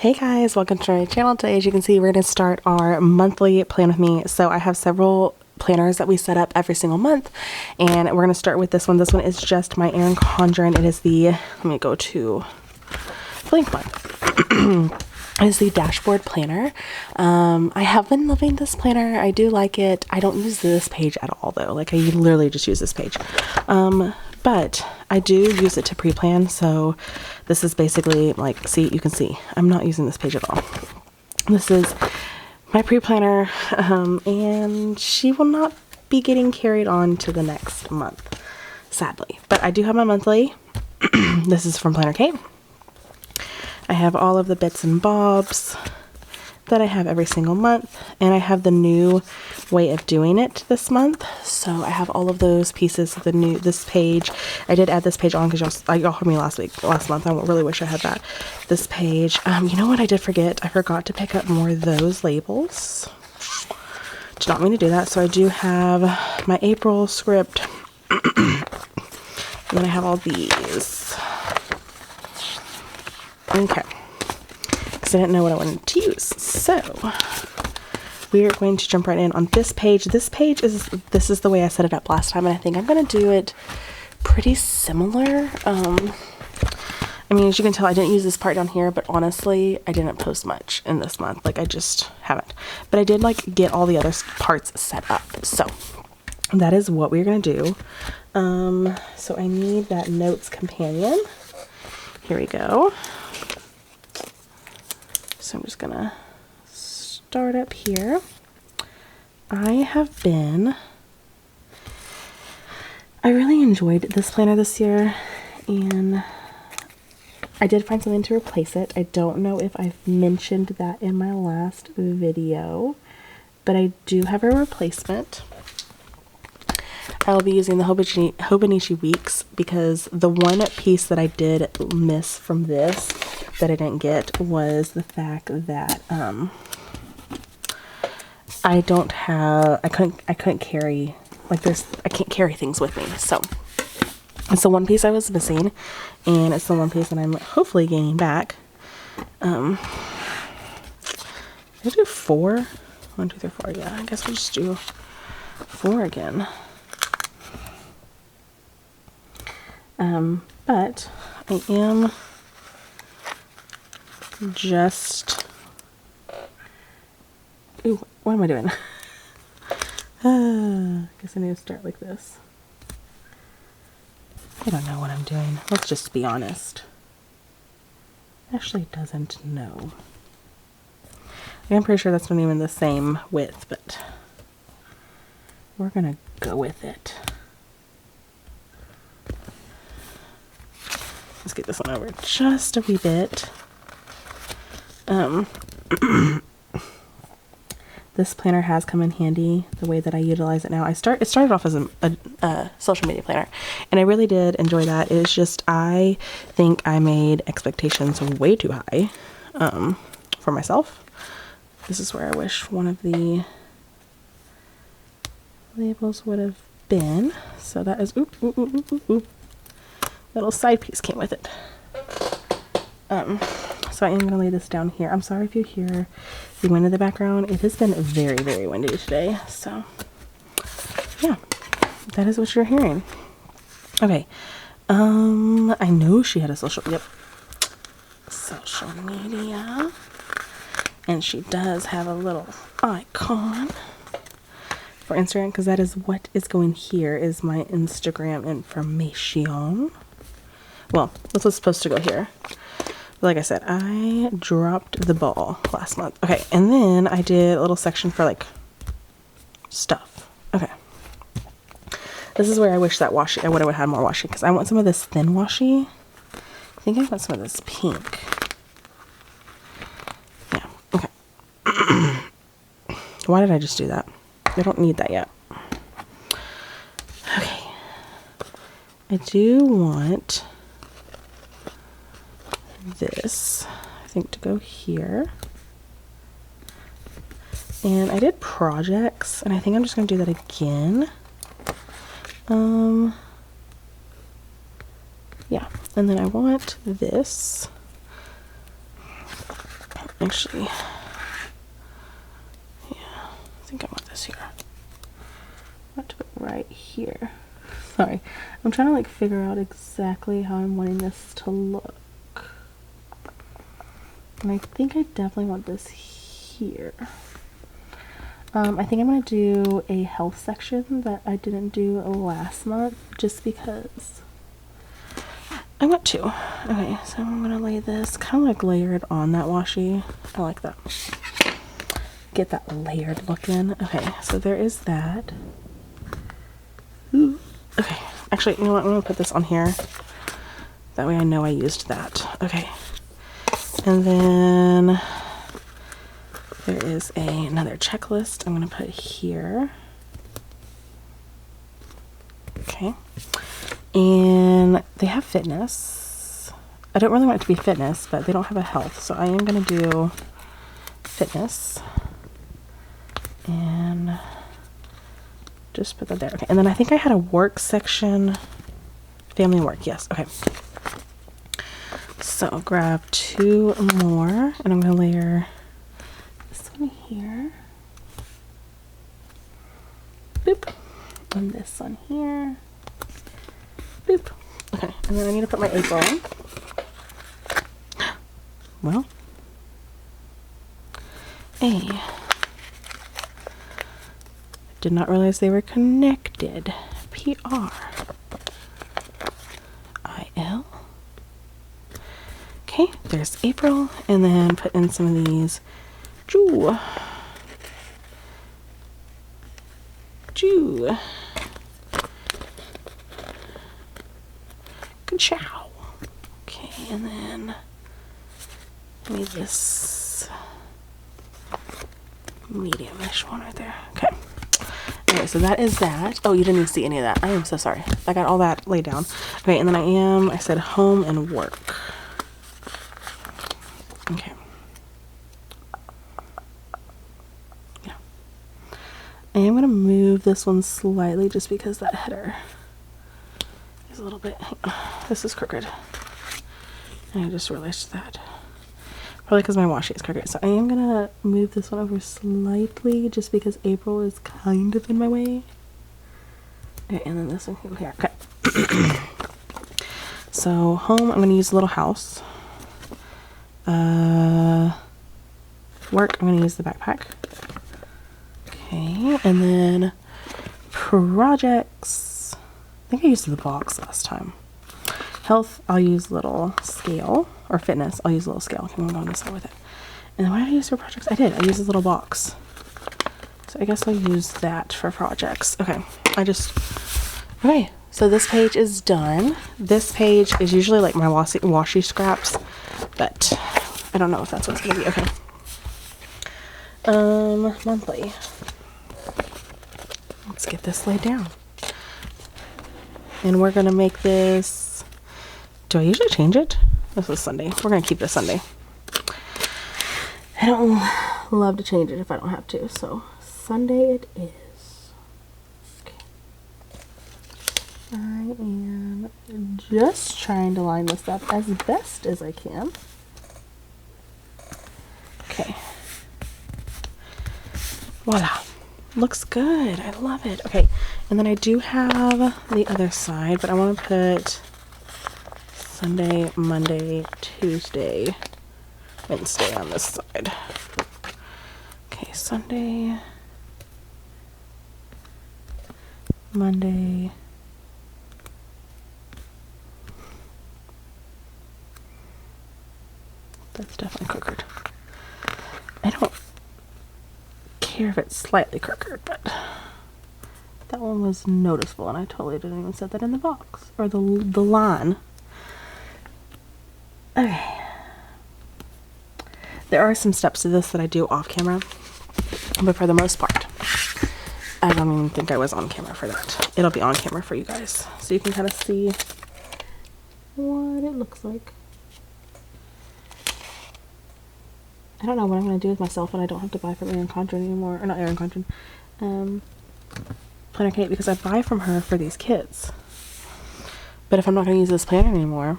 Hey guys, welcome to my channel. Today, as you can see, we're going to start our monthly plan with me. So I have several planners that we set up every single month, and we're going to start with this one. This one is just my Erin Condren. It is the, let me go to blank one. It is the dashboard planner. I have been loving this planner. I do like it. I don't use this page at all though. Like I literally just use this page. But I do use it to pre-plan. So this is basically like, see, you can see I'm not using this page at all. This is my pre-planner, and she will not be getting carried on to the next month, sadly. But I do have my monthly. This is from Planner Kate. I have all of the bits and bobs that I have every single month, and I have the new way of doing it this month. So I have all of those pieces of this page. I did add this page on because y'all heard me last month. I really wish I had this page. You know what I did forget? I forgot to pick up more of those labels. Did not mean to do that. So I do have my April script, and then I have all these. Okay, because I didn't know what I wanted to use. So we are going to jump right in on this page. This is the way I set it up last time, and I think I'm going to do it pretty similar. I mean, as you can tell, I didn't use this part down here, but honestly, I didn't post much in this month. Like, I just haven't. But I did, like, get all the other parts set up. So that is what we're going to do. So I need that notes companion. Here we go. So I'm just gonna start up here. I really enjoyed this planner this year, and I did find something to replace it. I don't know if I've mentioned that in my last video, but I do have a replacement. I'll be using the Hobonichi Weeks because the one piece that I did miss from this that I didn't get was the fact that I couldn't carry, like, I can't carry things with me. So it's the one piece I was missing, and it's the one piece that I'm hopefully gaining back. I do 4. 1, 2, 3, 4. Yeah, I guess we'll just do 4 again. But I am just, ooh, what am I doing? Guess I need to start like this. I don't know what I'm doing. Let's just be honest. Ashley doesn't know. I'm pretty sure that's not even the same width, but we're gonna go with it. Let's get this one over just a wee bit. This planner has come in handy the way that I utilize it now. It started off as a social media planner, and I really did enjoy that. It's just, I think I made expectations way too high for myself. This is where I wish one of the labels would have been. So that is, oop, oop, oop, oop, oop, oop. Little side piece came with it. So I am going to lay this down here. I'm sorry if you hear the wind in the background. It has been very, very windy today. So yeah, that is what you're hearing. Okay. I know she had a social media, and she does have a little icon for Instagram, because that is what is going here, is my Instagram information. Well, this was supposed to go here. But like I said, I dropped the ball last month. Okay, and then I did a little section for, like, stuff. Okay. This is where I wish that washi, I would have had more washi, because I want some of this thin washi. I think I want some of this pink. Yeah, okay. Why did I just do that? I don't need that yet. Okay. I do want this, I think, to go here. And I did projects, and I think I'm just going to do that again. Yeah, and then I want this Actually, yeah, I think I want this here. I want to put it right here. Sorry, I'm trying to like figure out exactly how I'm wanting this to look. And I think I definitely want this here. I think I'm going to do a health section that I didn't do last month just because I want to. Okay, so I'm going to lay this kind of like layered on that washi. I like that. Get that layered look in. Okay, so there is that. Ooh. Okay, actually, you know what? I'm going to put this on here. That way I know I used that. Okay. And then there is another checklist I'm going to put here. Okay. And they have fitness. I don't really want it to be fitness, but they don't have a health. So I am going to do fitness. And just put that there. Okay. And then I think I had a work section. Family work. Yes. Okay. So I'll grab 2 more. And I'm going to layer this one here. Boop. And this one here. Boop. Okay, and then I need to put my April on. Well. Did not realize they were connected. PR. IL. Okay, there's April. And then put in some of these. Joo. Joo. Good chow. Okay, and then maybe this medium-ish one right there. Okay. Okay, so that is that. Oh, you didn't even see any of that. I am so sorry. I got all that laid down. Okay, and then I said home and work. Okay. Yeah. I am going to move this one slightly just because that header is a little bit, this is crooked. And I just realized that. Probably because my washi is crooked. So I am going to move this one over slightly just because April is kind of in my way. Okay, and then this one can go here. Okay. So home, I'm going to use Little House. Work, I'm going to use the backpack. Okay, and then projects. I think I used the box last time. Health, I'll use little scale. Or fitness, I'll use a little scale. Okay, I'm going to start with it. And then what did I use for projects? I did. I used this little box. So I guess I'll use that for projects. Okay, okay, so this page is done. This page is usually like my washi scraps, but I don't know if that's what it's going to be. Okay. Monthly. Let's get this laid down. And we're going to make this, do I usually change it? This is Sunday. We're going to keep it a Sunday. I don't love to change it if I don't have to. So Sunday it is. Okay. I am just trying to line this up as best as I can. Okay. Voila. Looks good. I love it. Okay. And then I do have the other side, but I want to put Sunday, Monday, Tuesday, Wednesday on this side. Okay, Sunday, Monday, that's definitely crooked. I don't care if it's slightly crooked, but that one was noticeable, and I totally didn't even set that in the box or the line. Okay. There are some steps to this that I do off camera, but for the most part, I don't even think I was on camera for that. It'll be on camera for you guys, so you can kind of see what it looks like. I don't know what I'm going to do with myself when I don't have to buy from Erin Condren anymore, or not Erin Condren, Planner Kate, because I buy from her for these kids. But if I'm not going to use this planner anymore,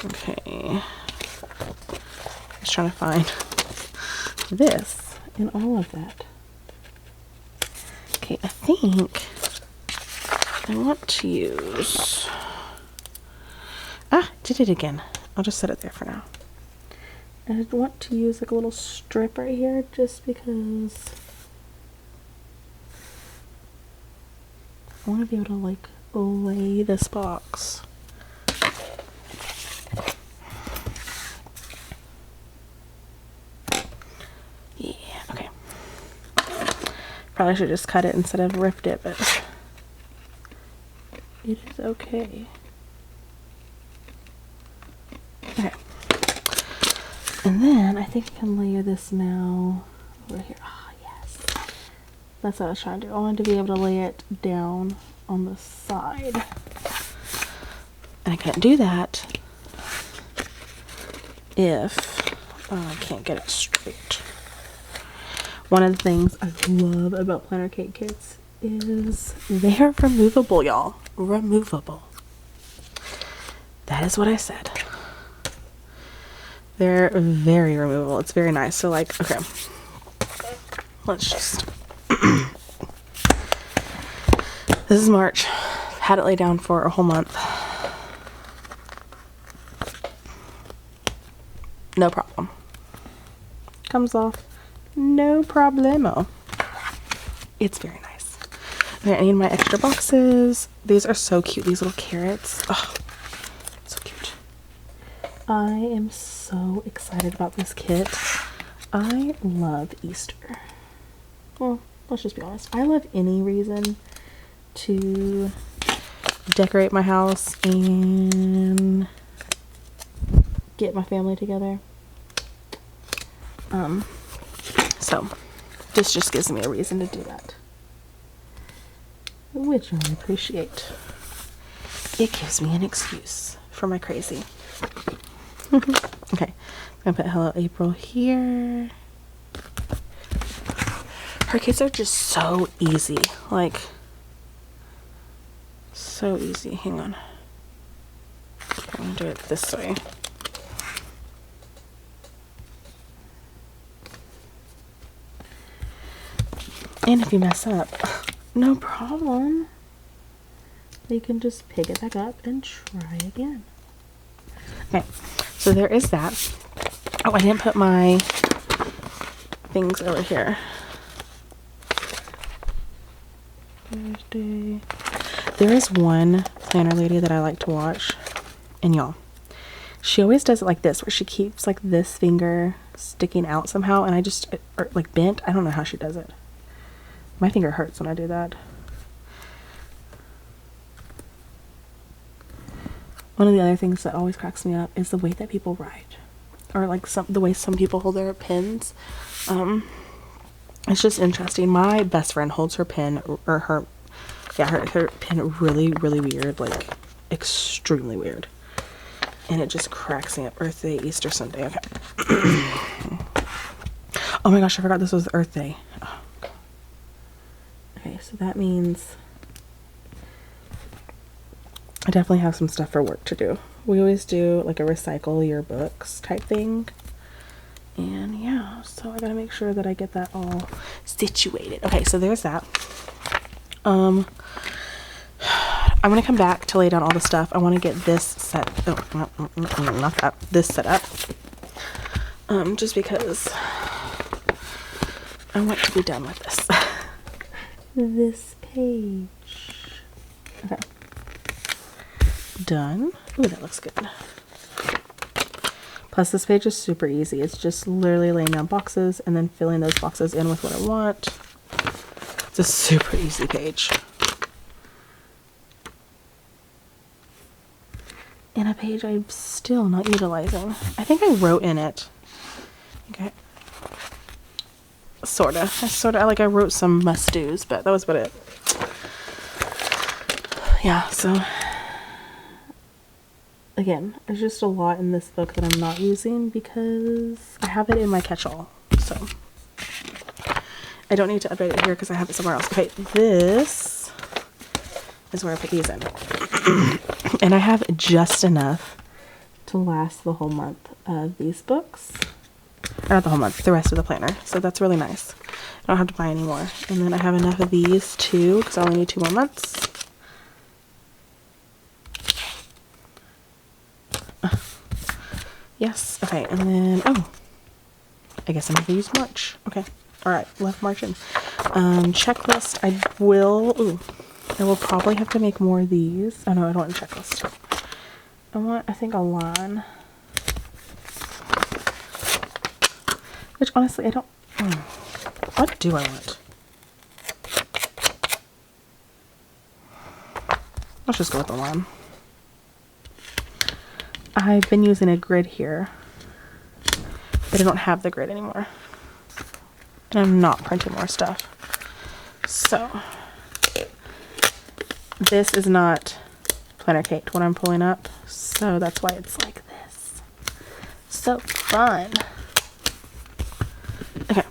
Okay. Just trying to find this and all of that. Okay, I think I want to use... did it again. I'll just set it there for now. I want to use like a little strip right here just because I want to be able to like lay this box. Yeah, okay. Probably should just cut it instead of ripped it, but it is okay. Okay. And then I think I can layer this now over here. Ah, yes. That's what I was trying to do. I wanted to be able to lay it down on the side. And I couldn't do that if I can't get it straight. One of the things I love about planner cake kits is they're removable, y'all. Removable. That is what I said. They're very removable. It's very nice. So like, okay, let's just, this is March. Had it laid down for a whole month. No problem. Comes off. No problemo. It's very nice. Okay, I need my extra boxes. These are so cute. These little carrots. Oh, so cute. I am so excited about this kit. I love Easter. Well, let's just be honest. I love any reason to decorate my house and get my family together. So this just gives me a reason to do that, which I appreciate. It gives me an excuse for my crazy. Okay, I'm gonna put Hello April here. Her kits are just so easy, like so easy. Hang on, I'm gonna do it this way. And if you mess up, no problem. You can just pick it back up and try again. Okay, so there is that. Oh, I didn't put my things over here. Thursday. There is one planner lady that I like to watch, and y'all, she always does it like this, where she keeps like this finger sticking out somehow, and I just, or like bent. I don't know how she does it. My finger hurts when I do that. One of the other things that always cracks me up is the way that people write, or like the way some people hold their pens. It's just interesting. My best friend holds her pen, or her pen really, really weird, like extremely weird, and it just cracks me up. Earth Day, Easter Sunday. Okay. Oh my gosh, I forgot this was Earth Day. Oh. Okay, so that means I definitely have some stuff for work to do. We always do like a recycle your books type thing. And yeah, so I gotta make sure that I get that all situated. Okay, so there's that. I'm gonna come back to lay down all the stuff. I want to get this set. Oh, not that. This set up. Just because I want to be done with this. This page. Okay. Done. Ooh, that looks good. Plus, this page is super easy. It's just literally laying down boxes and then filling those boxes in with what I want. It's a super easy page. And a page I'm still not utilizing. I think I wrote in it. Okay. Sorta. I wrote some must-dos, but that was about it. Yeah, so again, there's just a lot in this book that I'm not using because I have it in my catch-all. So I don't need to update it here because I have it somewhere else. Okay, this is where I put these in. And I have just enough to to last the whole month of these books. Not the whole month, the rest of the planner. So that's really nice. I don't have to buy any more. And then I have enough of these too, because I only need 2 more months. Yes, okay, and then, oh, I guess I'm gonna use March. Okay, all right, left March in. Checklist, I will probably have to make more of these. Oh no, I don't want a checklist. I think a line. Which honestly, I don't, what do I want? Let's just go with the line. I've been using a grid here, but I don't have the grid anymore. And I'm not printing more stuff. So, this is not Planner Kate, what I'm pulling up. So that's why it's like this. So fun. Okay.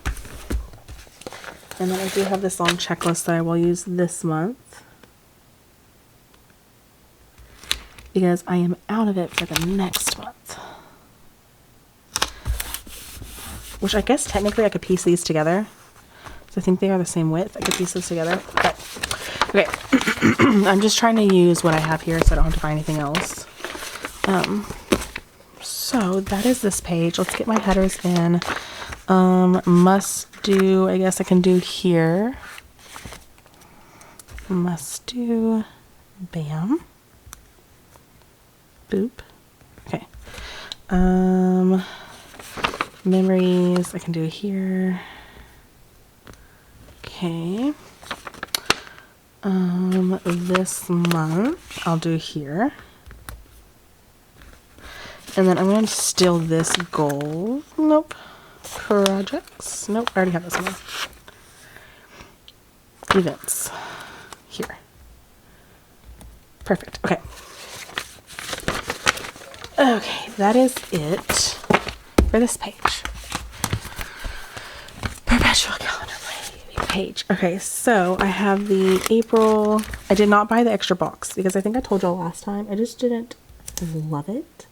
And then I do have this long checklist that I will use this month, because I am out of it for the next month. Which I guess technically I could piece these together. So I think they are the same width. I could piece those together. But, okay. I'm just trying to use what I have here so I don't have to buy anything else. So that is this page. Let's get my headers in. Must do, I guess I can do here. Must do, bam. Boop. Okay. Memories, I can do here. Okay. This month, I'll do here. And then I'm going to steal this goal. Nope. Projects. Nope, I already have this one. Events. Here. Perfect. Okay. Okay, that is it for this page. Perpetual calendar page. Okay, so I have the April. I did not buy the extra box because I think I told y'all last time. I just didn't love it.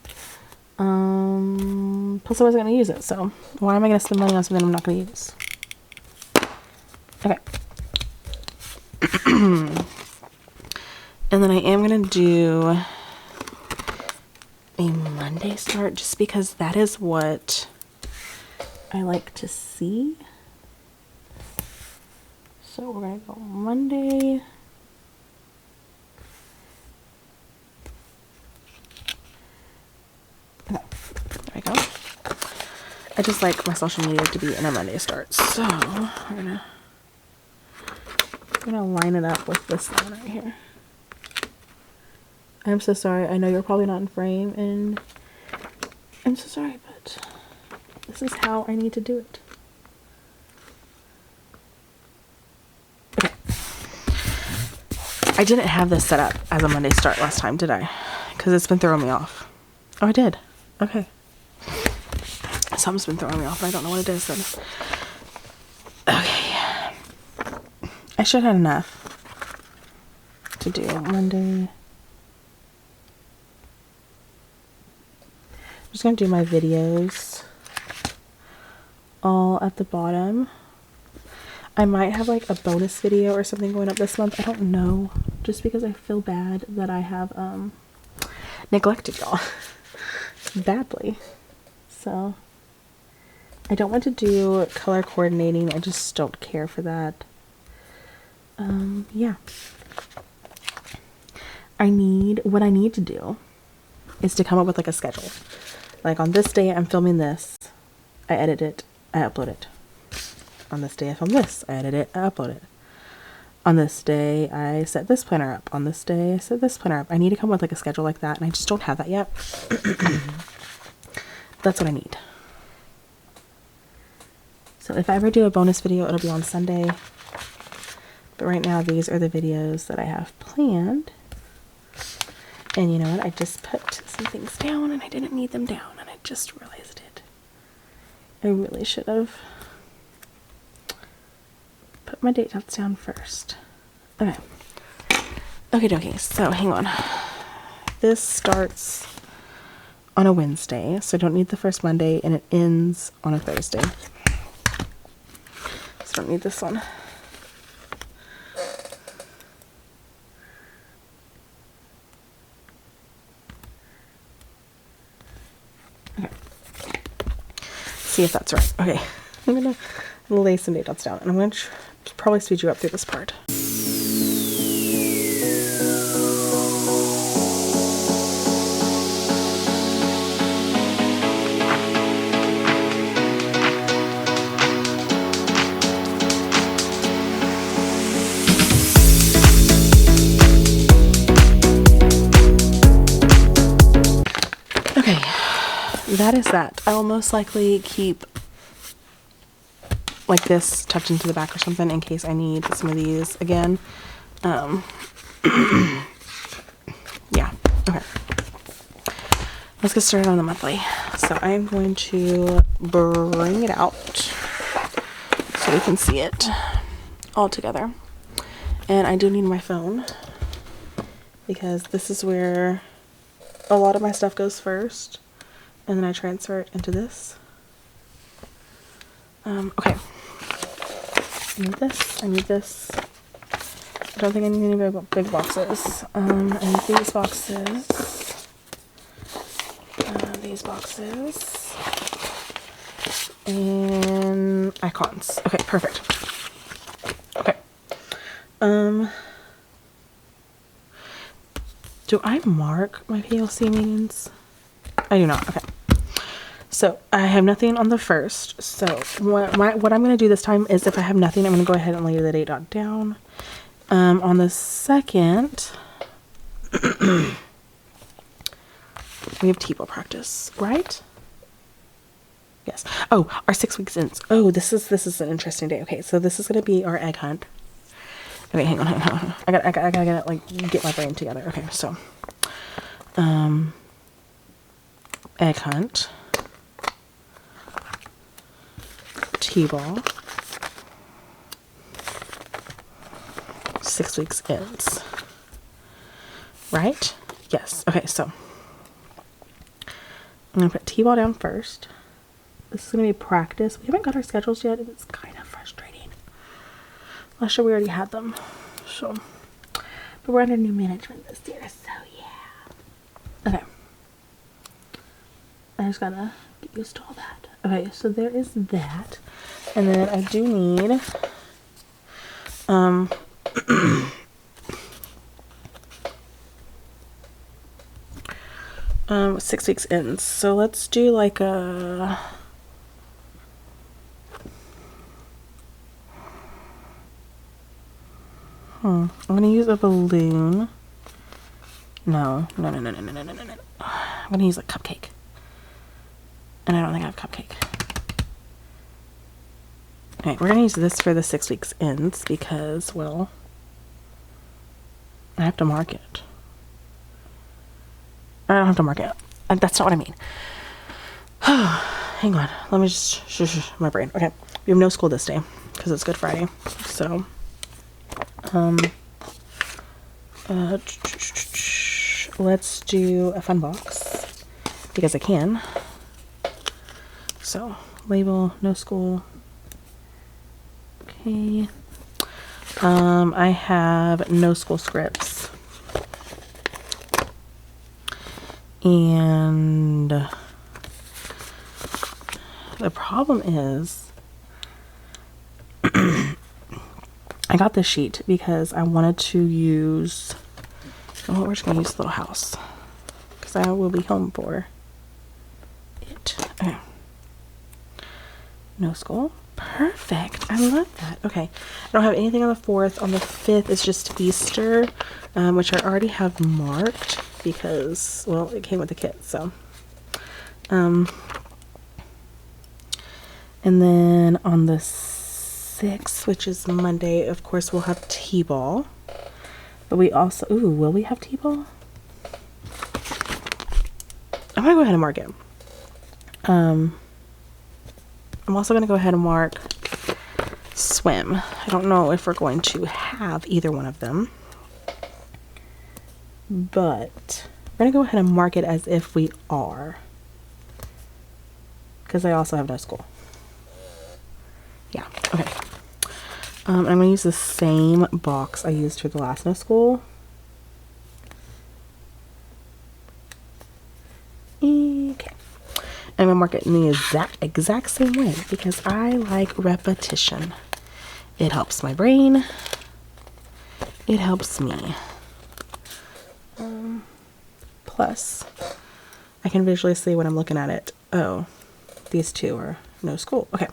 Plus I wasn't going to use it, so why am I going to spend money on something I'm not going to use? Okay. And then I am going to do a Monday start just because that is what I like to see. So we're going to go Monday. Okay, there we go. I just like my social media to be in a Monday start. So I'm gonna line it up with this one right here. I'm so sorry. I know you're probably not in frame, and I'm so sorry, but this is how I need to do it. Okay. I didn't have this set up as a Monday start last time, did I? Because it's been throwing me off. Oh, I did. Okay. Something's been throwing me off, and I don't know what it is then. Okay. I should have enough to do Monday. I'm just going to do my videos all at the bottom. I might have like a bonus video or something going up this month. I don't know. Just because I feel bad that I have neglected y'all badly. So I don't want to do color coordinating. I just don't care for that. Yeah. What I need to do is to come up with like a schedule. Like on this day I'm filming this, I edit it, I upload it. On this day I film this, I edit it, I upload it. On this day I set this planner up. On this day I set this planner up. I need to come up with like a schedule like that, and I just don't have that yet. That's what I need. So if I ever do a bonus video, it'll be on Sunday. But right now these are the videos that I have planned. And you know what? I just put some things down and I didn't need them down, and I just realized it. I really should have put my date notes down first. Okay. Okay, so hang on. This starts on a Wednesday, so I don't need the first Monday, and it ends on a Thursday. So I don't need this one. Okay. See if that's right. Okay. I'm gonna lay some date dots down, and I'm gonna probably speed you up through this part. Okay, that is that. I will most likely keep like this tucked into the back or something in case I need some of these again. Yeah, okay. Let's get started on the monthly. So I'm going to bring it out so we can see it all together. And I do need my phone because this is where a lot of my stuff goes first, and then I transfer it into this. Okay. I need this. I need this. I don't think I need any big boxes. I need these boxes. These boxes. And icons. Okay, perfect. Okay. Do I mark my PLC meetings? I do not. Okay. So I have nothing on the first. So what I'm going to do this time is if I have nothing, I'm going to go ahead and lay the date dot down. On the second, we have T-ball practice, right? Yes. Oh, our 6 weeks in. Oh, this is an interesting day. Okay, so this is going to be our egg hunt. Okay, hang on. I gotta like get my brain together. Okay, so egg hunt, T-ball, 6 weeks ends, right? Yes. Okay, so I'm gonna put T-ball down first. This is gonna be practice. We haven't got our schedules yet, and it's kind of frustrating. Last year we already had them, so, but we're under new management this year, so yeah. Okay. I just gotta get used to all that. Okay, so there is that. And then I do need, 6 weeks in. So let's do like a, I'm gonna use a balloon. No. I'm gonna use a cupcake. And I don't think I have cupcake. Okay, we're gonna use this for the 6 weeks ends because, well, I have to mark it. I don't have to mark it. That's not what I mean. Hang on. Let me just shush my brain. Okay, we have no school this day because it's Good Friday. So, let's do a fun box because I can. So, label, no school. Okay. I have no school scripts. And the problem is I got this sheet because I wanted to use, oh, we're just going to use the little house because I will be home for it. Okay. No school. Perfect. I love that. Okay. I don't have anything on the 4th. On the 5th is just Easter, which I already have marked because, well, it came with the kit, so. And then on the 6th, which is Monday, of course, we'll have T-ball. But we also, ooh, will we have T-ball? I'm gonna go ahead and mark it. I'm also gonna go ahead and mark swim. I don't know if we're going to have either one of them, but We're going to go ahead and mark it as if we are, because I also have no school. Yeah, okay. I'm going to use the same box I used for the last no school. Okay. I'm going to mark it in the exact same way because I like repetition. It helps my brain. It helps me. Plus, I can visually see when I'm looking at it. Oh, these two are no school. Okay.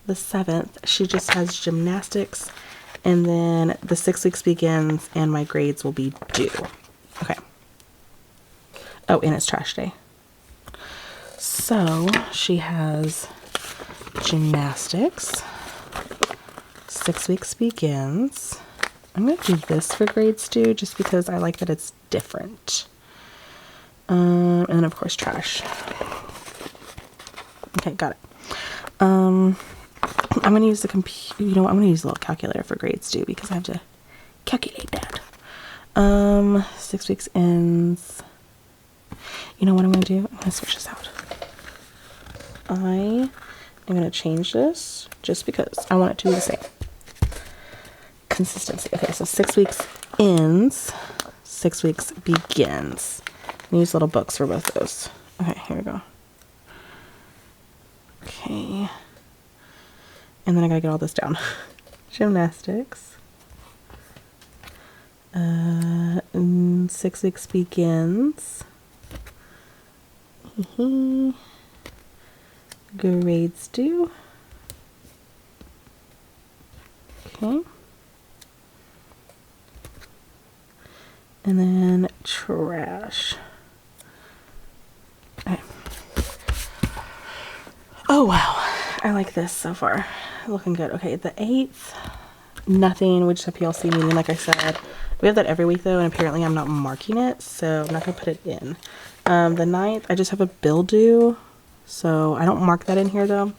The 7th, she just has gymnastics, and then the 6 weeks begins and my grades will be due. Okay. Oh, and it's trash day. So she has gymnastics. 6 weeks begins. I'm going to do this for grades due just because I like that it's different. And then of course trash. Okay, got it. I'm going to use the computer. You know what? I'm going to use a little calculator for grades due because I have to calculate that. 6 weeks ends. You know what I'm going to do? I'm going to switch this out. I am going to change this just because I want it to be the same. Consistency. Okay, so 6 weeks ends, 6 weeks begins. I use little books for both those. Okay, here we go. Okay. And then I gotta get all this down. Gymnastics. 6 weeks begins. Grades due. Okay. And then trash. Okay. Oh wow, I like this so far. Looking good. Okay, the 8th, nothing. We just have PLC meeting, like I said. We have that every week though, and apparently I'm not marking it, so I'm not gonna put it in. The 9th, I just have a bill due, so I don't mark that in here though.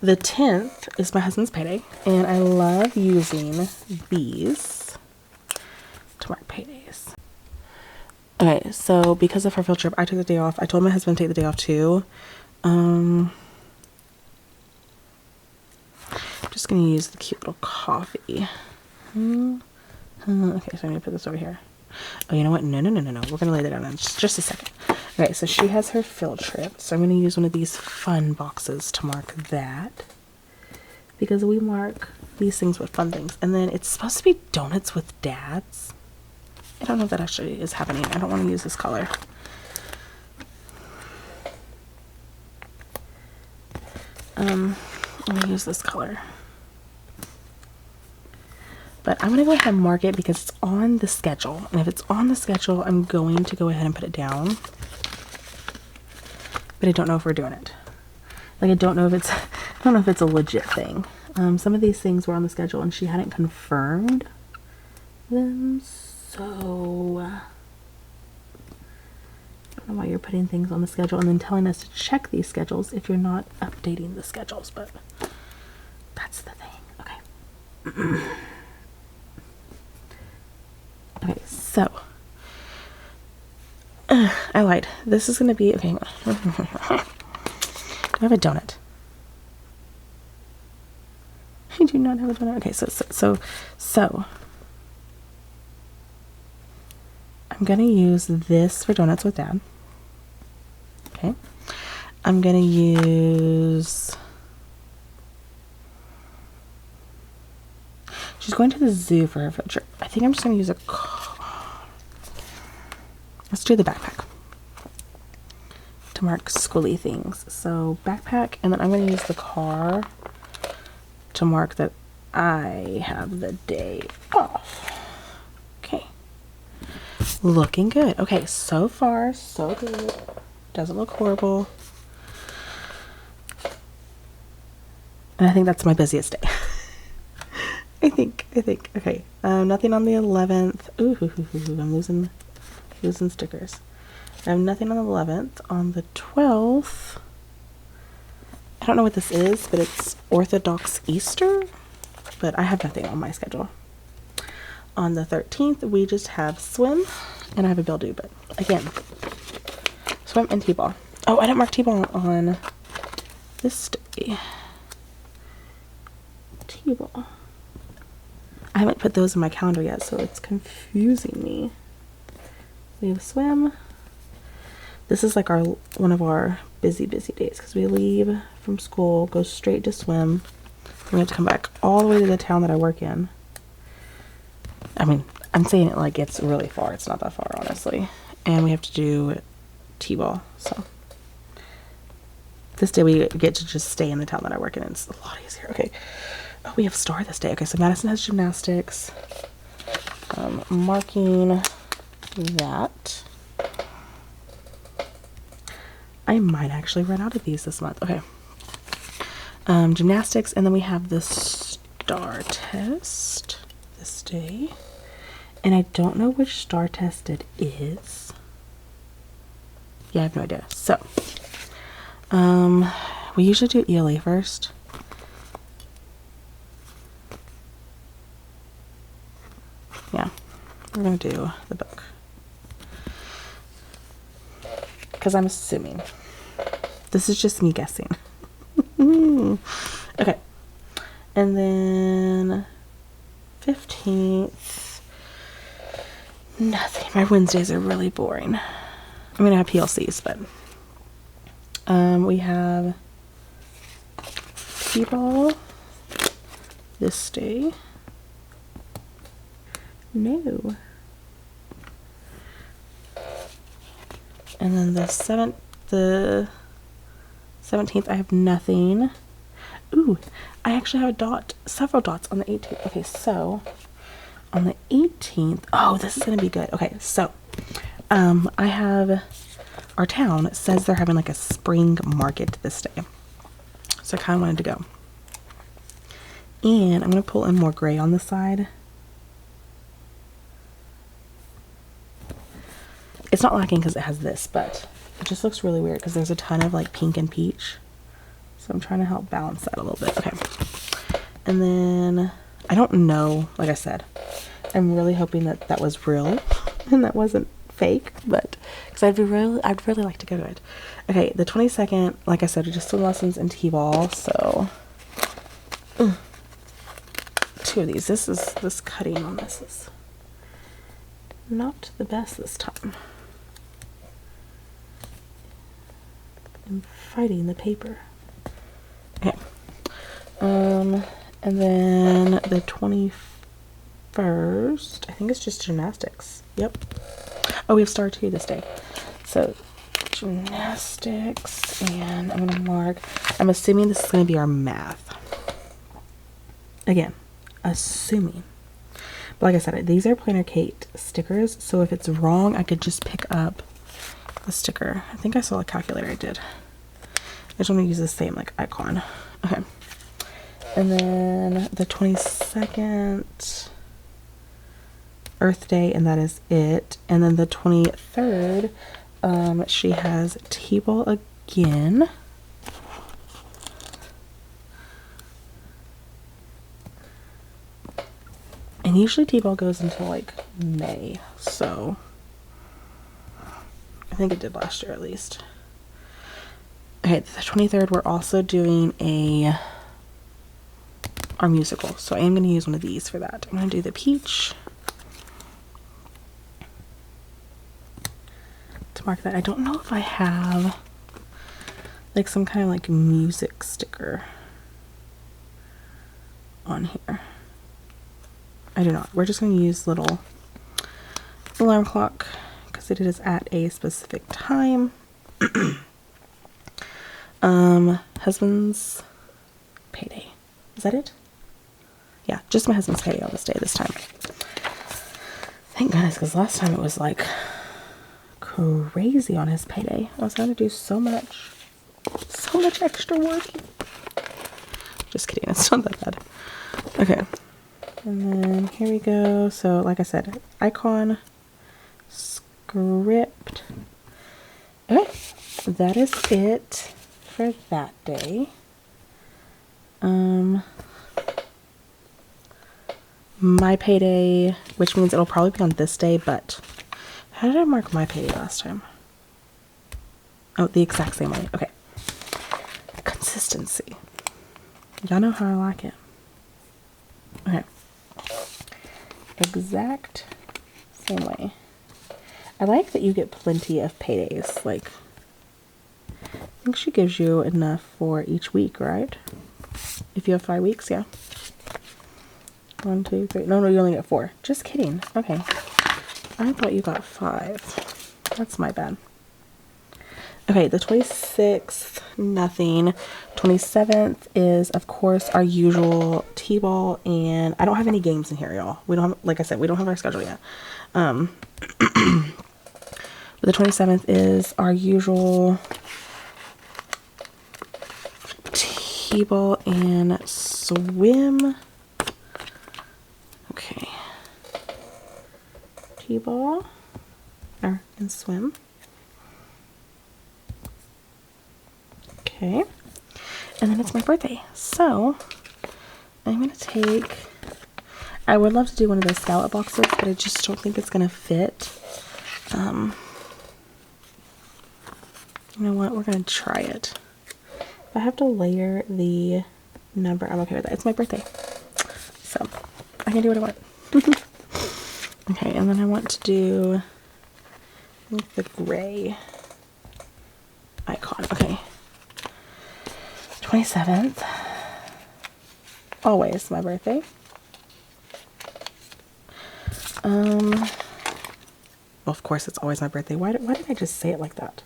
The 10th is my husband's payday, and I love using these to mark paydays. Okay, so because of our field trip, I took the day off. I told my husband to take the day off too. I'm just going to use the cute little coffee. Okay, so I need to put this over here. Oh, you know what? No. We're going to lay that down in just a second. Okay, so she has her field trip. So I'm going to use one of these fun boxes to mark that. Because we mark these things with fun things. And then it's supposed to be donuts with dads. I don't know if that actually is happening. I don't want to use this color. I'm going to use this color. But I'm going to go ahead and mark it because it's on the schedule. And if it's on the schedule, I'm going to go ahead and put it down. But I don't know if we're doing it. Like, I don't know if it's a legit thing. Some of these things were on the schedule and she hadn't confirmed them. So, I don't know why you're putting things on the schedule and then telling us to check these schedules if you're not updating the schedules, but that's the thing. Okay. Okay, so, I lied. This is going to be, okay, hang on. Do I have a donut? I do not have a donut. Okay, so I'm going to use this for donuts with Dad. Okay. I'm going to use... She's going to the zoo for her field trip. I think I'm just going to use a... Let's do the backpack. To mark schooly things. So, backpack, and then I'm going to use the car to mark that I have the day off. Okay. Looking good. Okay, so far, so good. Doesn't look horrible. And I think that's my busiest day. I think. Okay. Nothing on the 11th. Ooh, I'm losing stickers. I have nothing on the 11th. On the 12th, I don't know what this is, but it's Orthodox Easter, but I have nothing on my schedule. On the 13th, we just have swim, and I have a bill due, but again, swim and t-ball. Oh, I didn't mark t-ball on this day. T-ball. I haven't put those in my calendar yet, so it's confusing me. We have swim. This is like one of our busy days because we leave from school, go straight to swim. We have to come back all the way to the town that I work in. I mean, I'm saying it like it's really far. It's not that far, honestly. And we have to do t-ball. So this day we get to just stay in the town that I work in. It's a lot easier. Okay. Oh, we have Star this day. Okay, so Madison has gymnastics. Marking that. I might actually run out of these this month. Okay. Gymnastics, and then we have the STAR test this day. And I don't know which STAR test it is. Yeah, I have no idea. So, we usually do ELA first. Yeah, we're gonna do the book. Because I'm assuming. This is just me guessing. Okay. And then 15th. Nothing. My Wednesdays are really boring. I'm gonna have PLCs, but we have t-ball this day. No. And then the 17th, I have nothing. Ooh, I actually have a dot, several dots on the 18th. Okay, so on the 18th, oh, this is going to be good. Okay, so I have, our town says they're having like a spring market this day. So I kind of wanted to go. And I'm going to pull in more gray on the side. It's not lacking because it has this, but it just looks really weird because there's a ton of like pink and peach. So I'm trying to help balance that a little bit. Okay. And then I don't know, like I said, I'm really hoping that that was real and that wasn't fake, but because I'd really like to go to it. Okay, the 22nd, like I said, are just swim lessons and t-ball. So two of these. This cutting on this is not the best this time. I'm fighting the paper. Okay. And then the 21st, I think it's just gymnastics. Yep. Oh, we have STAR 2 this day. So gymnastics, and I'm gonna mark. I'm assuming this is gonna be our math. Again, assuming. But like I said, these are Planner Kate stickers, so if it's wrong, I could just pick up the sticker. I think I saw a calculator. I did. I just want to use the same like icon. Okay. And then the 22nd, Earth Day, and that is it. And then the 23rd, she has t-ball again. And usually t-ball goes until like May, so I think it did last year at least. Okay, the 23rd, we're also doing our musical, so I am going to use one of these for that. I'm going to do the peach to mark that. I don't know if I have like some kind of like music sticker on here. I do not. We're just going to use little alarm clock because it is at a specific time. Husband's payday. Is that it? Yeah, just my husband's payday on this day this time. Thank goodness, because last time it was like crazy on his payday. I was having to do so much extra work. Just kidding, it's not that bad. Okay. And then here we go. So like I said, icon, script. Okay, that is it for that day. My payday, which means it'll probably be on this day, but how did I mark my payday last time? Oh, the exact same way. Okay. Consistency. Y'all know how I like it. Okay. Exact same way. I like that you get plenty of paydays. Like, I think she gives you enough for each week, right? If you have 5 weeks, yeah. 1, 2, 3. No, you only get 4. Just kidding. Okay. I thought you got 5. That's my bad. Okay, the 26th, nothing. 27th is, of course, our usual T-ball, and I don't have any games in here, y'all. We don't have, like I said, we don't have our schedule yet. But the 27th is our usual T-ball and swim. Okay. T-ball and swim. Okay. And then it's my birthday. So I'm going to take, I would love to do one of those scallop boxes, but I just don't think it's going to fit. You know what? We're going to try it. If I have to layer the number, I'm okay with that. It's my birthday. So I can do what I want. Okay, and then I want to do the gray icon. Okay. 27th. Always my birthday. Well, of course it's always my birthday. Why did I just say it like that?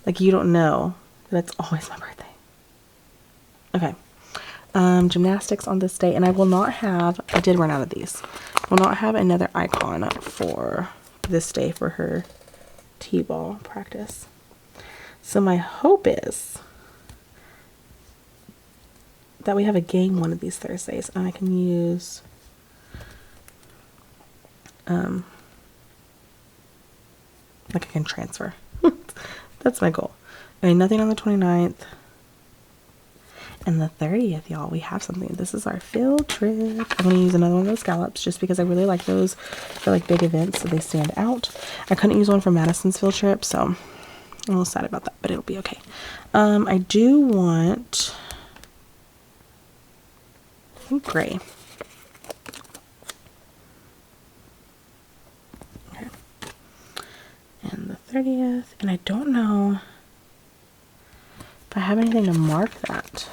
Like you don't know that it's always my birthday. Okay. Gymnastics on this day, and I will not have, I did run out of these. Will not have another icon for this day for her T-ball practice. So my hope is that we have a game one of these Thursdays, and I can use like I can transfer. That's my goal. Okay, nothing on the 29th. And the 30th, y'all, we have something. This is our field trip. I'm going to use another one of those scallops just because I really like those for like big events, so they stand out. I couldn't use one for Madison's field trip, so I'm a little sad about that, but it'll be okay. I do want, I think, gray. Okay. And the 30th, and I don't know if I have anything to mark that.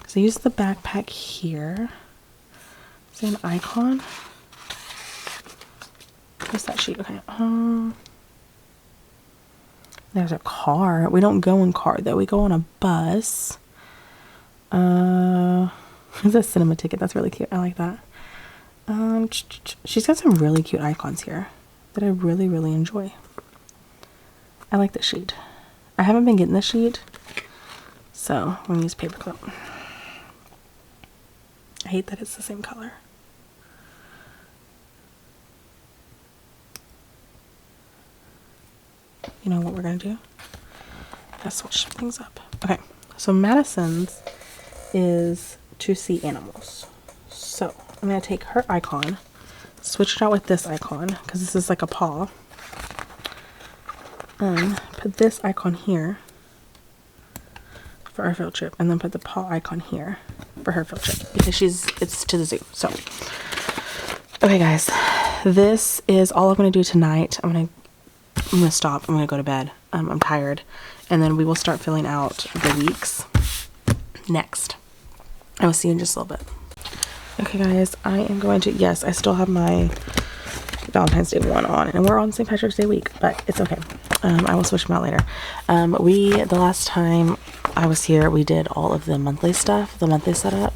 So I use the backpack here. Is there an icon? What's that sheet? Okay. There's a car. We don't go in car though. We go on a bus. It's a cinema ticket. That's really cute. I like that. She's got some really cute icons here that I really, really enjoy. I like this sheet. I haven't been getting this sheet, so I'm gonna use paper clip. I hate that it's the same color. You know what we're gonna do? Let's switch things up. Okay, so Madison's is to see animals. So I'm gonna take her icon, switch it out with this icon, because this is like a paw. Put this icon here for our field trip, and then put the paw icon here for her field trip because it's to the zoo. So okay guys, this is all I'm gonna do tonight. I'm gonna stop. I'm gonna go to bed. I'm tired, and then we will start filling out the weeks next. I will see you in just a little bit. Okay guys, I am going to, yes, I still have my Valentine's Day one on, and we're on St. Patrick's Day week, but it's okay. I will switch them out later. The last time I was here, we did all of the monthly stuff, the monthly setup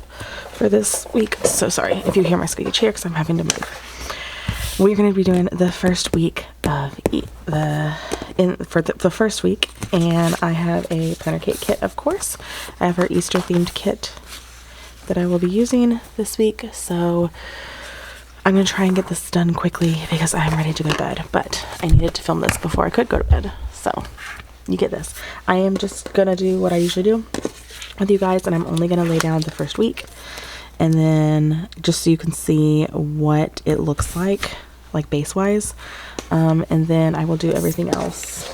for this week. So sorry if you hear my squeaky chair because I'm having to move. We're going to be doing the first week of the first week, and I have a planner cake kit, of course. I have our Easter themed kit that I will be using this week, so I'm going to try and get this done quickly because I'm ready to go to bed, but I needed to film this before I could go to bed, so you get this. I am just going to do what I usually do. with you guys, and I'm only going to lay down the first week, and then just so you can see what it looks like base wise, and then I will do everything else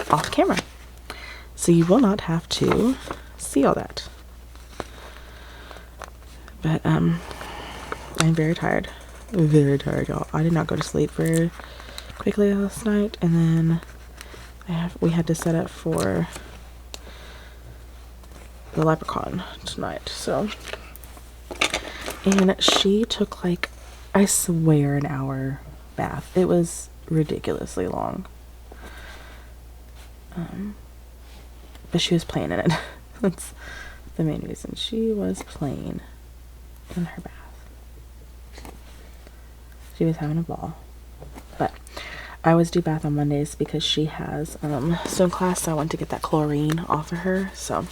off camera, so you will not have to see all that. But I'm very tired, y'all. I did not go to sleep very quickly last night, and then we had to set up for the leprechaun tonight, so, and she took like, I swear, an hour bath. It was ridiculously long, but she was playing in it. That's the main reason. She was playing in her bath. She was having a ball. But I always do bath on Mondays because she has swim class, so I want to get that chlorine off of her. So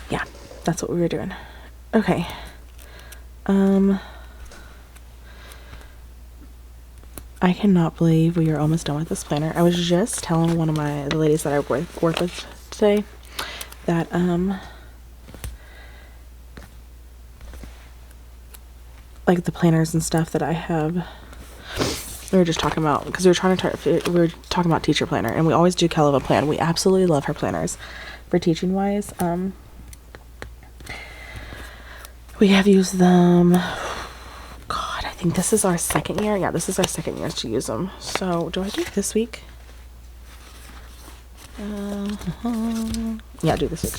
yeah, that's what we were doing. Okay. I cannot believe we are almost done with this planner. I was just telling one of the ladies that I work with today that like the planners and stuff that I have, we were just talking about, because we were talking about teacher planner, and we always do Keleva plan. We absolutely love her planners for teaching wise. We have used them, God, I think this is our second year. Yeah, this is our second year to use them. So do I do it this week? Yeah, do this week.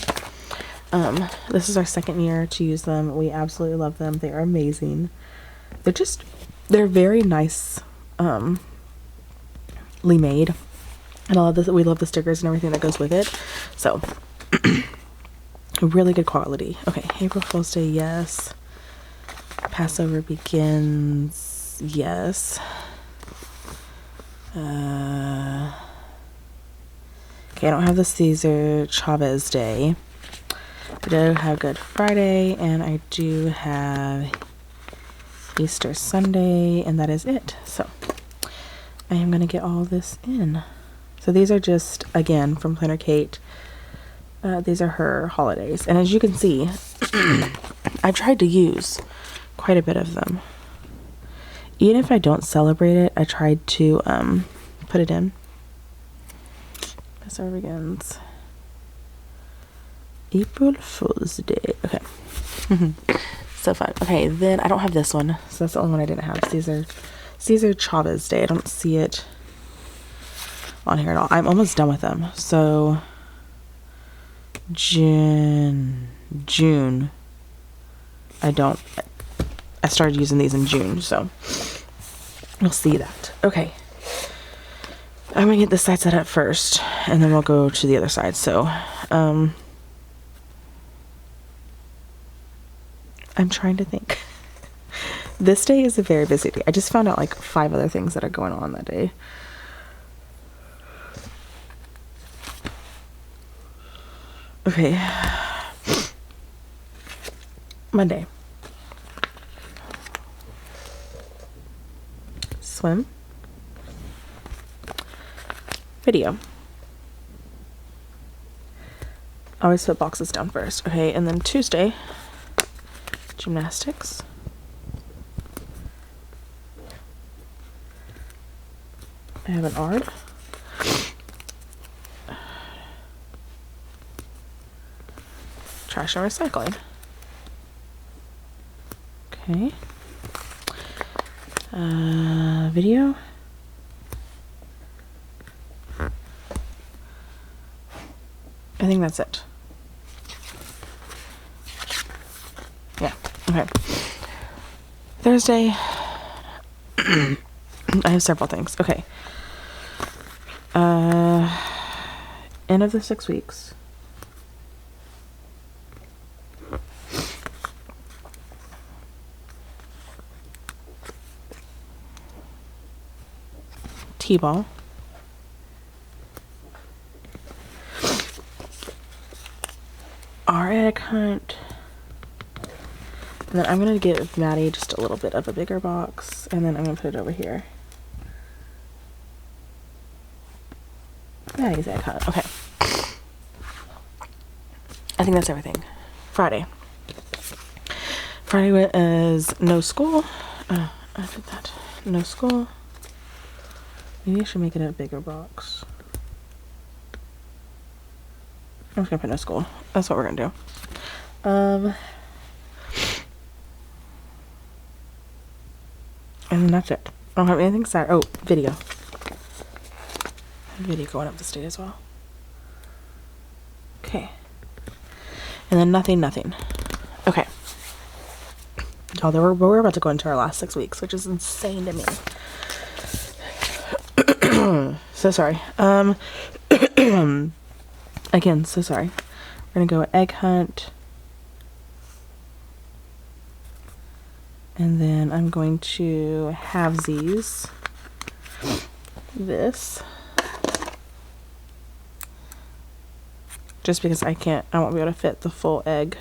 This is our second year to use them. We absolutely love them. They are amazing. They're very nice, made, and I love this. We love the stickers and everything that goes with it. So really good quality. Okay, April Fool's Day, yes. Passover begins, yes. Okay, I don't have the Cesar Chavez Day. I do have Good Friday, and I do have Easter Sunday, and that is it. So I am going to get all this in. So these are just, again, from Planner Kate. These are her holidays. And as you can see, I've tried to use quite a bit of them. Even if I don't celebrate it, I tried to put it in. Passover begins April Fool's Day. Okay. So fun. Okay, then I don't have this one. So that's the only one I didn't have. Cesar Chavez Day. I don't see it on here at all. I'm almost done with them. So June. I started using these in June, so you'll see that. Okay. I'm gonna get this side set up first, and then we'll go to the other side. So, I'm trying to think. This day is a very busy day. I just found out like 5 other things that are going on that day. Okay. Monday. Swim. Video. I always put boxes down first. Okay, and then Tuesday, gymnastics. I have an art. Trash and recycling. Okay. Video. I think that's it. Yeah, okay. Thursday. I have several things. Okay. End of the 6 weeks. T-ball. Our egg hunt. And then I'm going to give Maddie just a little bit of a bigger box, and then I'm going to put it over here. Maddie's egg hunt. Okay. I think that's everything. Friday. Friday is no school. I did that. No school. Maybe I should make it a bigger box. I'm just gonna put no school. That's what we're gonna do. And then that's it. I don't have anything sad. Oh, video. Video going up the state as well. Okay. And then nothing. Okay. Although we're about to go into our last 6 weeks, which is insane to me. So sorry. Again, so sorry. We're gonna go egg hunt. And then I'm going to halvesies this. Just because I won't be able to fit the full egg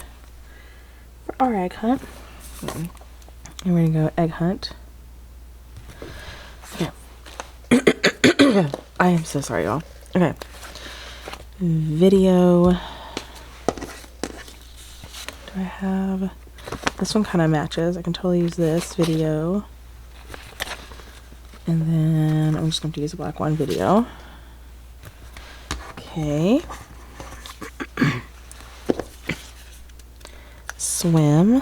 for our egg hunt. And we're gonna go egg hunt. Okay. I am so sorry, y'all. Okay. Video. Do I have... This one kind of matches. I can totally use this video. And then I'm just going to use a black one. Video. Okay. Swim.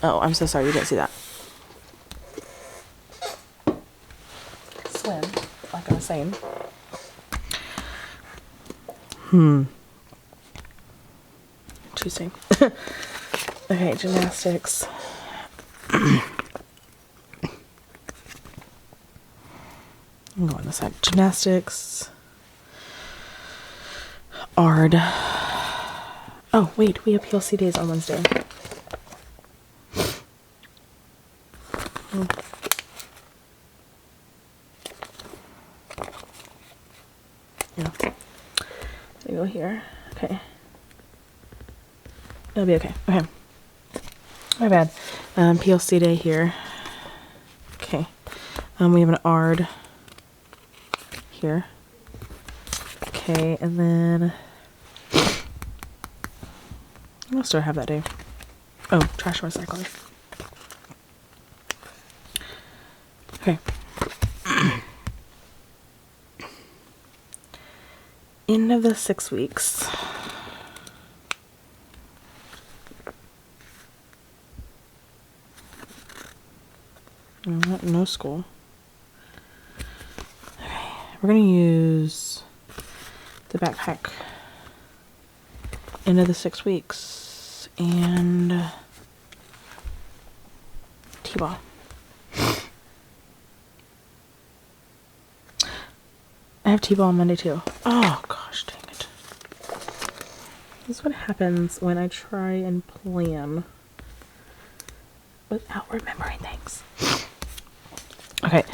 Oh, I'm so sorry you didn't see that. Swim, like I was saying. Interesting. Okay, gymnastics. I'm going this side. Gymnastics. ARD. Oh, wait, we have PLC days on Wednesday. Yeah. Let me go here. Okay. It'll be okay. Okay. My bad. PLC day here. Okay. We have an ARD here. Okay, and then what else do I have that day? Oh, trash recycling. Okay. End of the 6 weeks. No school. Okay, we're gonna use the backpack. End of the 6 weeks and T-ball. I have T-ball on Monday too. Oh gosh, dang it! This is what happens when I try and plan without remembering things. Okay.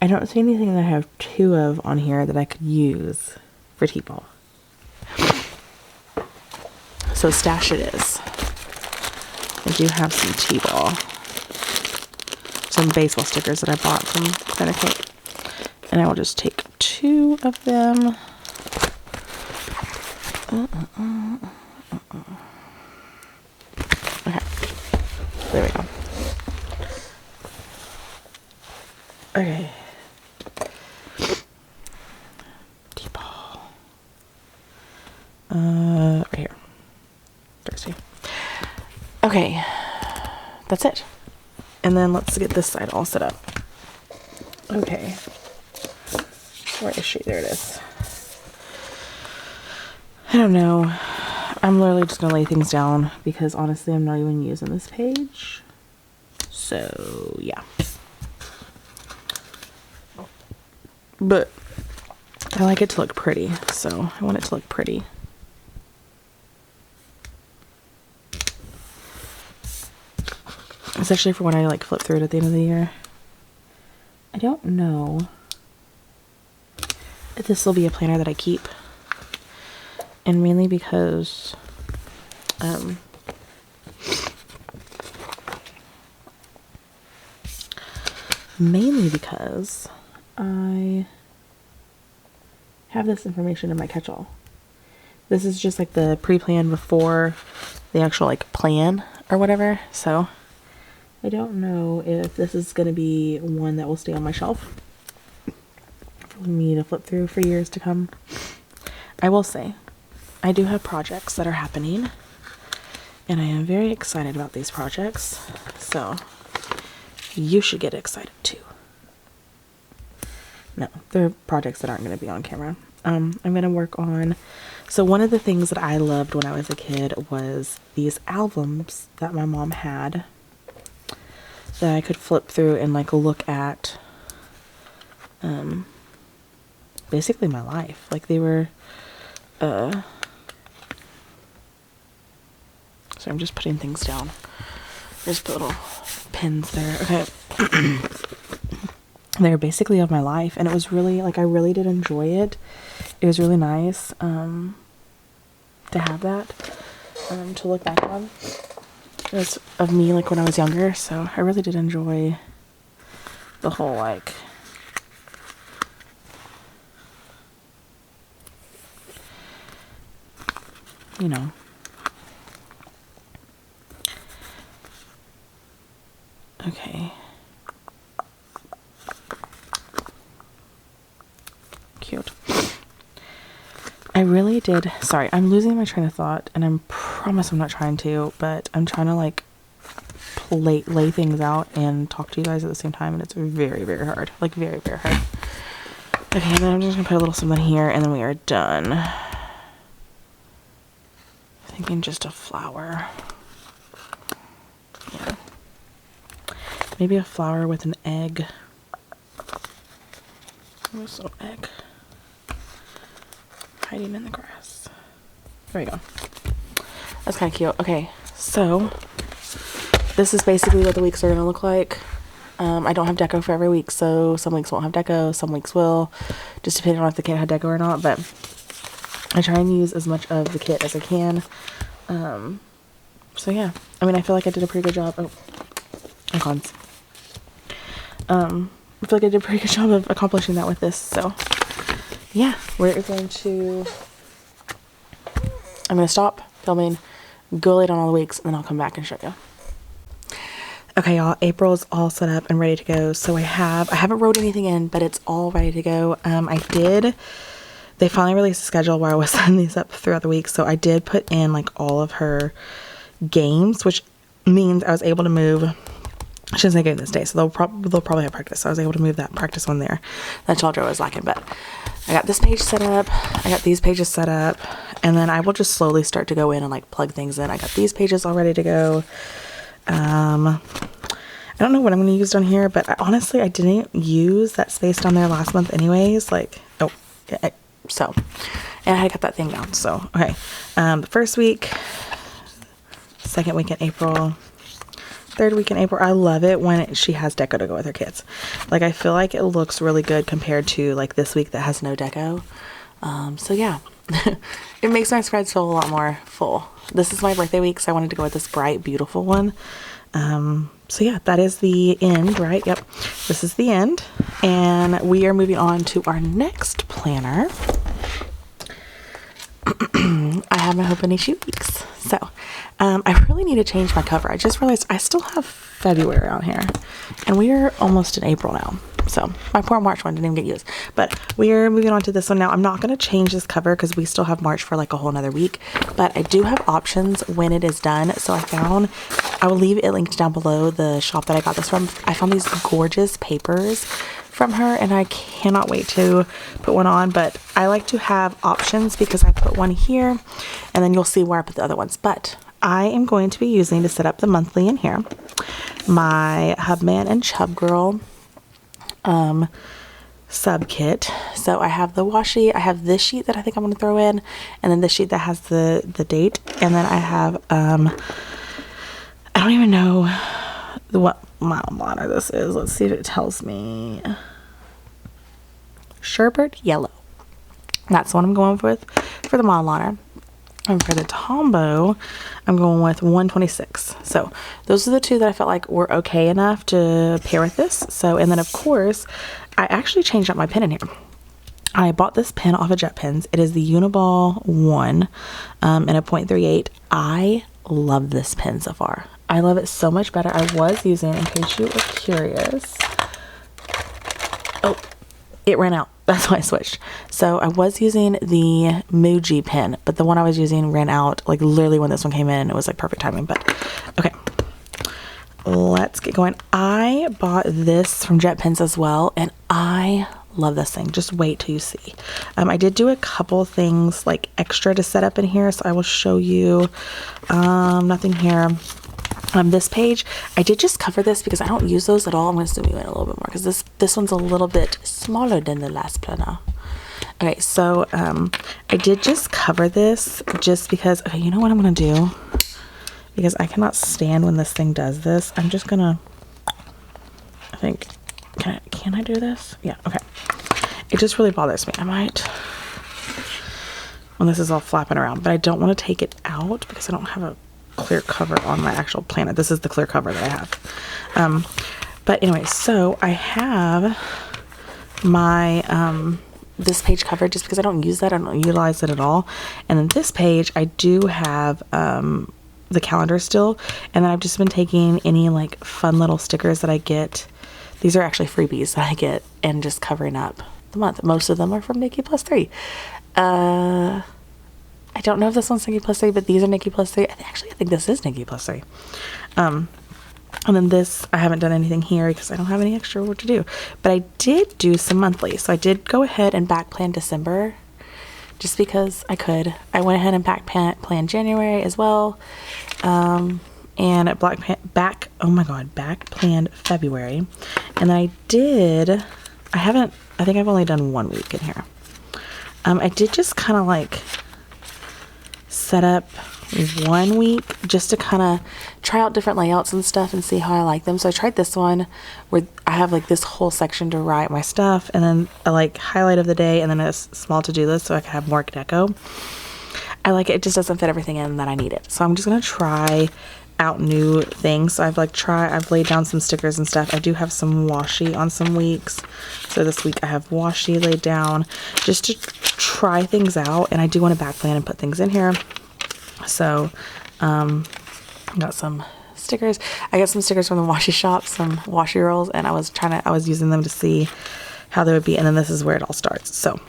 I don't see anything that I have 2 of on here that I could use for T-ball. So stash it is. I do have some T-ball. Some baseball stickers that I bought from Connecticut. And I will just take 2 of them. Okay. There we go. Okay. T-ball. Right here. Thursday. Okay. That's it. And then let's get this side all set up. Okay. Where is she? There it is. I don't know. I'm literally just going to lay things down because honestly I'm not even using this page. So, yeah. But I like it to look pretty, so I want it to look pretty. Especially for when I like flip through it at the end of the year. I don't know if this will be a planner that I keep. And mainly because mainly because I have this information in my catch-all. This is just like the pre-plan before the actual like plan or whatever. So I don't know if this is going to be one that will stay on my shelf for me to flip through for years to come. I will say, I do have projects that are happening, and I am very excited about these projects, so you should get excited too. No, they're projects that aren't going to be on camera. I'm going to work on, so one of the things that I loved when I was a kid was these albums that my mom had that I could flip through and like look at basically my life. Like they were so I'm just putting things down. Just put little pins there. Okay. They're basically of my life, and it was really like I really did enjoy it. It was really nice to have that to look back on. It was of me like when I was younger, so I really did enjoy the whole like you know. Okay. Cute. I really did. Sorry, I'm losing my train of thought, and I promise I'm not trying to, but I'm trying to like lay things out and talk to you guys at the same time, and it's very, very hard. Like very, very hard. Okay, and then I'm just gonna put a little something here, and then we are done. Thinking just a flower. Yeah. Maybe a flower with an egg. Where's a little egg? Hiding in the grass. There we go. That's kind of cute. Okay, so this is basically what the weeks are going to look like. I don't have deco for every week, so some weeks won't have deco, some weeks will, just depending on if the kit had deco or not, but I try and use as much of the kit as I can. So yeah, I mean, I feel like I did a pretty good job. Oh, icons. I feel like I did a pretty good job of accomplishing that with this, so yeah, we're going to, I'm going to stop filming, go lay down all the weeks, and then I'll come back and show you. Okay, y'all, April's all set up and ready to go. So I haven't wrote anything in, but it's all ready to go. They finally released a schedule where I was setting these up throughout the week. So I did put in like all of her games, which means I was able to move, I shouldn't say game this day, so they'll probably have practice. So I was able to move that practice one there. That Chaldra was lacking, but I got this page set up. I got these pages set up, and then I will just slowly start to go in and like plug things in. I got these pages all ready to go. I don't know what I'm going to use down here, but honestly, I didn't use that space down there last month anyways. Like, oh, yeah, so, and I had got that thing down. So, okay. The first week, second week in April, third week in April. I love it when she has deco to go with her kids. Like, I feel like it looks really good compared to like this week that has no deco. So yeah, it makes my spreads feel a lot more full. This is my birthday week, so I wanted to go with this bright, beautiful one. So yeah, that is the end, right? Yep. This is the end. And we are moving on to our next planner. I have my Hope and Issue weeks. So, I really need to change my cover. I just realized I still have February on here, and we are almost in April now. So my poor March one didn't even get used, but we are moving on to this one now. I'm not going to change this cover because we still have March for like a whole nother week, but I do have options when it is done. So I will leave it linked down below, the shop that I got this from. I found these gorgeous papers from her, and I cannot wait to put one on, but I like to have options because I put one here and then you'll see where I put the other ones. But I am going to be using, to set up the monthly in here, my Hubman and Chub Girl sub kit. So I have the washi, I have this sheet that I think I'm going to throw in, and then this sheet that has the date, and then I have I don't even know what mile liner this is. Let's see if it tells me. Sherbert Yellow. That's what I'm going with for the mile liner. And for the Tombow, I'm going with 126. So those are the two that I felt like were okay enough to pair with this. So, and then of course, I actually changed up my pen in here. I bought this pen off of JetPens. It is the Uniball 1 in a .38. I love this pen so far. I love it so much better. I was using, in case you were curious. Oh, it ran out. That's why I switched. So I was using the Muji pen, but the one I was using ran out like literally when this one came in. It was like perfect timing, but okay. Let's get going. I bought this from JetPens as well, and I love this thing. Just wait till you see. I did do a couple things like extra to set up in here, so I will show you. Nothing here. This page, I did just cover this because I don't use those at all. I'm going to zoom you in a little bit more because this one's a little bit smaller than the last planner. Okay, so I did just cover this just because, okay, you know what I'm going to do? Because I cannot stand when this thing does this. I'm just going to, I think, can I do this? Yeah, okay. It just really bothers me. I might, when this is all flapping around, but I don't want to take it out because I don't have a clear cover on my actual planner. This is the clear cover that I have. But anyway, so I have my this page covered just because I don't use that. I don't utilize it at all. And then this page, I do have the calendar still. And then I've just been taking any like fun little stickers that I get. These are actually freebies that I get and just covering up the month. Most of them are from Nikki Plus 3. I don't know if this one's Nikki Plus 3, but these are Nikki Plus 3. Actually, I think this is Nikki Plus 3. And then this, I haven't done anything here because I don't have any extra work to do. But I did do some monthly. So I did go ahead and back plan December just because I could. I went ahead and back plan January as well. And back planned February. And then I think I've only done 1 week in here. I did just kind of like set up 1 week just to kind of try out different layouts and stuff and see how I like them. So I tried this one where I have like this whole section to write my stuff and then a like highlight of the day and then a small to-do list so I can have more deco. I like it. It just doesn't fit everything in that I need it. So I'm just going to try out new things. So I've laid down some stickers and stuff. I do have some washi on some weeks. So this week I have washi laid down just to try things out. And I do want to back plan and put things in here. So, got some stickers. I got some stickers from the washi shop, some washi rolls, and I was using them to see how they would be. And then this is where it all starts. So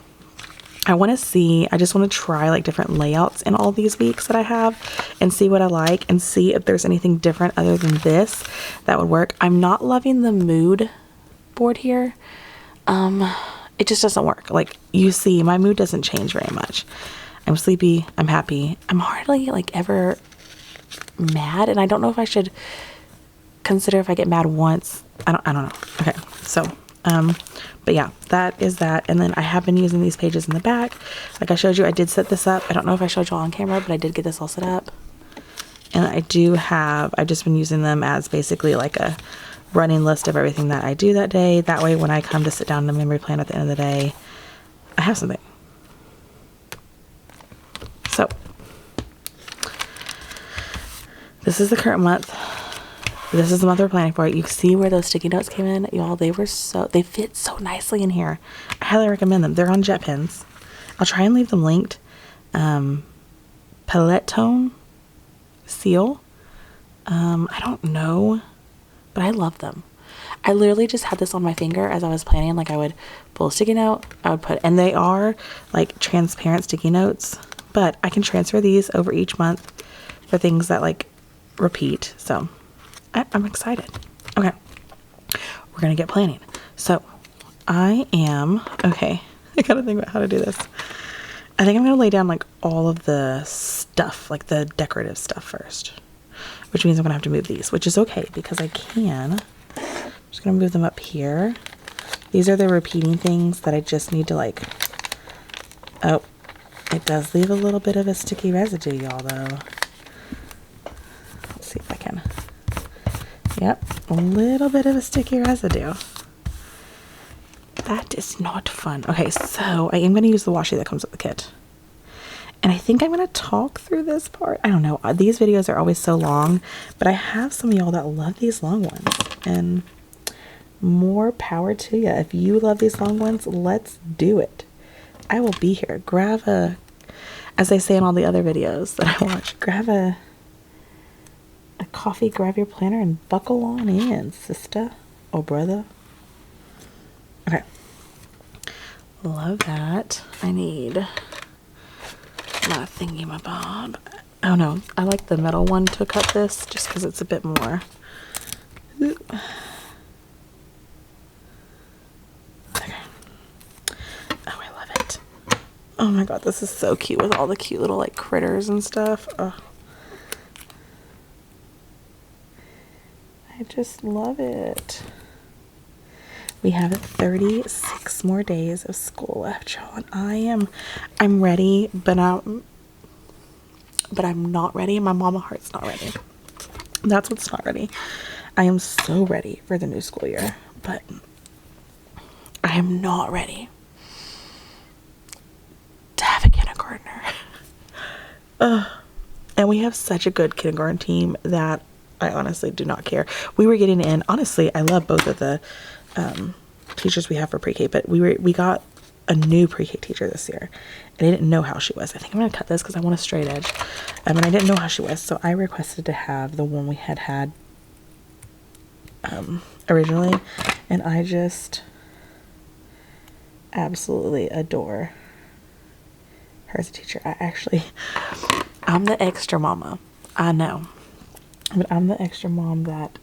I just want to try like different layouts in all these weeks that I have and see what I like and see if there's anything different other than this that would work. I'm not loving the mood board here. It just doesn't work. Like you see, my mood doesn't change very much. I'm sleepy. I'm happy. I'm hardly like ever mad. And I don't know if I should consider if I get mad once. I don't know. Okay. So, but yeah, that is that. And then I have been using these pages in the back. Like I showed you, I did set this up. I don't know if I showed you all on camera, but I did get this all set up. And I've just been using them as basically like a running list of everything that I do that day. That way, when I come to sit down in the memory plan at the end of the day, I have something. So this is the current month. This is the month we're planning for. You see where those sticky notes came in? Y'all, they fit so nicely in here. I highly recommend them. They're on JetPens. I'll try and leave them linked. Palette Tone Seal. I don't know, but I love them. I literally just had this on my finger as I was planning. Like I would pull a sticky note, and they are like transparent sticky notes, but I can transfer these over each month for things that like repeat. So I'm excited. Okay. We're going to get planning. So I gotta think about how to do this. I think I'm going to lay down like all of the stuff, like the decorative stuff first, which means I'm going to have to move these, which is okay because I can. I'm just going to move them up here. These are the repeating things that I just need to like, oh, it does leave a little bit of a sticky residue, y'all, though. Let's see if I can. Yep, a little bit of a sticky residue. That is not fun. Okay, so I am going to use the washi that comes with the kit. And I think I'm going to talk through this part. I don't know. These videos are always so long, but I have some of y'all that love these long ones. And more power to you. If you love these long ones, let's do it. I will be here. Grab a, as I say in all the other videos that I watch, grab a coffee, grab your planner, and buckle on in, sister or brother. Okay. Love that. I need my thingy, my bob. Oh no, I like the metal one to cut this just because it's a bit more. Okay. Oh, I love it. Oh my god, this is so cute with all the cute little like critters and stuff. Oh. I just love it. We have 36 more days of school left, y'all, and I'm ready, but I'm not ready. My mama heart's not ready. That's what's not ready. I am so ready for the new school year, but I am not ready to have a kindergartner. And we have such a good kindergarten team that I honestly do not care. We were getting in. Honestly, I love both of the teachers we have for pre-K, but we got a new pre-K teacher this year, and I didn't know how she was. I think I'm gonna cut this because I want a straight edge, and I didn't know how she was, so I requested to have the one we had originally, and I just absolutely adore her as a teacher. I'm the extra mama, I know, but I'm the extra mom that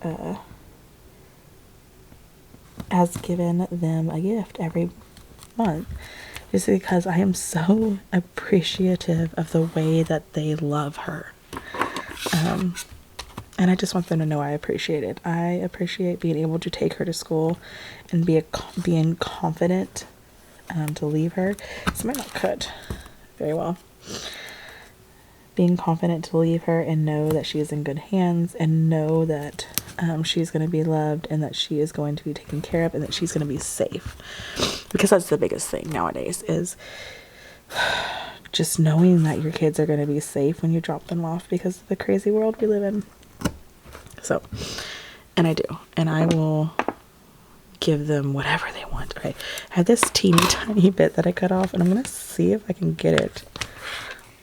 has given them a gift every month, just because I am so appreciative of the way that they love her. And I just want them to know I appreciate it. I appreciate being able to take her to school and being confident to leave her. This might not cut very well. Being confident to leave her and know that she is in good hands, and know that she's going to be loved, and that she is going to be taken care of, and that she's going to be safe. Because that's the biggest thing nowadays, is just knowing that your kids are going to be safe when you drop them off, because of the crazy world we live in. So, and I do, and I will give them whatever they want. Okay, I have this teeny tiny bit that I cut off, and I'm going to see if I can get it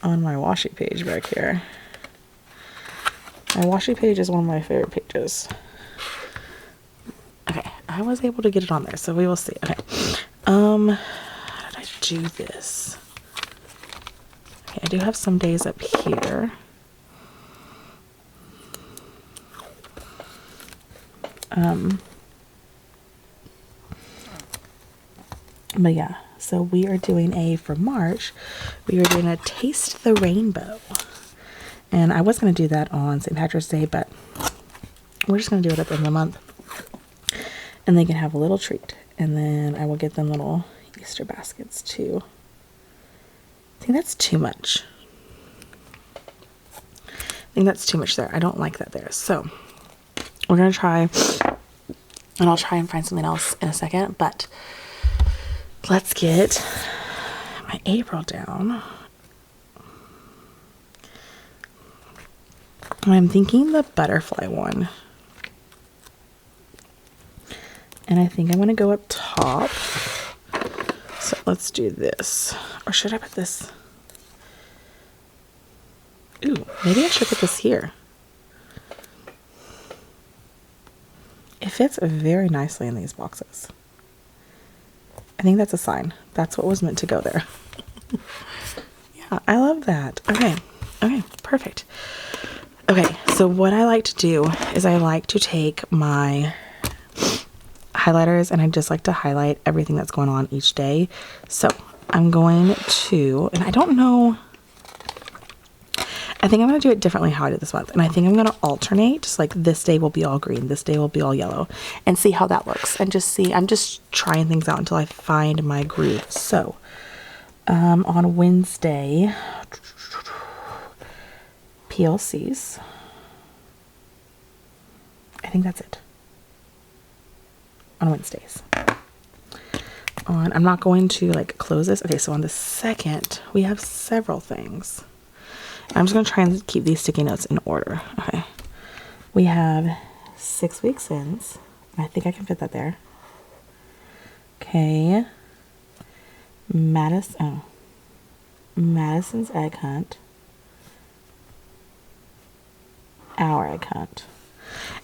on my washi page back here. My washi page is one of my favorite pages. Okay, I was able to get it on there, so we will see. Okay, how did I do this? Okay, I do have some days up here. But yeah, so we are doing for March, we are doing a Taste the Rainbow. And I was going to do that on St. Patrick's Day, but we're just going to do it at the end of the month. And they can have a little treat. And then I will get them little Easter baskets too. I think that's too much. There. I don't like that there. So we're going to try, and I'll try and find something else in a second, but let's get my April down. I'm thinking the butterfly one. And I think I'm going to go up top. So let's do this. Or should I put this? Ooh, maybe I should put this here. It fits very nicely in these boxes. I think that's a sign. That's what was meant to go there. Yeah, I love that. Okay. Okay, perfect. Okay, so what I like to do is I like to take my highlighters and I just like to highlight everything that's going on each day. So I'm going to, and I don't know, I think I'm going to do it differently how I did this month. And I think I'm going to alternate, just like this day will be all green, this day will be all yellow, and see how that looks. And just see, I'm just trying things out until I find my groove. So on Wednesday, PLCs. I think that's it. On Wednesdays. I'm not going to like close this. Okay, so on the second, we have several things. I'm just going to try and keep these sticky notes in order. Okay. We have 6 weeks ins. I think I can fit that there. Okay. Madison's egg hunt. Our egg hunt.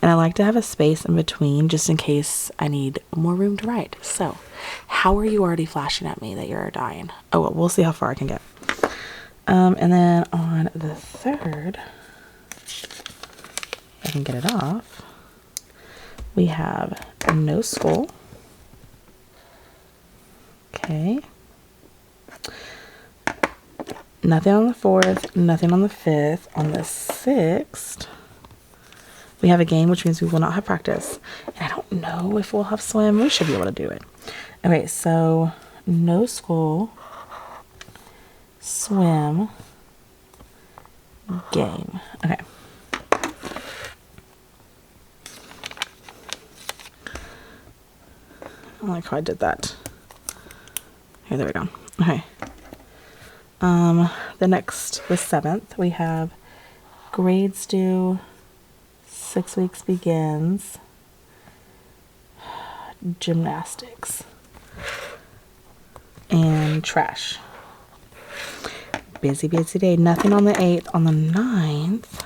And I like to have a space in between just in case I need more room to write. So, how are you already flashing at me that you're dying? Oh, well, we'll see how far I can get. And then on the third, I can get it off. We have no school. Okay. Nothing on the 4th, nothing on the 5th. On the 6th, we have a game, which means we will not have practice. And I don't know if we'll have swim. We should be able to do it. Okay, so no school, swim, game. Okay. I like how I did that. Here, there we go. Okay. The 7th, we have grades due, 6 weeks begins, gymnastics, and trash. Busy, busy day. Nothing on the 8th. On the 9th,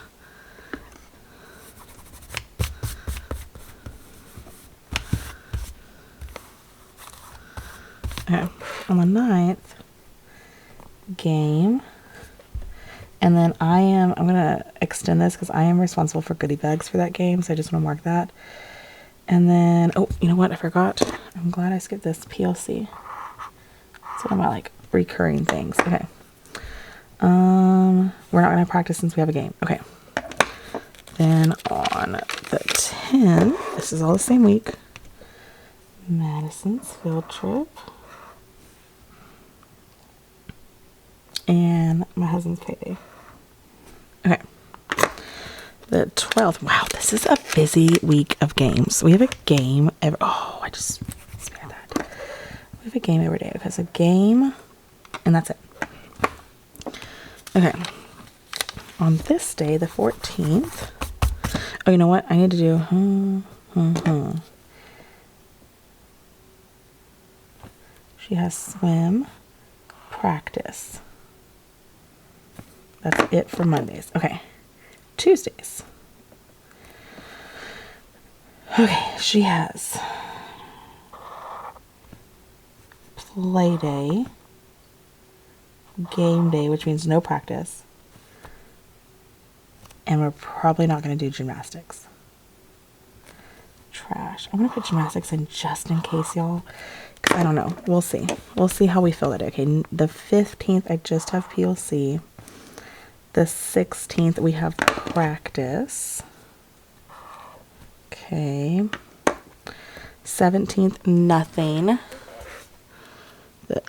okay, on the 9th, game. And then I'm going to extend this because I am responsible for goodie bags for that game. So I just want to mark that. And then, oh, you know what? I forgot. I'm glad I skipped this. PLC. It's one of my like recurring things. Okay. We're not going to practice since we have a game. Okay. Then on the 10th, this is all the same week. Madison's field trip. And my husband's payday. Okay. The 12th. Wow, this is a busy week of games. We have a game every... Oh, I just spared that. We have a game every day. Okay, so game, and that's it. Okay. On this day, the 14th... Oh, you know what? I need to do... She has swim, practice. That's it for Mondays. Okay. Tuesdays. Okay, she has play day, game day, which means no practice, and we're probably not going to do gymnastics. Trash. I'm going to put gymnastics in just in case, y'all. I don't know. We'll see. We'll see how we feel it. Okay, the 15th, I just have PLC. The 16th, we have practice. Okay. 17th, nothing. The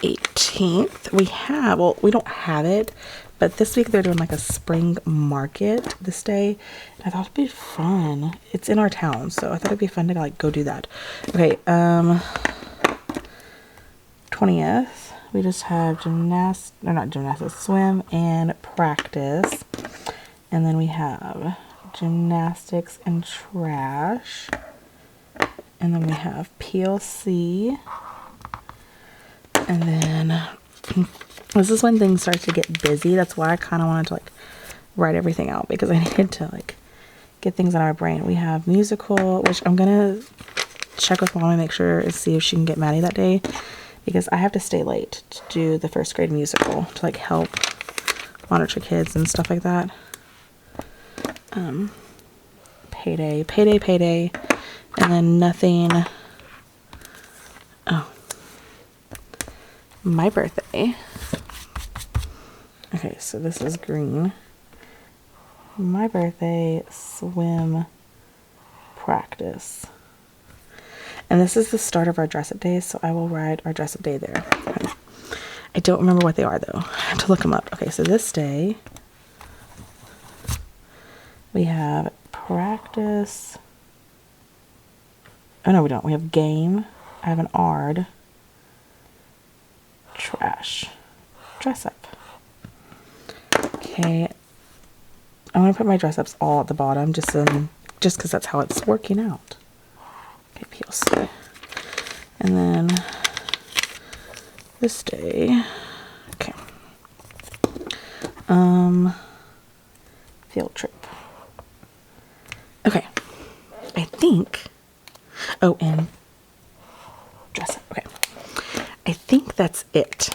18th, we have, well, we don't have it, but this week they're doing like a spring market this day. And I thought it'd be fun. It's in our town, so I thought it'd be fun to like go do that. Okay, 20th. We just have swim and practice. And then we have gymnastics and trash. And then we have PLC. And then this is when things start to get busy. That's why I kind of wanted to like write everything out because I needed to like get things in our brain. We have musical, which I'm going to check with mom and make sure and see if she can get Maddie that day. Because I have to stay late to do the first grade musical to like help monitor kids and stuff like that. Payday, and then nothing. Oh, my birthday. Okay, so this is green. My birthday, swim, practice. And this is the start of our dress up days, so I will write our dress up day there. Okay. I don't remember what they are, though. I have to look them up. Okay, so this day, we have practice. Oh, no, we don't. We have game, I have an ARD trash dress up. Okay, I want to put my dress ups all at the bottom just because that's how it's working out. Okay, PLC. And then this day, okay. Field trip. Okay, I think, oh, and dress up, okay. I think that's it.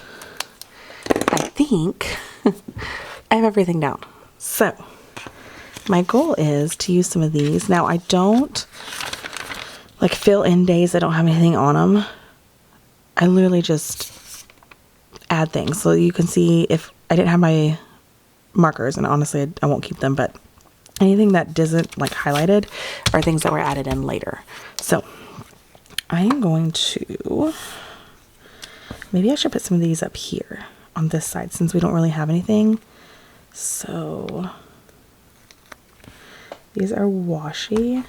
I think I have everything down. So, my goal is to use some of these. Now, I don't, like, fill in days that don't have anything on them. I literally just add things. So you can see if I didn't have my markers, and honestly, I won't keep them, but anything that isn't, like, highlighted are things that were added in later. So, I am going to, maybe I should put some of these up here on this side since we don't really have anything. So, these are washi,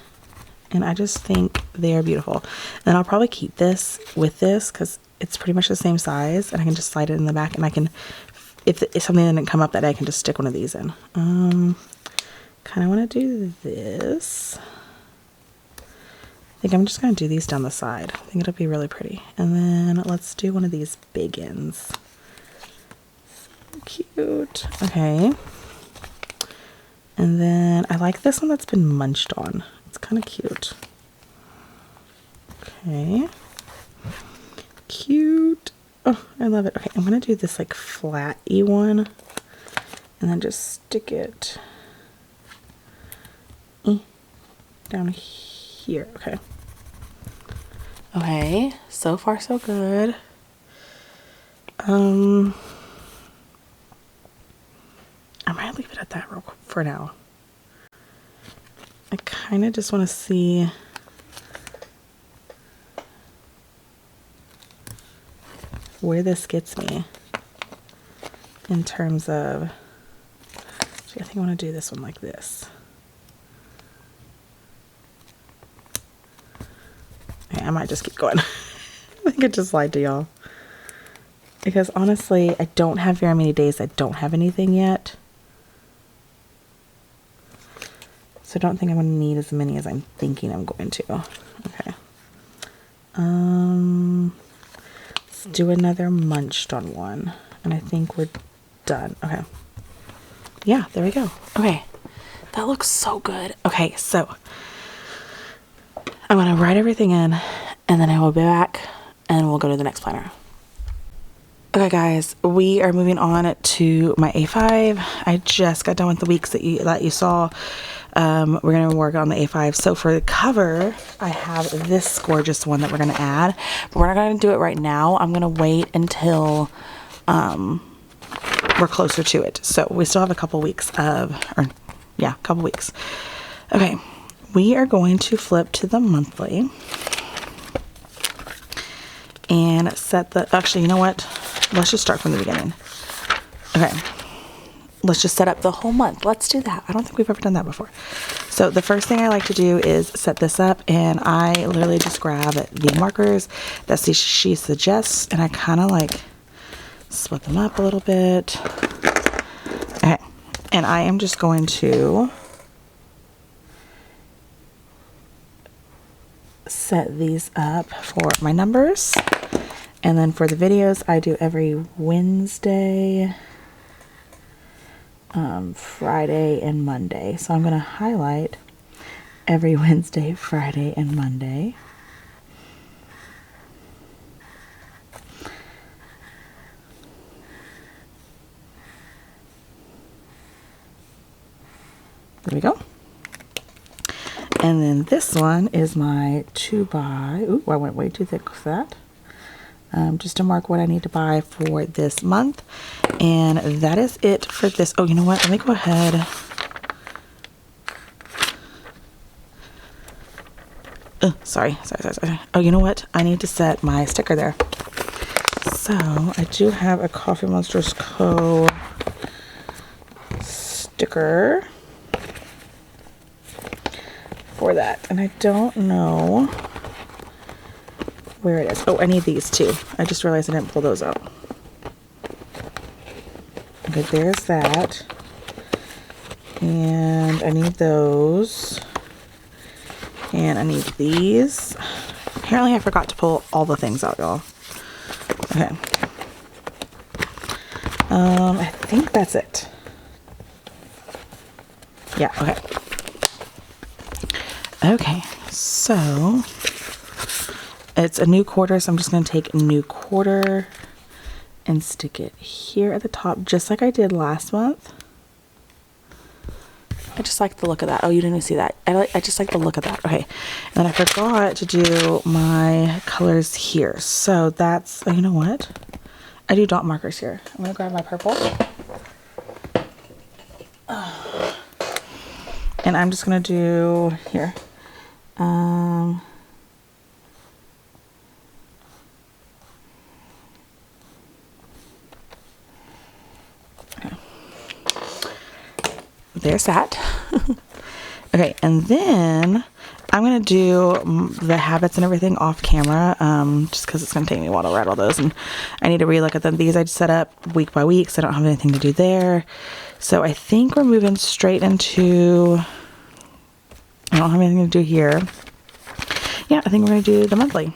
and I just think they are beautiful. And I'll probably keep this with this because it's pretty much the same size, and I can just slide it in the back, and I can, if something didn't come up that day, I can just stick one of these in. Kind of want to do this. I think I'm just going to do these down the side. I think it'll be really pretty. And then let's do one of these big ends. So cute. Okay. And then I like this one that's been munched on. It's kind of cute. Okay. Cute. Oh, I love it. Okay, I'm going to do this like flat-y one. And then just stick it down here. Okay. Okay, so far so good. I might leave it at that real quick for now. I kind of just want to see where this gets me in terms of, I think I want to do this one like this. Okay, I might just keep going. I think I just lied to y'all. Because honestly, I don't have very many days I don't have anything yet. So I don't think I'm going to need as many as I'm thinking I'm going to. Okay. Let's do another munched on one. And I think we're done. Okay. Yeah, there we go. Okay. That looks so good. Okay, so I'm going to write everything in, and then I will be back and we'll go to the next planner. Okay guys, we are moving on to my A5. I just got done with the weeks that you saw. We're going to work on the A5. So for the cover, I have this gorgeous one that we're going to add, but we're not going to do it right now. I'm going to wait until we're closer to it. So we still have a couple weeks couple weeks. Okay, we are going to flip to the monthly and set the, actually, you know what? Let's just start from the beginning. Okay. Let's just set up the whole month. Let's do that. I don't think we've ever done that before. So the first thing I like to do is set this up, and I literally just grab the markers that she suggests, and I kind of like split them up a little bit. Okay. And I am just going to set these up for my numbers. And then for the videos, I do every Wednesday, Friday, and Monday. So I'm going to highlight every Wednesday, Friday, and Monday. There we go. And then this one is my 2x. Ooh, I went way too thick with that. Just to mark what I need to buy for this month. And that is it for this. Oh, you know what? Let me go ahead. Sorry. Oh, you know what? I need to set my sticker there. So I do have a Coffee Monsters Co. sticker for that. And I don't know where it is. Oh, I need these too. I just realized I didn't pull those out. Okay, there's that. And I need those. And I need these. Apparently I forgot to pull all the things out, y'all. Okay. I think that's it. Yeah, okay. Okay, so it's a new quarter, so I'm just going to take a new quarter and stick it here at the top, just like I did last month. I just like the look of that. Oh, you didn't even see that. I just like the look of that. Okay. And then I forgot to do my colors here. So that's, oh, you know what? I do dot markers here. I'm going to grab my purple. And I'm just going to do here. Okay. There's that. Okay, and then I'm going to do the habits and everything off camera, just because it's going to take me a while to write all those, and I need to relook at them. These I just set up week by week, so I don't have anything to do there. So I think we're moving straight into, I don't have anything to do here. Yeah, I think we're going to do the monthly.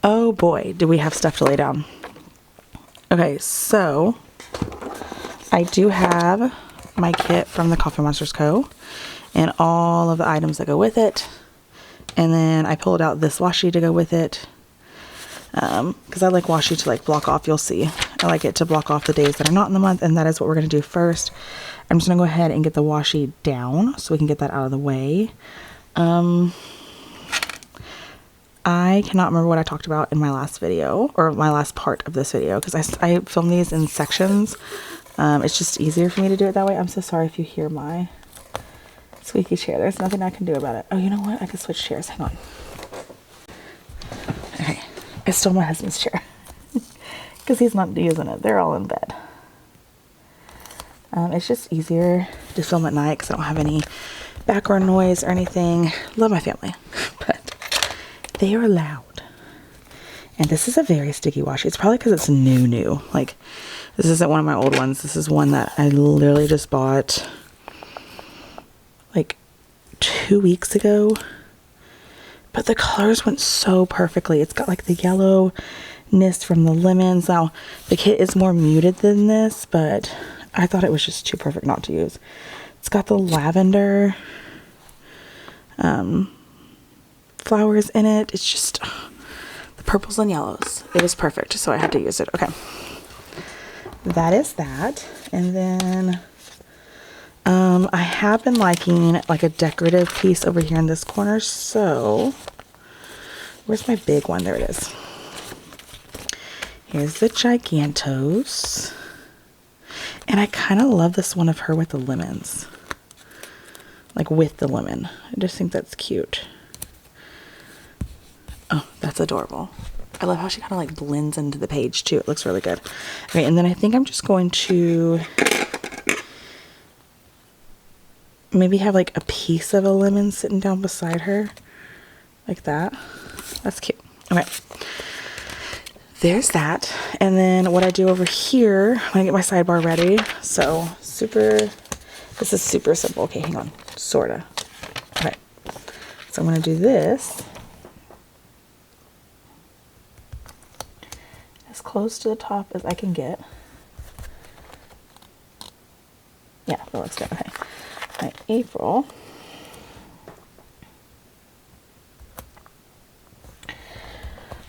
Oh boy, do we have stuff to lay down. Okay, so I do have my kit from the Coffee Monsters Co. and all of the items that go with it. And then I pulled out this washi to go with it. Because I like washi to like block off, you'll see. I like it to block off the days that are not in the month, and that is what we're going to do first. I'm just going to go ahead and get the washi down so we can get that out of the way. I cannot remember what I talked about in my last video, or my last part of this video, because I filmed these in sections. It's just easier for me to do it that way. I'm so sorry if you hear my squeaky chair. There's nothing I can do about it. Oh, you know what? I can switch chairs. Hang on. Okay. I stole my husband's chair because he's not using it. They're all in bed. It's just easier to film at night because I don't have any background noise or anything. Love my family, but they are loud. And this is a very sticky washi. It's probably because it's new. Like, this isn't one of my old ones. This is one that I literally just bought like 2 weeks ago. But the colors went so perfectly. It's got like the yellowness from the lemons. Now, the kit is more muted than this, but I thought it was just too perfect not to use. It's got the lavender flowers in it. It's just the purples and yellows. It was perfect, so I had to use it. Okay. That is that. And then I have been liking like a decorative piece over here in this corner. So where's my big one? There it is. Here's the Gigantos. And I kind of love this one of her with the lemons. Like with the lemon. I just think that's cute. Oh, that's adorable. I love how she kind of like blends into the page too. It looks really good. Okay, and then I think I'm just going to maybe have like a piece of a lemon sitting down beside her. Like that. That's cute. Okay. There's that. And then what I do over here, I'm going to get my sidebar ready. So this is super simple. Okay, hang on. Sorta. Okay. So I'm going to do this. As close to the top as I can get. Yeah, that looks good. Okay. My April.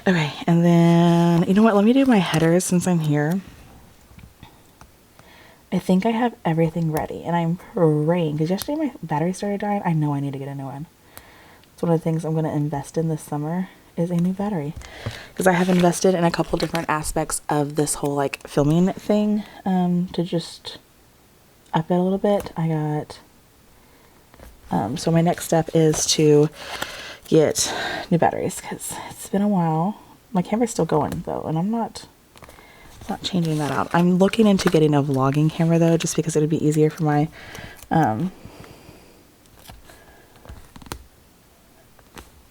Okay, and then, you know what, let me do my headers since I'm here. I think I have everything ready, and I'm praying, because yesterday my battery started dying. I know I need to get a new one. It's one of the things I'm going to invest in this summer, is a new battery. Because I have invested in a couple different aspects of this whole, like, filming thing, to just up it a little bit. I got, so my next step is to get new batteries, because it's been a while. My camera's still going though, and I'm not changing that out. I'm looking into getting a vlogging camera though, just because it would be easier for my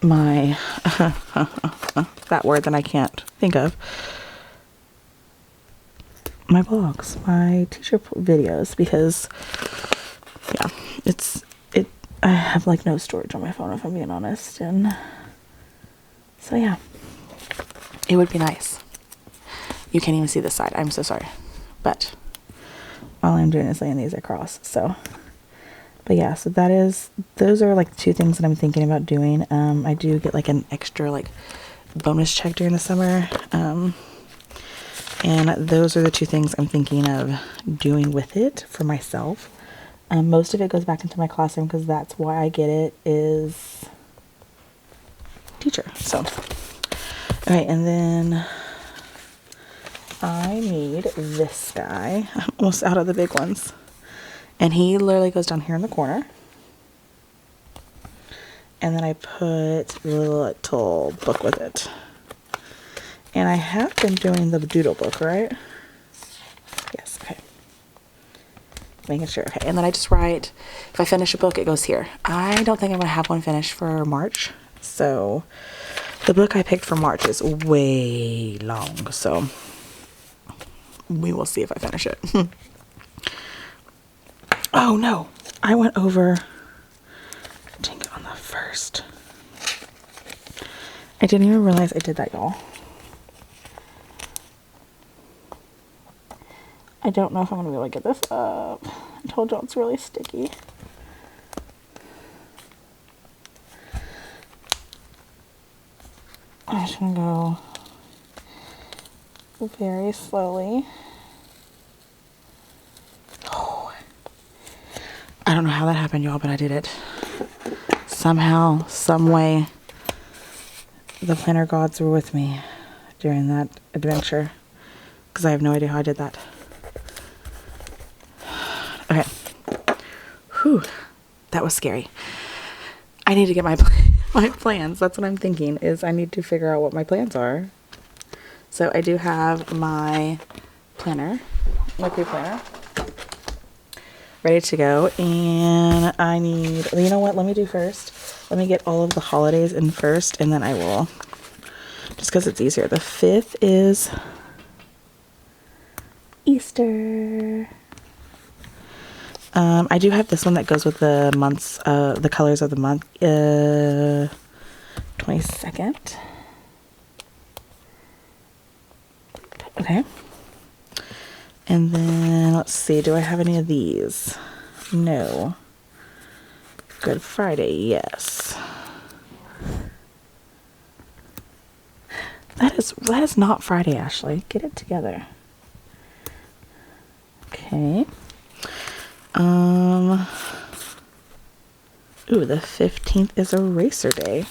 my, that word that I can't think of, my vlogs, my teacher videos, because yeah, I have like no storage on my phone, if I'm being honest. And so yeah, It would be nice. You can't even see this side. I'm so sorry. But all I'm doing is laying these across. So, but yeah, so those are like two things that I'm thinking about doing. I do get like an extra like bonus check during the summer. And those are the two things I'm thinking of doing with it for myself. Most of it goes back into my classroom because that's why I get it, is teacher. So, okay, and then I need this guy. I'm almost out of the big ones. And he literally goes down here in the corner. And then I put a little book with it. And I have been doing the doodle book, right? Yes, okay. Making sure. Okay, and then I just write, if I finish a book, it goes here. I don't think I'm going to have one finished for March. So the book I picked for March is way long. So we will see if I finish it. Oh no, I went over, dang it, on the first. I didn't even realize I did that, y'all. I don't know if I'm going to be able to get this up. I told y'all it's really sticky. I'm just going to go very slowly. Oh. I don't know how that happened, y'all, but I did it. Somehow, some way, the planner gods were with me during that adventure, because I have no idea how I did that. Okay. Whew. That was scary. I need to get my plans. That's what I'm thinking, is I need to figure out what my plans are. So I do have my planner, my pre-planner, ready to go. And I need, you know what, let me do first. Let me get all of the holidays in first, and then I will, just because it's easier. The 5th is Easter. I do have this one that goes with the months, the colors of the month. 22nd. Okay. And then, let's see, do I have any of these? No. Good Friday, yes. That is not Friday, Ashley. Get it together. Okay. Ooh, the 15th is Eraser Day.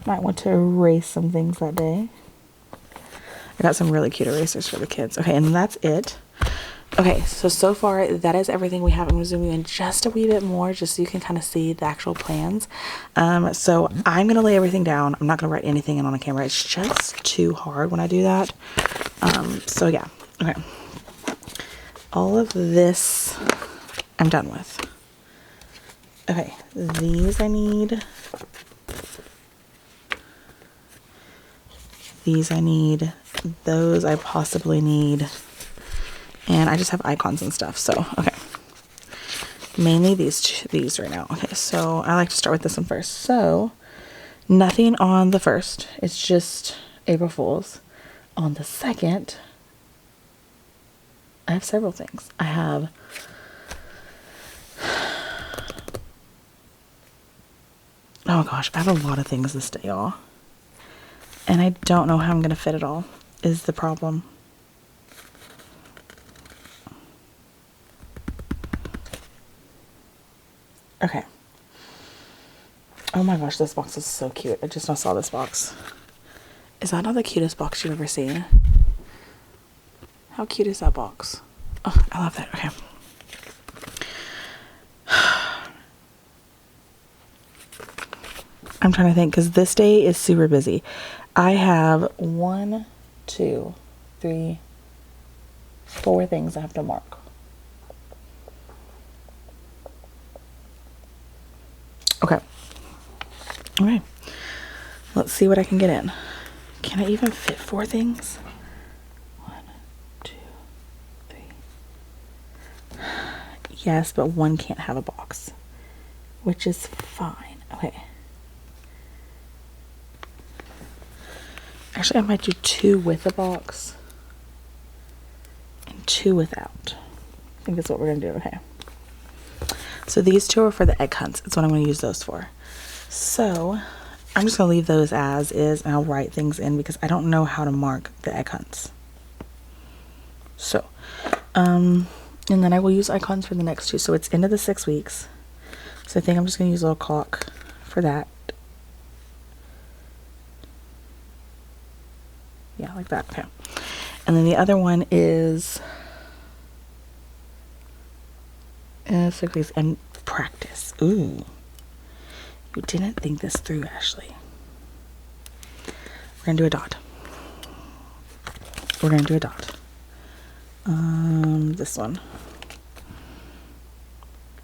Might want to erase some things that day. I got some really cute erasers for the kids. Okay, and that's it. Okay, so far that is everything we have. I'm going to zoom you in just a wee bit more just so you can kind of see the actual plans. So I'm going to lay everything down. I'm not going to write anything in on the camera. It's just too hard when I do that. So yeah, okay. All of this I'm done with. Okay, these I need. These I need. Those I possibly need. And I just have icons and stuff, so, okay. Mainly these right now. Okay, so I like to start with this one first. So, nothing on the 1st. It's just April Fool's. On the 2nd, I have several things. I have oh gosh, I have a lot of things this day, y'all. And I don't know how I'm going to fit it all, is the problem. Okay. Oh my gosh, this box is so cute. I just now saw this box. Is that not the cutest box you've ever seen? How cute is that box? Oh, I love that. Okay. I'm trying to think, because this day is super busy. I have 1, 2, 3, 4 things I have to mark. Okay. Okay. Let's see what I can get in. Can I even fit 4 things? 1, 2, 3. Yes, but one can't have a box, which is fine. Okay. Actually, I might do 2 with a box and 2 without. I think that's what we're gonna do. Okay. So these 2 are for the egg hunts. It's what I'm gonna use those for. So I'm just gonna leave those as is, and I'll write things in because I don't know how to mark the egg hunts. So, and then I will use icons for the next 2. So it's into the 6 weeks. So I think I'm just gonna use a little clock for that. Yeah, like that. Okay. And then the other one is 6 weeks and practice. Ooh. You didn't think this through, Ashley. We're gonna do a dot. We're gonna do a dot. This one.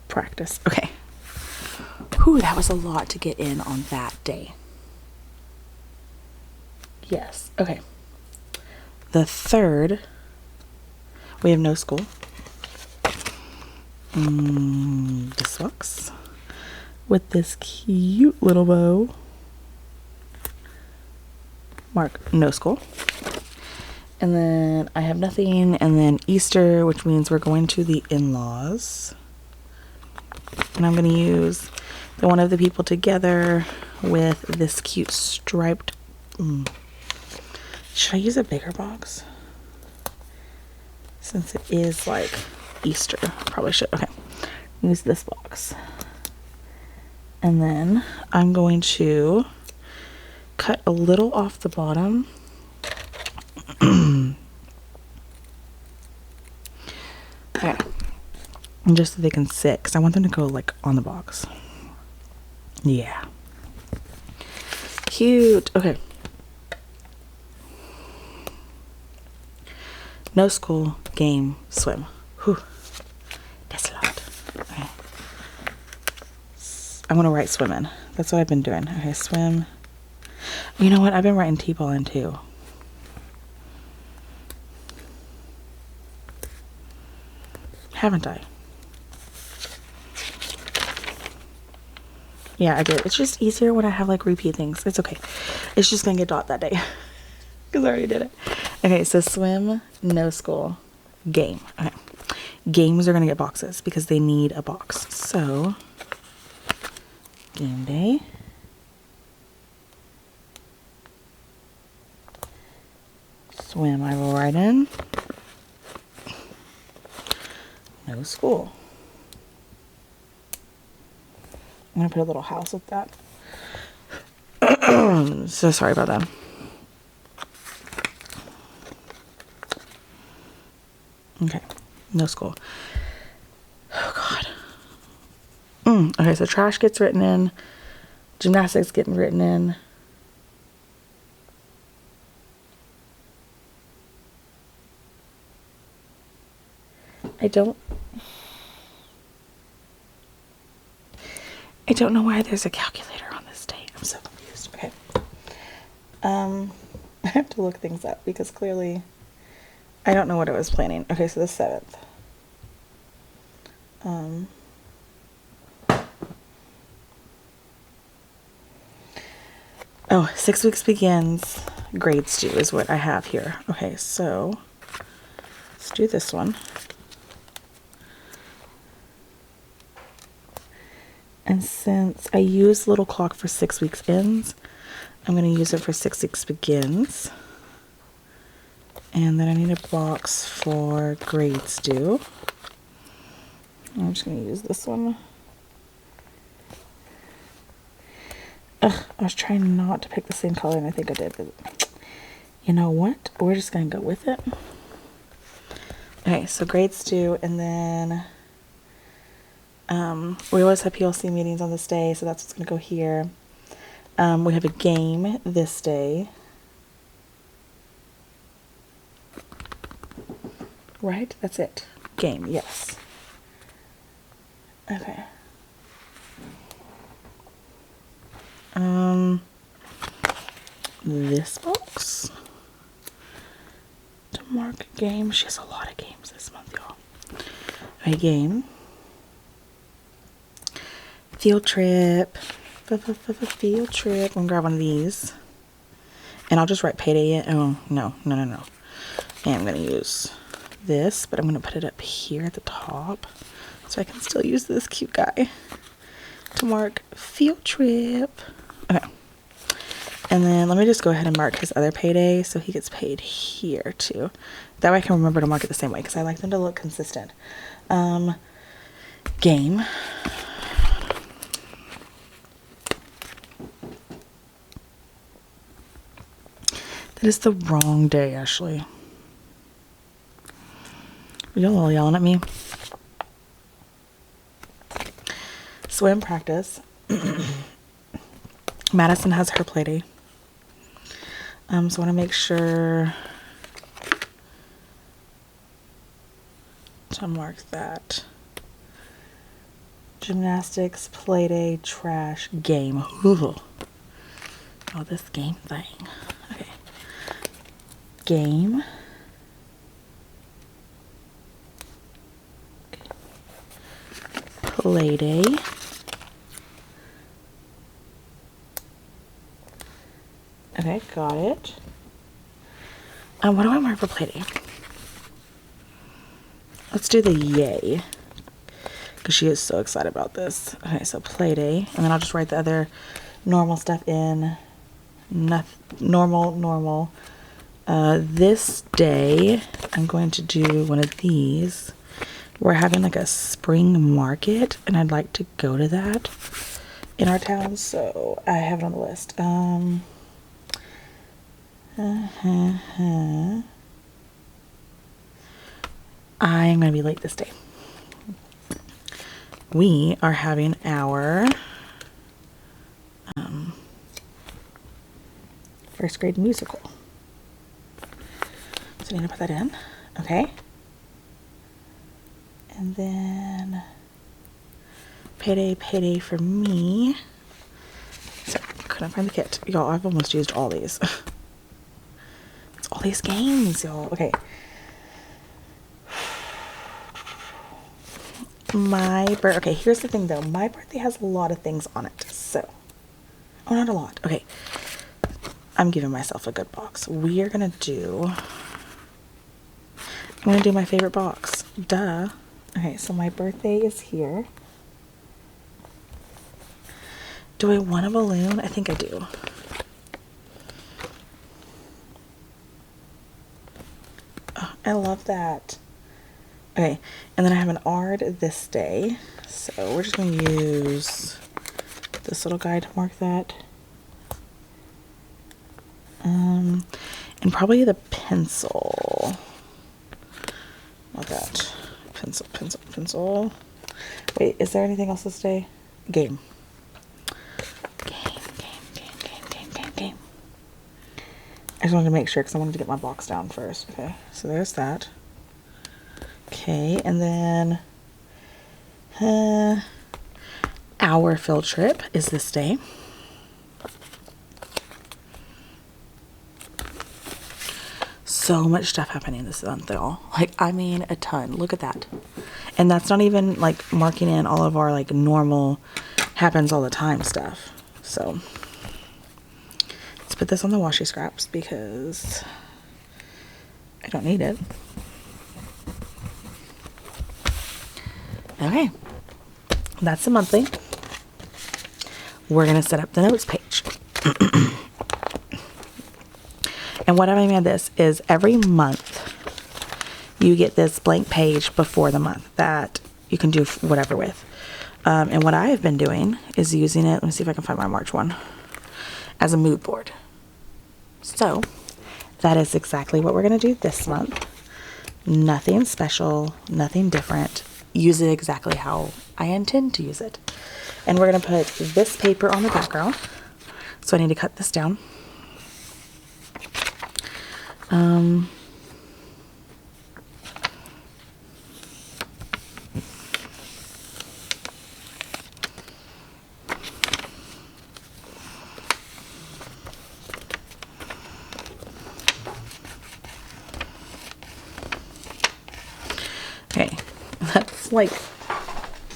Practice. Okay. Whew, that was a lot to get in on that day. Yes. Okay. The 3rd, we have no school. This box with this cute little bow. Mark no school. And then I have nothing. And then Easter, which means we're going to the in-laws. And I'm going to use the one of the people together with this cute striped. Should I use a bigger box? Since it is like Easter. Probably should. Okay. Use this box. And then I'm going to cut a little off the bottom. Okay. Just so they can sit, because I want them to go like on the box. Yeah. Cute. Okay. No school, game, swim. Whew. That's a lot. Okay. I'm gonna write swim in. That's what I've been doing. Okay, swim. You know what? I've been writing T-ball in too. Haven't I? Yeah, I did. It's just easier when I have like repeat things. It's okay. It's just gonna get dot that day. Because I already did it. Okay, so swim, no school, game. Okay. Games are gonna get boxes because they need a box. So, game day. Swim, I will write in. No school. I'm gonna put a little house with that. So sorry about that. Okay, no school. Oh God. Okay, so trash gets written in. Gymnastics getting written in. I don't know why there's a calculator on this day. I'm so confused. Okay. I have to look things up because clearly I don't know what I was planning. Okay, so the 7th. Oh, 6 weeks begins. Grades due is what I have here. Okay, so let's do this one. And since I use little clock for 6 weeks ends, I'm going to use it for 6 weeks begins. And then I need a box for grades due. I'm just going to use this one. Ugh, I was trying not to pick the same color, and I think I did, but you know what? We're just going to go with it. Okay, so grades due, and then we always have PLC meetings on this day, so that's what's going to go here. We have a game this day. Right? That's it. Game, yes. Okay. this box to mark a game. She has a lot of games this month, y'all. A game. Field trip. Field trip. I'm gonna grab one of these. And I'll just write payday in. Oh, no. And I'm gonna use this, but I'm gonna put it up here at the top so I can still use this cute guy to mark field trip. Okay. And then let me just go ahead and mark his other payday so he gets paid here too. That way I can remember to mark it the same way because I like them to look consistent. Game. That is the wrong day, Ashley. Y'all all yelling at me. Swim practice. Madison has her play day. So I want to make sure to mark that. Gymnastics, play day, trash, game. Ooh. Oh, this game thing. Okay. Game. Play day. Okay, got it. What do I mark for play day? Let's do the yay. Because she is so excited about this. Okay, so play day. And then I'll just write the other normal stuff in. Normal. This day, I'm going to do one of these. We're having like a spring market, and I'd like to go to that in our town, so I have it on the list. I'm going to be late this day. We are having our first grade musical. So I need to put that in. Okay. And then payday for me. Sorry, couldn't find the kit. Y'all, I've almost used all these. It's all these games, y'all. Okay. Okay, here's the thing though. My birthday has a lot of things on it. So, oh, not a lot. Okay. I'm giving myself a good box. We are gonna do, I'm gonna do my favorite box. Duh. Okay, so my birthday is here. Do I want a balloon? I think I do. Oh, I love that. Okay, and then I have an ARD this day. So we're just going to use this little guy to mark that. And probably the pencil. Like that. Pencil. Wait, is there anything else this day? Game. Game. I just wanted to make sure because I wanted to get my box down first. Okay, so there's that. Okay, and then our field trip is this day. So much stuff happening this month, though. Like, I mean, a ton. Look at that. And that's not even, like, marking in all of our, like, normal happens all the time stuff. So, let's put this on the washi scraps because I don't need it. Okay. That's the monthly. We're going to set up the notes page. And what I mean by this is every month you get this blank page before the month that you can do whatever with. And what I have been doing is using it, let me see if I can find my March one, as a mood board. So that is exactly what we're going to do this month. Nothing special, nothing different. Use it exactly how I intend to use it. And we're going to put this paper on the background. So I need to cut this down. That's like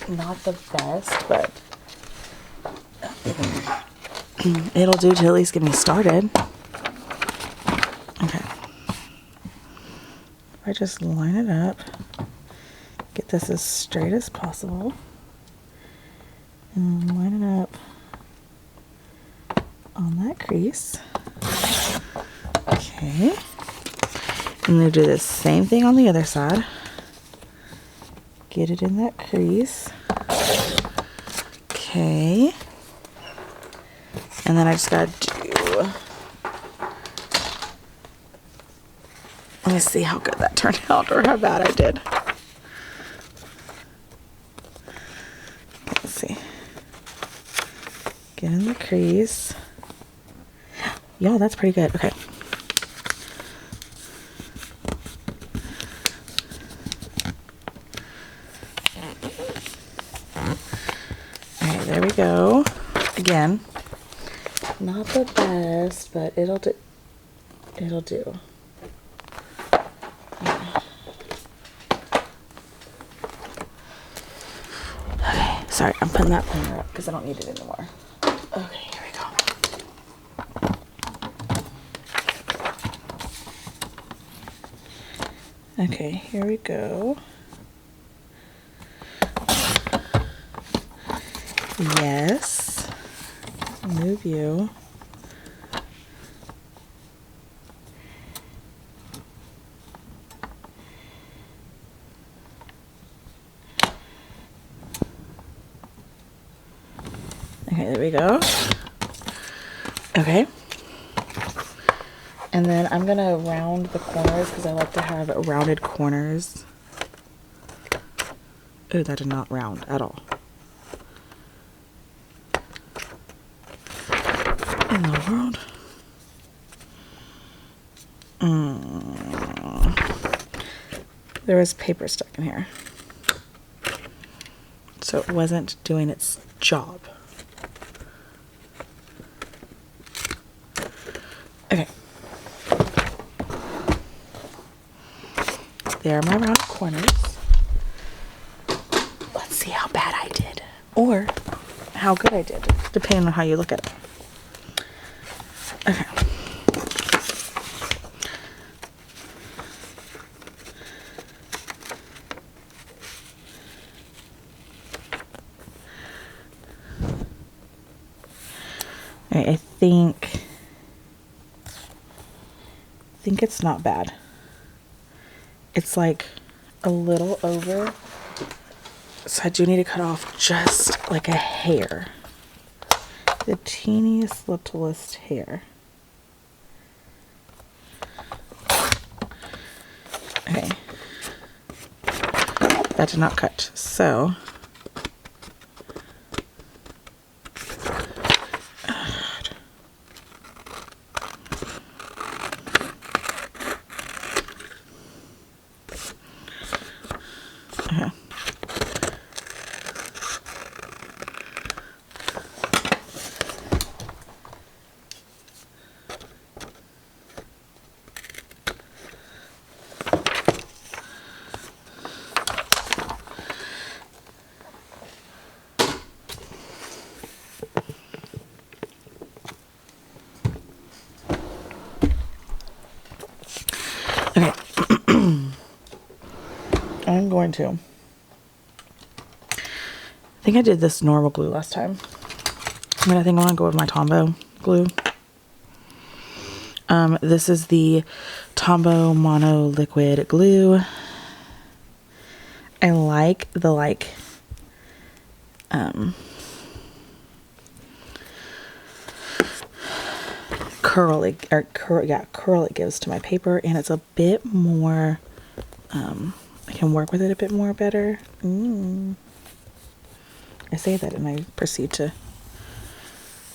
not the best, but it'll do to at least get me started. Okay. If I just line it up, get this as straight as possible, and line it up on that crease. Okay. And then do the same thing on the other side. Get it in that crease. Okay. And then I just gotta do, let me see how good that turned out or how bad I did. Let's see. Get in the crease. Yeah, that's pretty good. Okay. Alright, there we go. Again, not the best, but it'll do. It'll do. Okay, sorry, I'm putting that planner up because I don't need it anymore. Okay, here we go. Okay, here we go. Yes. Move you. Okay, there we go. Okay. And then I'm gonna round the corners because I like to have rounded corners. Oh, that did not round at all. In the world. There was paper stuck in here. So it wasn't doing its job. Okay. There are my round corners. Let's see how bad I did. Or how good I did, depending on how you look at it. Okay. Alright, I think it's not bad. It's like a little over, so I do need to cut off just like a hair, the teeniest littlest hair. Okay, that did not cut, so okay. Okay. I'm going to. I think I did this normal glue last time. But I think I want to go with my Tombow glue. This is the Tombow Mono Liquid Glue. I like the curl it gives to my paper, and it's a bit more, I can work with it a bit more better. I say that and I proceed to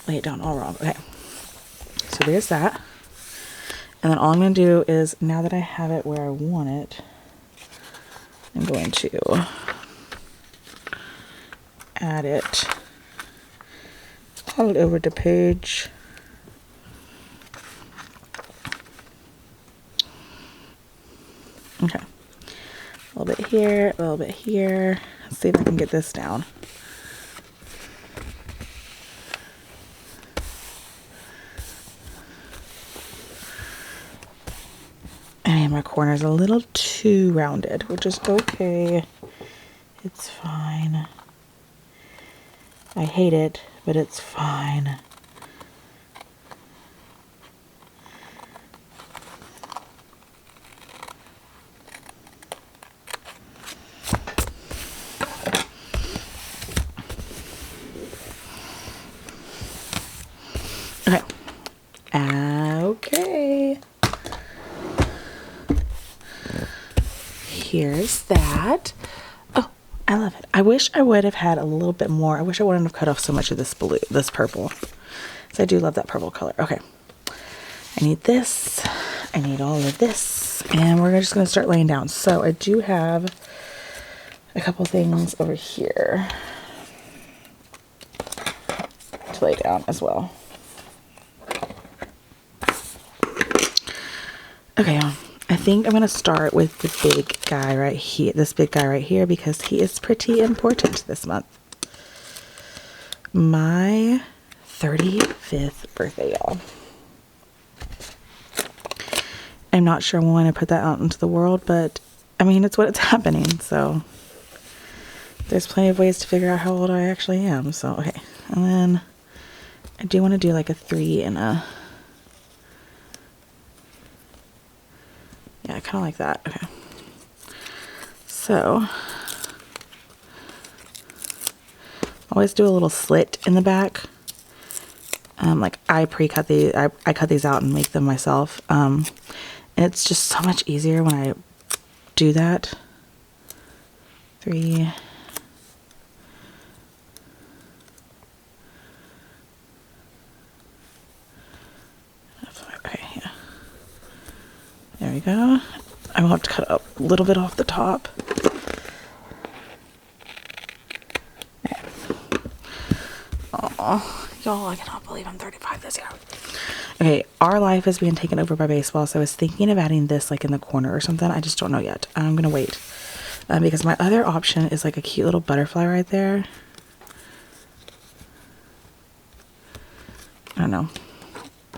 lay it down all wrong. Okay, so there's that. And then all I'm going to do is, now that I have it where I want it, I'm going to add it all over the page. Okay, a little bit bit here, a little bit here. Let's see if I can get this down. And my corner's a little too rounded, which is okay. It's fine. I hate it, but it's fine. Okay. Okay. Here's that. Oh, I love it. I wish I would have had a little bit more. I wish I wouldn't have cut off so much of this blue, this purple. So I do love that purple color. Okay. I need this. I need all of this. And we're just going to start laying down. So I do have a couple things over here to lay down as well. Okay, I think I'm going to start with the big guy right here, this big guy right here, because he is pretty important this month. My 35th birthday, y'all. I'm not sure when I put that out into the world, but I mean, it's what's happening, so there's plenty of ways to figure out how old I actually am. So, okay, and then I do want to do like a 3 and a... Yeah, I kind of like that. Okay. So, always do a little slit in the back. Like I pre-cut these, I cut these out and make them myself. And it's just so much easier when I do that. 3. Okay, yeah. There we go. I will have to cut a little bit off the top. Oh, y'all, I cannot believe I'm 35 this year. Okay, our life is being taken over by baseball, so I was thinking of adding this like in the corner or something. I just don't know yet. I'm gonna wait because my other option is like a cute little butterfly right there. I don't know.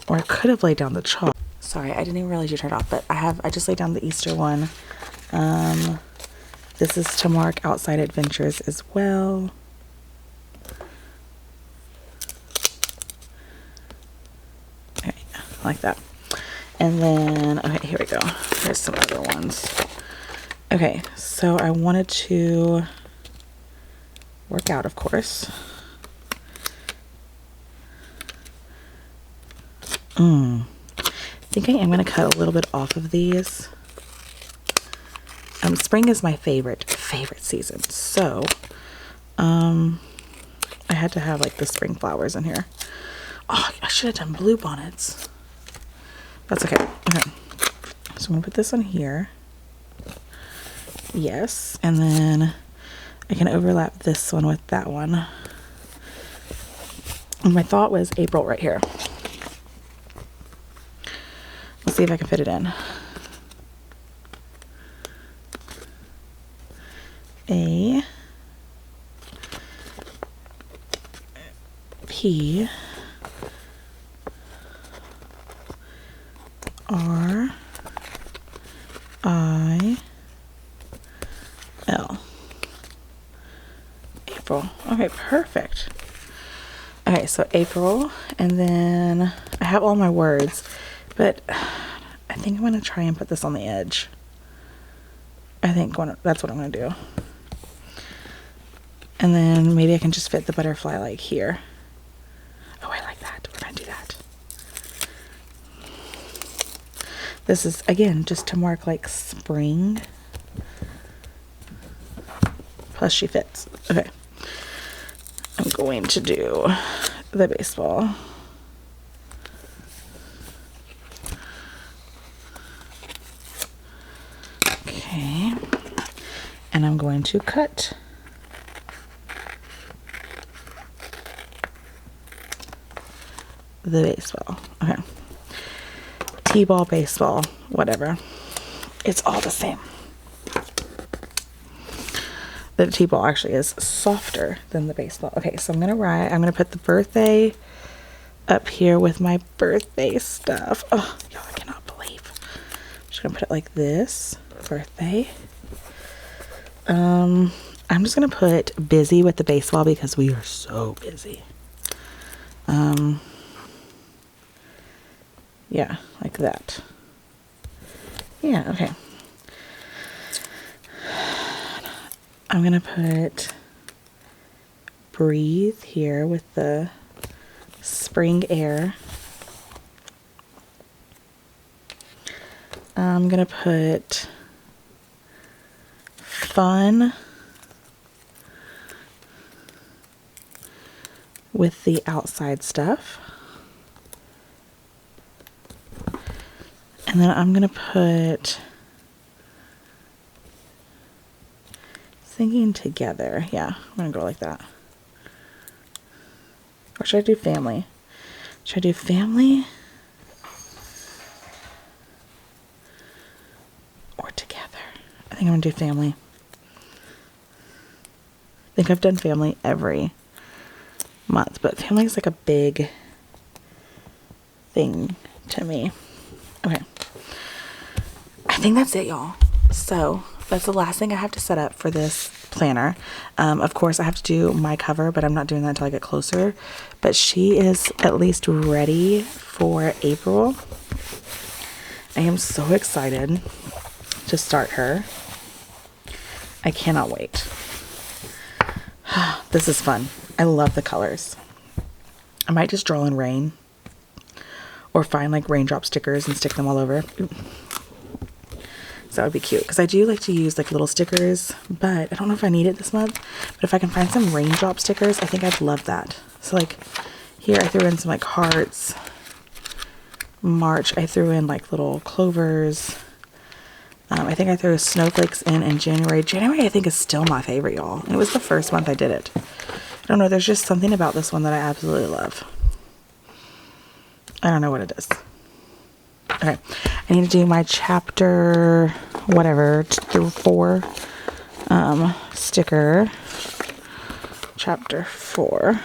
Or I could have laid down the chalk. Sorry, I didn't even realize you turned off, but I just laid down the Easter one. This is to mark Outside Adventures as well. Okay, like that. And then, okay, here we go. Here's some other ones. Okay, so I wanted to work out, of course. I think I am going to cut a little bit off of these. Spring is my favorite season, so I had to have like the spring flowers in here. Oh, I should have done blue bonnets. That's okay. Okay, so I'm gonna put this on here. Yes, and then I can overlap this one with that one. And my thought was April right here. Let's see if I can fit it in. A P R I L. April. Okay, perfect. Okay, so April, and then I have all my words, but I think I'm going to try and put this on the edge. I think that's what I'm going to do. And then maybe I can just fit the butterfly like here. Oh, I like that. We're going to do that. This is, again, just to mark like spring. Plus she fits. Okay. I'm going to do the baseball. Okay. And I'm going to cut the baseball. Okay. T-ball, baseball, whatever. It's all the same. The T-ball actually is softer than the baseball. Okay, so I'm gonna put the birthday up here with my birthday stuff. Oh, y'all, I cannot believe. I'm just gonna put it like this. Birthday. I'm just gonna put busy with the baseball because we are so busy. Yeah, like that. Yeah, okay. I'm gonna put breathe here with the spring air. I'm gonna put fun with the outside stuff. And then I'm gonna put singing together. Yeah, I'm gonna go like that. Or should I do family? Should I do family? Or together? I think I'm gonna do family. I think I've done family every month, but family is like a big thing to me. Okay. I think that's it, y'all. So that's the last thing I have to set up for this planner. Of course, I have to do my cover, but I'm not doing that until I get closer. But she is at least ready for April. I am so excited to start her. I cannot wait. This is fun. I love the colors. I might just draw in rain or find like raindrop stickers and stick them all over. So that would be cute because I do like to use like little stickers, but I don't know if I need it this month. But if I can find some raindrop stickers, I think I'd love that. So like here I threw in some like hearts. March I threw in like little clovers. I think I threw snowflakes in January. January I think is still my favorite, y'all. It was the first month I did it. I don't know, there's just something about this one that I absolutely love. I don't know what it is. Okay, I need to do my chapter whatever through 4 sticker. Chapter 4.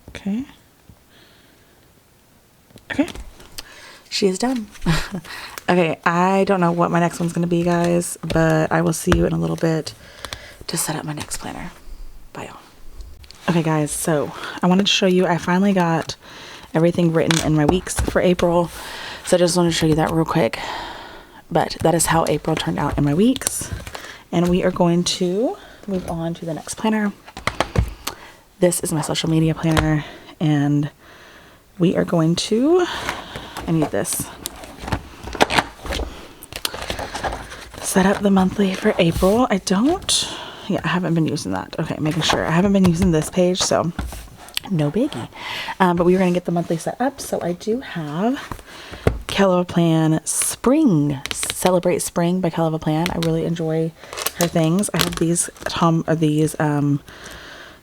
Okay. Okay. She is done. Okay, I don't know what my next one's going to be, guys, but I will see you in a little bit to set up my next planner. Bye, y'all. Okay, guys, so I wanted to show you, I finally got everything written in my weeks for April, so I just wanted to show you that real quick. But that is how April turned out in my weeks, and we are going to move on to the next planner. This is my social media planner, and we are going to, I need this, set up the monthly for April. I haven't been using that. Okay, making sure. I haven't been using this page, so no biggie. But we were going to get the monthly set up. So I do have Keleva Plan Spring. Celebrate Spring by Keleva Plan. I really enjoy her things. I have these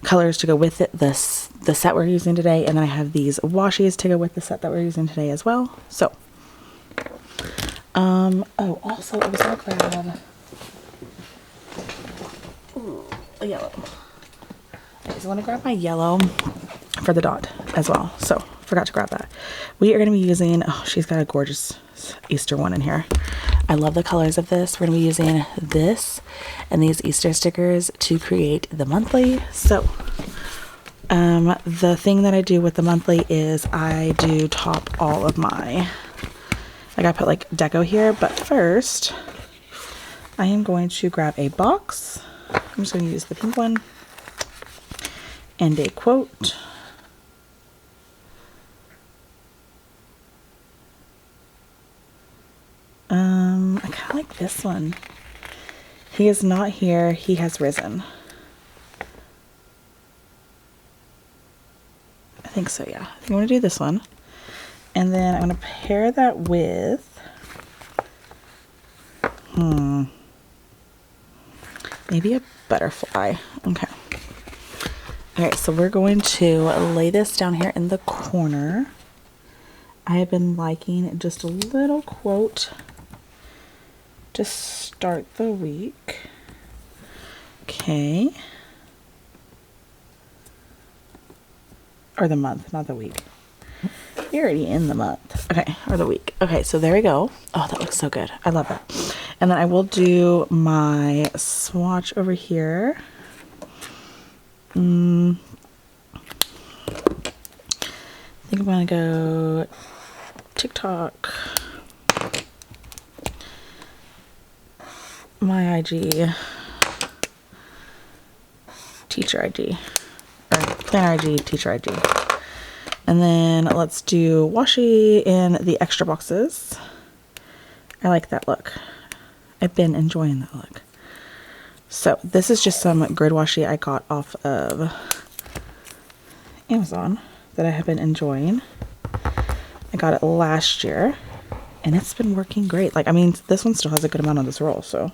colors to go with it, the set we're using today, and then I have these washes to go with the set that we're using today as well. So also I was gonna grab a yellow. Okay, so I want to grab my yellow for the dot as well, so forgot to grab that. We are going to be using, she's got a gorgeous Easter one in here. I love the colors of this. We're going to be using this and these Easter stickers to create the monthly. So the thing that I do with the monthly is I do top all of my, like I put like deco here, but first I am going to grab a box. I'm just going to use the pink one and a quote. I kind of like this one. He is not here, he has risen. I think so, yeah. I think I'm going to do this one. And then I'm going to pair that with, maybe a butterfly. Okay. Okay, so we're going to lay this down here in the corner. I have been liking just a little quote to start the week. Okay. Or the month, not the week. You're already in the month. Okay, or the week. Okay, so there we go. Oh, that looks so good. I love that. And then I will do my swatch over here. I think I'm gonna go TikTok, my IG, teacher IG, or planner IG, teacher IG. And then let's do washi in the extra boxes. I like that look. I've been enjoying that look. So this is just some grid washi I got off of Amazon that I have been enjoying. I got it last year and it's been working great. Like, I mean, this one still has a good amount on this roll, so.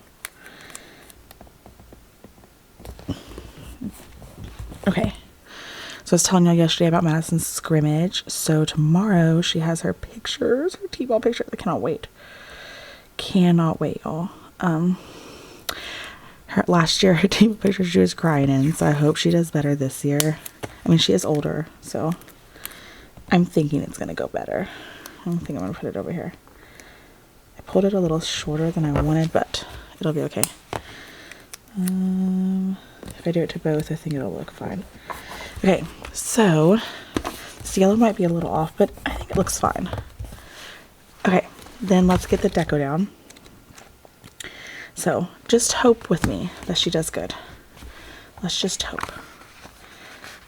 Okay. So I was telling y'all yesterday about Madison's scrimmage. So tomorrow she has her pictures, her T-ball picture. I cannot wait. Cannot wait, y'all. Last year her T-ball picture she was crying in, so I hope she does better this year. I mean, she is older, so I'm thinking it's gonna go better. I think I'm gonna put it over here. I pulled it a little shorter than I wanted, but it'll be okay. If I do it to both, I think it'll look fine. Okay, so this yellow might be a little off, but I think it looks fine. Okay, then let's get the deco down. So just hope with me that she does good. Let's just hope.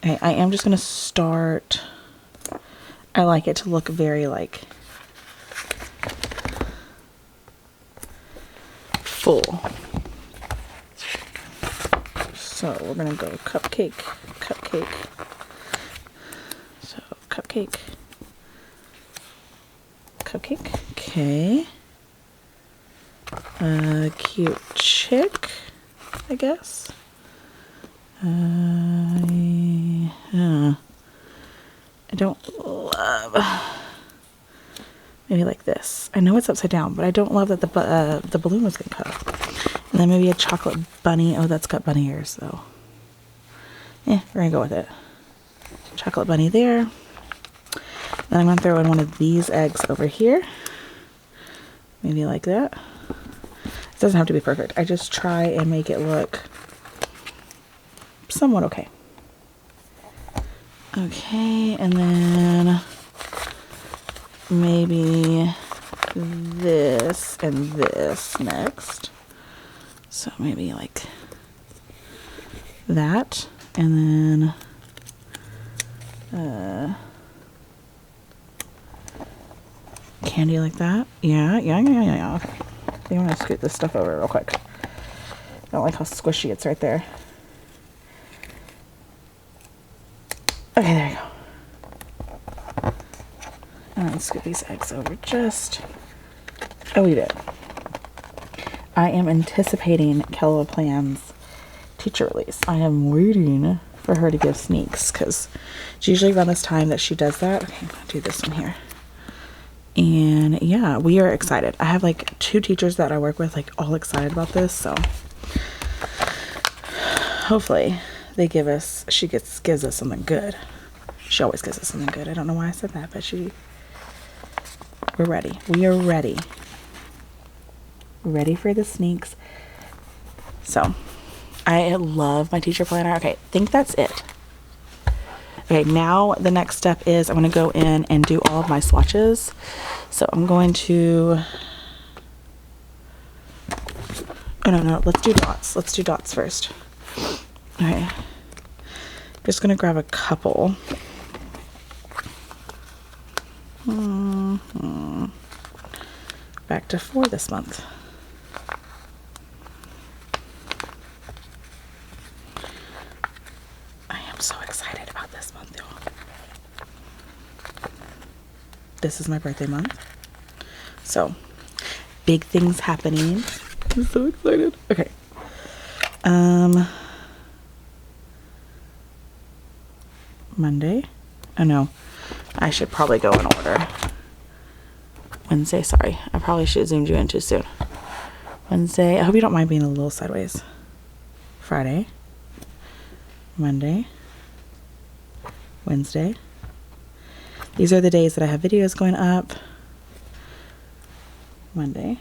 Okay, I am just gonna start. I like it to look very like full. So we're gonna go cupcake, cupcake. So cupcake, cupcake. Okay. Cute chick, I guess. I don't love. Maybe like this. I know it's upside down, but I don't love that the balloon was gonna cut off. And then maybe a chocolate bunny. Oh, that's got bunny ears, though. Yeah, we're gonna go with it. Chocolate bunny there. Then I'm gonna throw in one of these eggs over here. Maybe like that. It doesn't have to be perfect. I just try and make it look somewhat okay. Okay, and then maybe this and this next. So maybe like that, and then candy like that. Yeah. Okay. I think I'm gonna scoot this stuff over real quick. I don't like how squishy it's right there. Okay, there you go. And then scoot these eggs over just a wee bit. I am anticipating Keloa Plan's teacher release. I am waiting for her to give sneaks because it's usually around this time that she does that. Okay, I'm gonna do this one here. And yeah, we are excited. I have like 2 teachers that I work with like all excited about this, so hopefully they she gives us something good. She always gives us something good. I don't know why I said that, but we're ready. We are ready. Ready for the sneaks. So I love my teacher planner. Okay, I think that's it. Okay, now the next step is I'm going to go in and do all of my swatches. So I'm going to, oh no, let's do dots. Let's do dots first. Okay, just going to grab a couple. Back to 4 this month. I am so excited about this month, y'all. This is my birthday month. So, big things happening. I'm so excited. Okay. Monday. Oh no. I should probably go in order. Wednesday, sorry. I probably should have zoomed you in too soon. Wednesday, I hope you don't mind being a little sideways. Friday, Monday, Wednesday. These are the days that I have videos going up. Monday,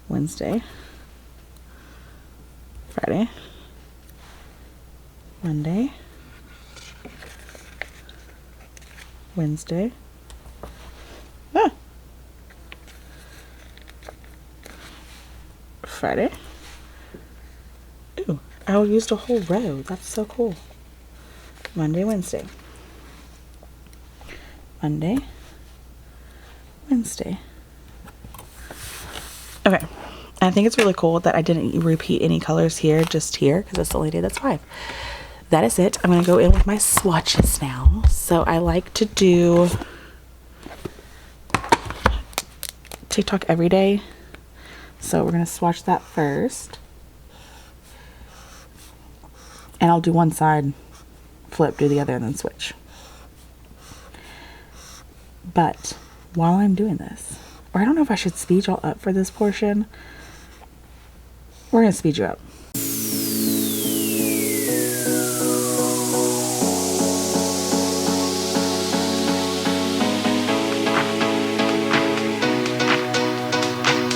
Wednesday, Friday, Monday, Wednesday. Ah. Friday. Ooh, I used a whole row. That's so cool. Monday, Wednesday. Monday, Wednesday. Okay. I think it's really cool that I didn't repeat any colors here, just here, because that's the only day that's 5. That is it. I'm going to go in with my swatches now. So I like to do TikTok every day. So we're going to swatch that first. And I'll do one side, flip, do the other, and then switch. But while I'm doing this, or I don't know if I should speed y'all up for this portion. We're going to speed you up.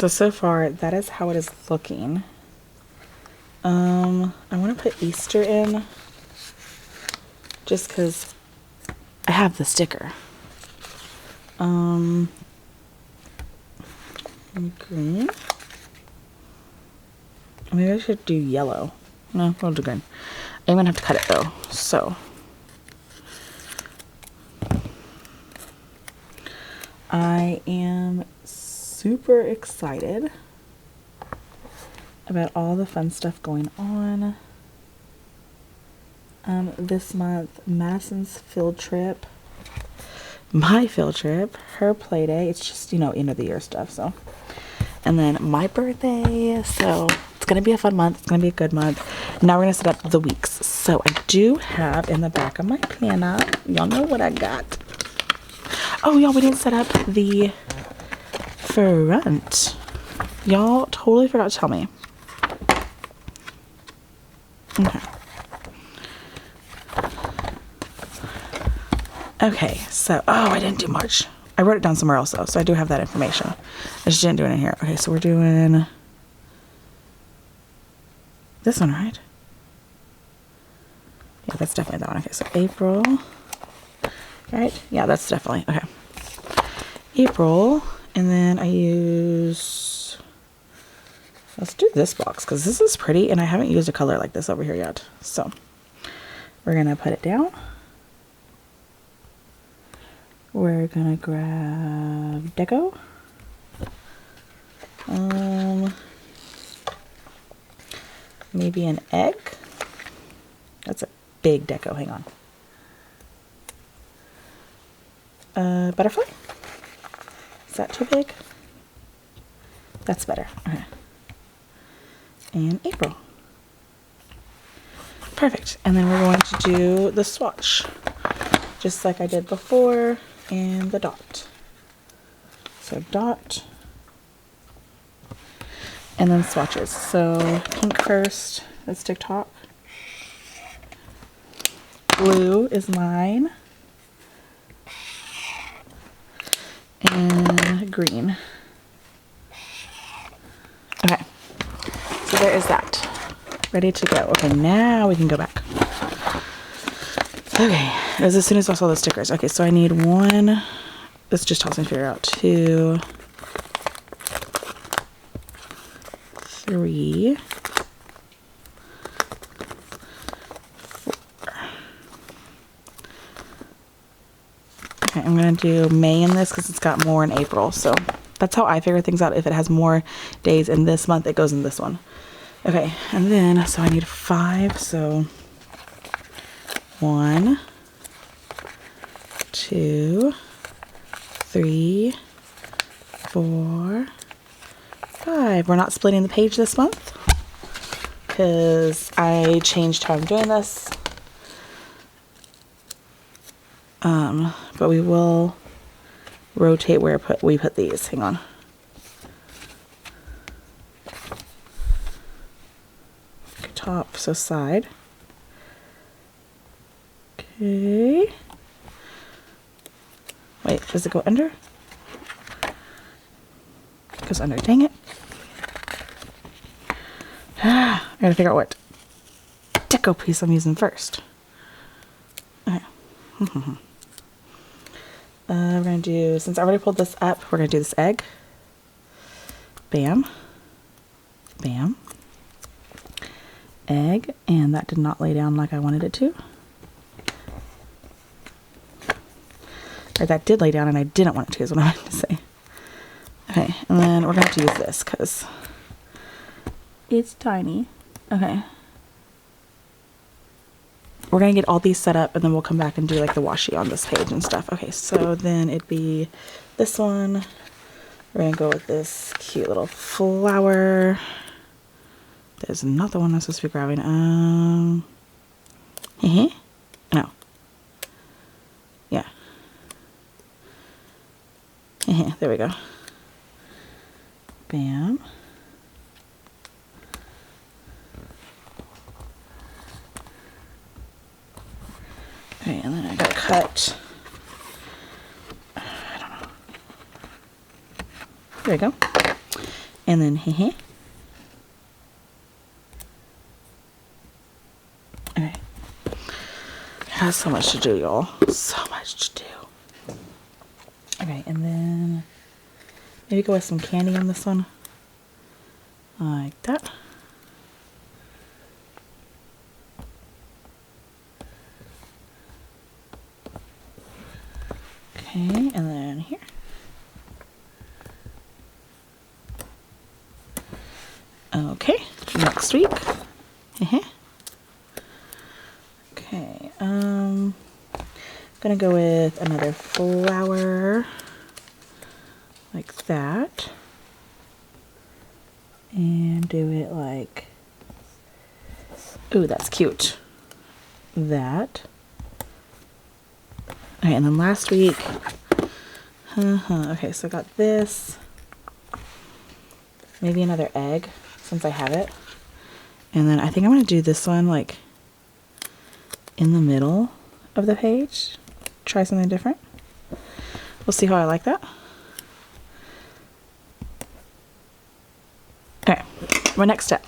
So far, that is how it is looking. I want to put Easter in just because I have the sticker. Green. Maybe I should do yellow. No, we'll do green. I'm gonna have to cut it though, so. I am super excited about all the fun stuff going on. This month, Madison's field trip, my field trip, her play day. It's just, you know, end of the year stuff, so. And then my birthday, so it's gonna be a fun month. It's gonna be a good month. Now we're gonna set up the weeks. So I do have in the back of my planner, y'all know what I got. Oh, y'all, we didn't set up the front. Y'all totally forgot to tell me. Okay. Okay, so, oh, I didn't do March. I wrote it down somewhere else though, so I do have that information. I just didn't do it in here. Okay, so we're doing this one, right? Yeah, that's definitely that one. Okay, so April. Right? Yeah, that's definitely, okay. April, and then I use, let's do this box, because this is pretty, and I haven't used a color like this over here yet. So, we're going to put it down. We're going to grab Deco. Maybe an egg. That's a big Deco, hang on. Butterfly? Is that too big? That's better. Okay. And April. Perfect. And then we're going to do the swatch, just like I did before, and the dot. So dot, and then swatches. So pink first, that's TikTok. Blue is mine. And green. Okay, so there is that. Ready to go. Okay, now we can go back. Okay, it was as soon as I saw the stickers. Okay, so I need 1. This just helps me figure out 2, 3, 4. Okay, I'm gonna do May in this because it's got more in April. So that's how I figure things out. If it has more days in this month, it goes in this one. Okay, and then, so I need 5, so 1, 2, 3, 4, 5. We're not splitting the page this month because I changed how I'm doing this. But we will rotate where we put these. Hang on. Top, so side. Okay. Wait, does it go under? It goes under, dang it. I gotta figure out what deco piece I'm using first. Okay. We're gonna do, since I already pulled this up, we're gonna do this egg. Bam. Bam. Egg, and that did not lay down like I wanted it to. Or that did lay down and I didn't want it to, is what I meant to say. Okay, and then we're gonna have to use this because it's tiny. Okay. We're gonna get all these set up and then we'll come back and do like the washi on this page and stuff. Okay, so then it'd be this one. We're gonna go with this cute little flower. There's not the one I'm supposed to be grabbing. No. Yeah. There we go. Bam. Okay, and then I gotta cut. I don't know. There we go. And then Okay. Has so much to do, y'all. So much to do. Okay, and then maybe go with some candy on this one. Like that. Okay, and then here. Okay, next week. Okay, gonna go with another flower like that. And do it like, ooh, that's cute. That. Okay, and then last week, okay, so I got this. Maybe another egg, since I have it. And then I think I'm gonna do this one like in the middle of the page. Try something different. We'll see how I like that. Okay, my next step.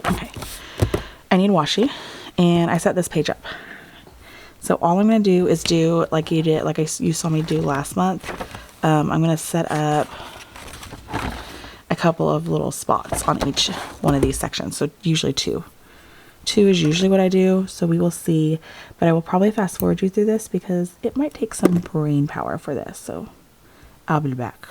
Okay, I need washi, and I set this page up. So all I'm gonna do is do like you did, like you saw me do last month. I'm gonna set up a couple of little spots on each one of these sections. So usually two. Two is usually what I do, so we will see. But I will probably fast forward you through this because it might take some brain power for this. So I'll be back.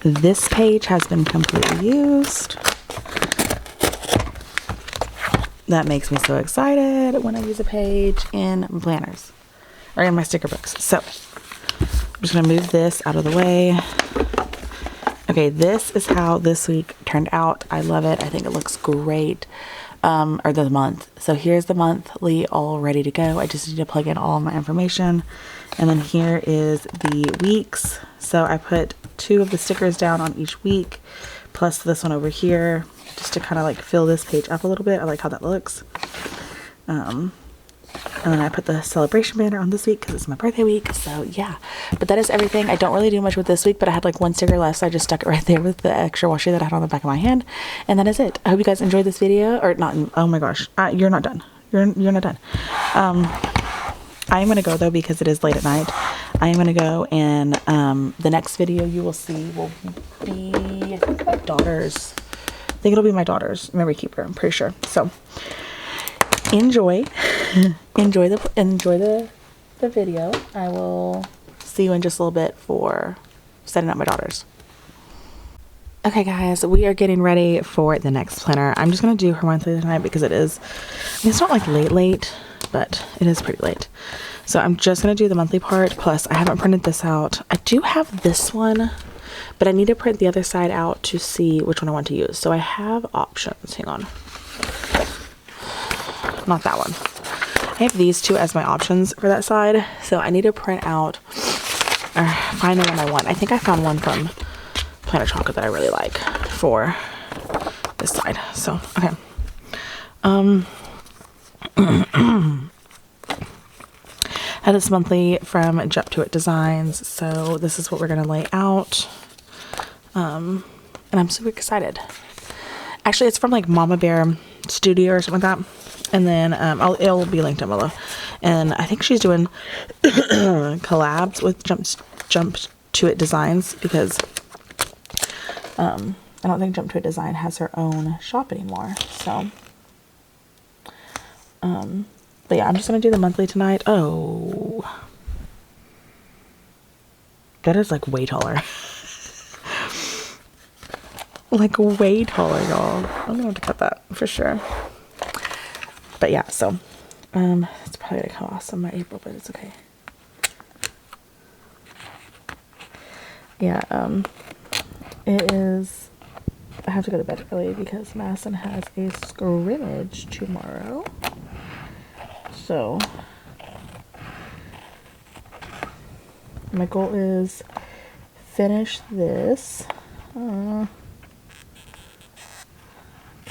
This page has been completely used. That makes me so excited when I use a page in planners or in my sticker books. So I'm just gonna move this out of the way. Okay, this is how this week turned out. I love it. I think it looks great. Or the month. So here's the monthly all ready to go. I just need to plug in all of my information. And then here is the weeks. So I put 2 of the stickers down on each week, plus this one over here, just to kind of like fill this page up a little bit. I like how that looks. And then I put the celebration banner on this week because it's my birthday week. So yeah, but that is everything. I don't really do much with this week, but I had like 1 sticker left, so I just stuck it right there with the extra washi that I had on the back of my hand. And that is it. I hope you guys enjoyed this video, or not. Oh my gosh, you're not done. You're not done. I am gonna go though because it is late at night. I am gonna go, and the next video you will see will be, I think, my daughter's think it'll be my daughter's memory keeper, I'm pretty sure. So enjoy the video. I will see you in just a little bit for setting up my daughter's. Okay guys, we are getting ready for the next planner. I'm just going to do her monthly tonight because it is, I mean, it's not like late, but it is pretty late. So I'm just going to do the monthly part. Plus I haven't printed this out. I do have this one, but I need to print the other side out to see which one I want to use. So I have options. Hang on. Not that one. I have these two as my options for that side. So I need to print out or find the one I want. I think I found one from Planner Chocolate that I really like for this side. So, okay. Had this monthly from Jump to It Designs. So this is what we're going to lay out. And I'm super excited. Actually, it's from like Mama Bear Studio or something like that. And then it'll be linked down below. And I think she's doing collabs with Jump to It Designs because I don't think Jump to It Design has her own shop anymore. So, but yeah, I'm just gonna do the monthly tonight. Oh, that is like way taller. Like way taller, y'all. I'm gonna have to cut that for sure. But yeah, so it's probably gonna come off some by April, but it's okay. Yeah, it is. I have to go to bed early because Madison has a scrimmage tomorrow. So my goal is finish this.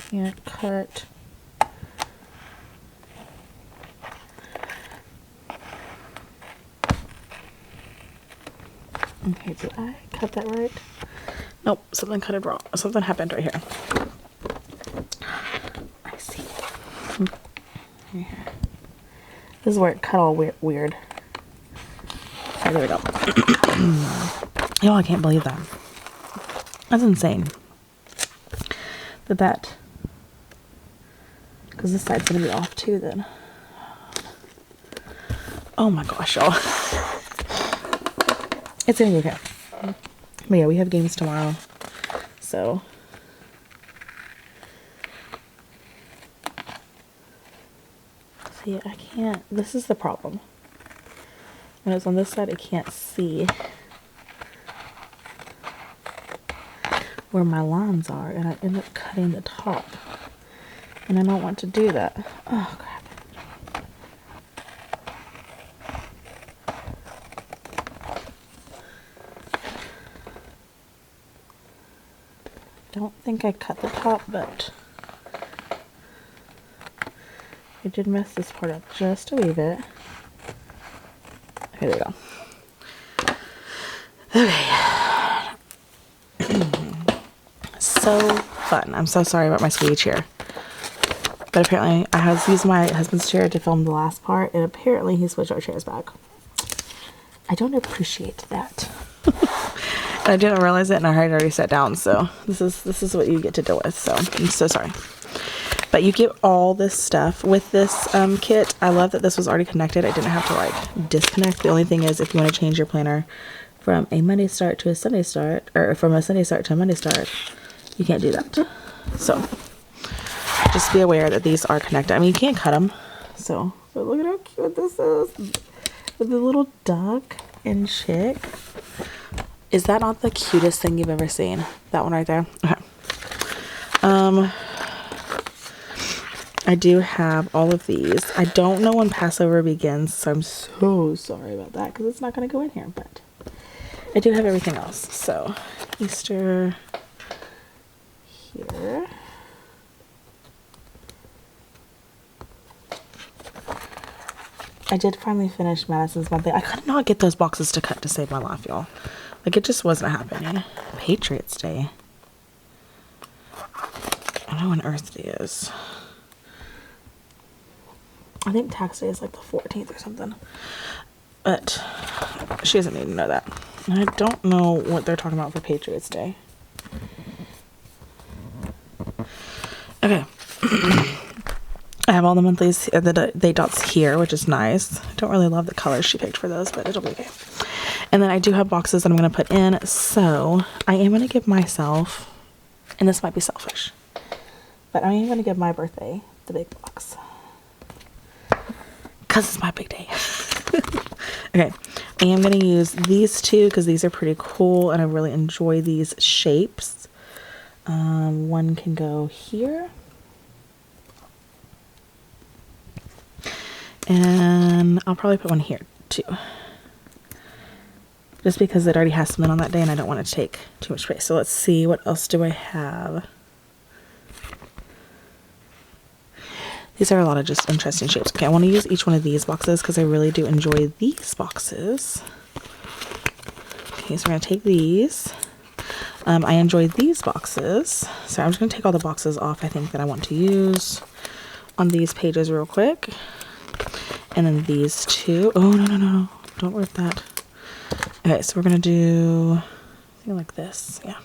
Can't cut. Okay, did I cut that right? Nope, something cut it wrong. Something happened right here. I see. Right here. This is where it cut all weird. Okay, there we go. Yo, I can't believe that. That's insane. That. Because this side's going to be off too then. Oh my gosh, y'all. It's going to be okay. But yeah, we have games tomorrow. So. See, I can't. This is the problem. When it's on this side, I can't see where my lines are. And I end up cutting the top. And I don't want to do that. Oh, crap. Don't think I cut the top, but I did mess this part up just a wee bit. Okay, there we go. Okay. So fun. I'm so sorry about my squeaky chair. But apparently I was using my husband's chair to film the last part, and apparently he switched our chairs back. I don't appreciate that. I didn't realize it, and I had already sat down, so this is what you get to deal with, so I'm so sorry. But you get all this stuff with this kit. I love that this was already connected. I didn't have to like disconnect. The only thing is if you want to change your planner from a Monday start to a Sunday start, or from a Sunday start to a Monday start, you can't do that. So just be aware that these are connected. I mean, you can't cut them. So but look at how cute this is. With the little duck and chick. Is that not the cutest thing you've ever seen? That one right there? Okay. I do have all of these. I don't know when Passover begins, so I'm so sorry about that because it's not going to go in here, but I do have everything else. So Easter here. I did finally finish Madison's monthly. I could not get those boxes to cut to save my life, y'all. Like, it just wasn't happening. Patriots Day. I don't know when Earth Day is. I think tax day is like the 14th or something. But she doesn't need to know that. And I don't know what they're talking about for Patriots Day. I have all the monthlies, the date dots here, which is nice. I don't really love the colors she picked for those, but it'll be okay. And then I do have boxes that I'm going to put in. So I am going to give myself, and this might be selfish, but I am going to give my birthday the big box. Because it's my big day. Okay. I am going to use these two because these are pretty cool and I really enjoy these shapes. One can go here. And I'll probably put one here too. Just because it already has something on that day and I don't want to take too much space. So let's see, what else do I have? These are a lot of just interesting shapes. Okay, I want to use each one of these boxes because I really do enjoy these boxes. Okay, so we're going to take these. I enjoy these boxes. So I'm just going to take all the boxes off I think that I want to use on these pages real quick. And then these two. Oh, no. Don't rip that. Okay, so we're going to do something like this. Yeah.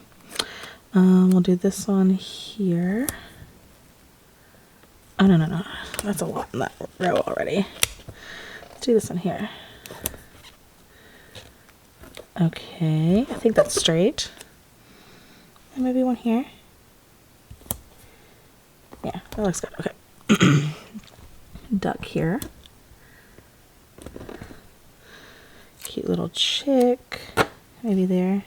We'll do this one here. Oh, no. That's a lot in that row already. Let's do this one here. Okay, I think that's straight. And maybe one here. Yeah, that looks good. Okay. Duck here. Cute little chick. Maybe there.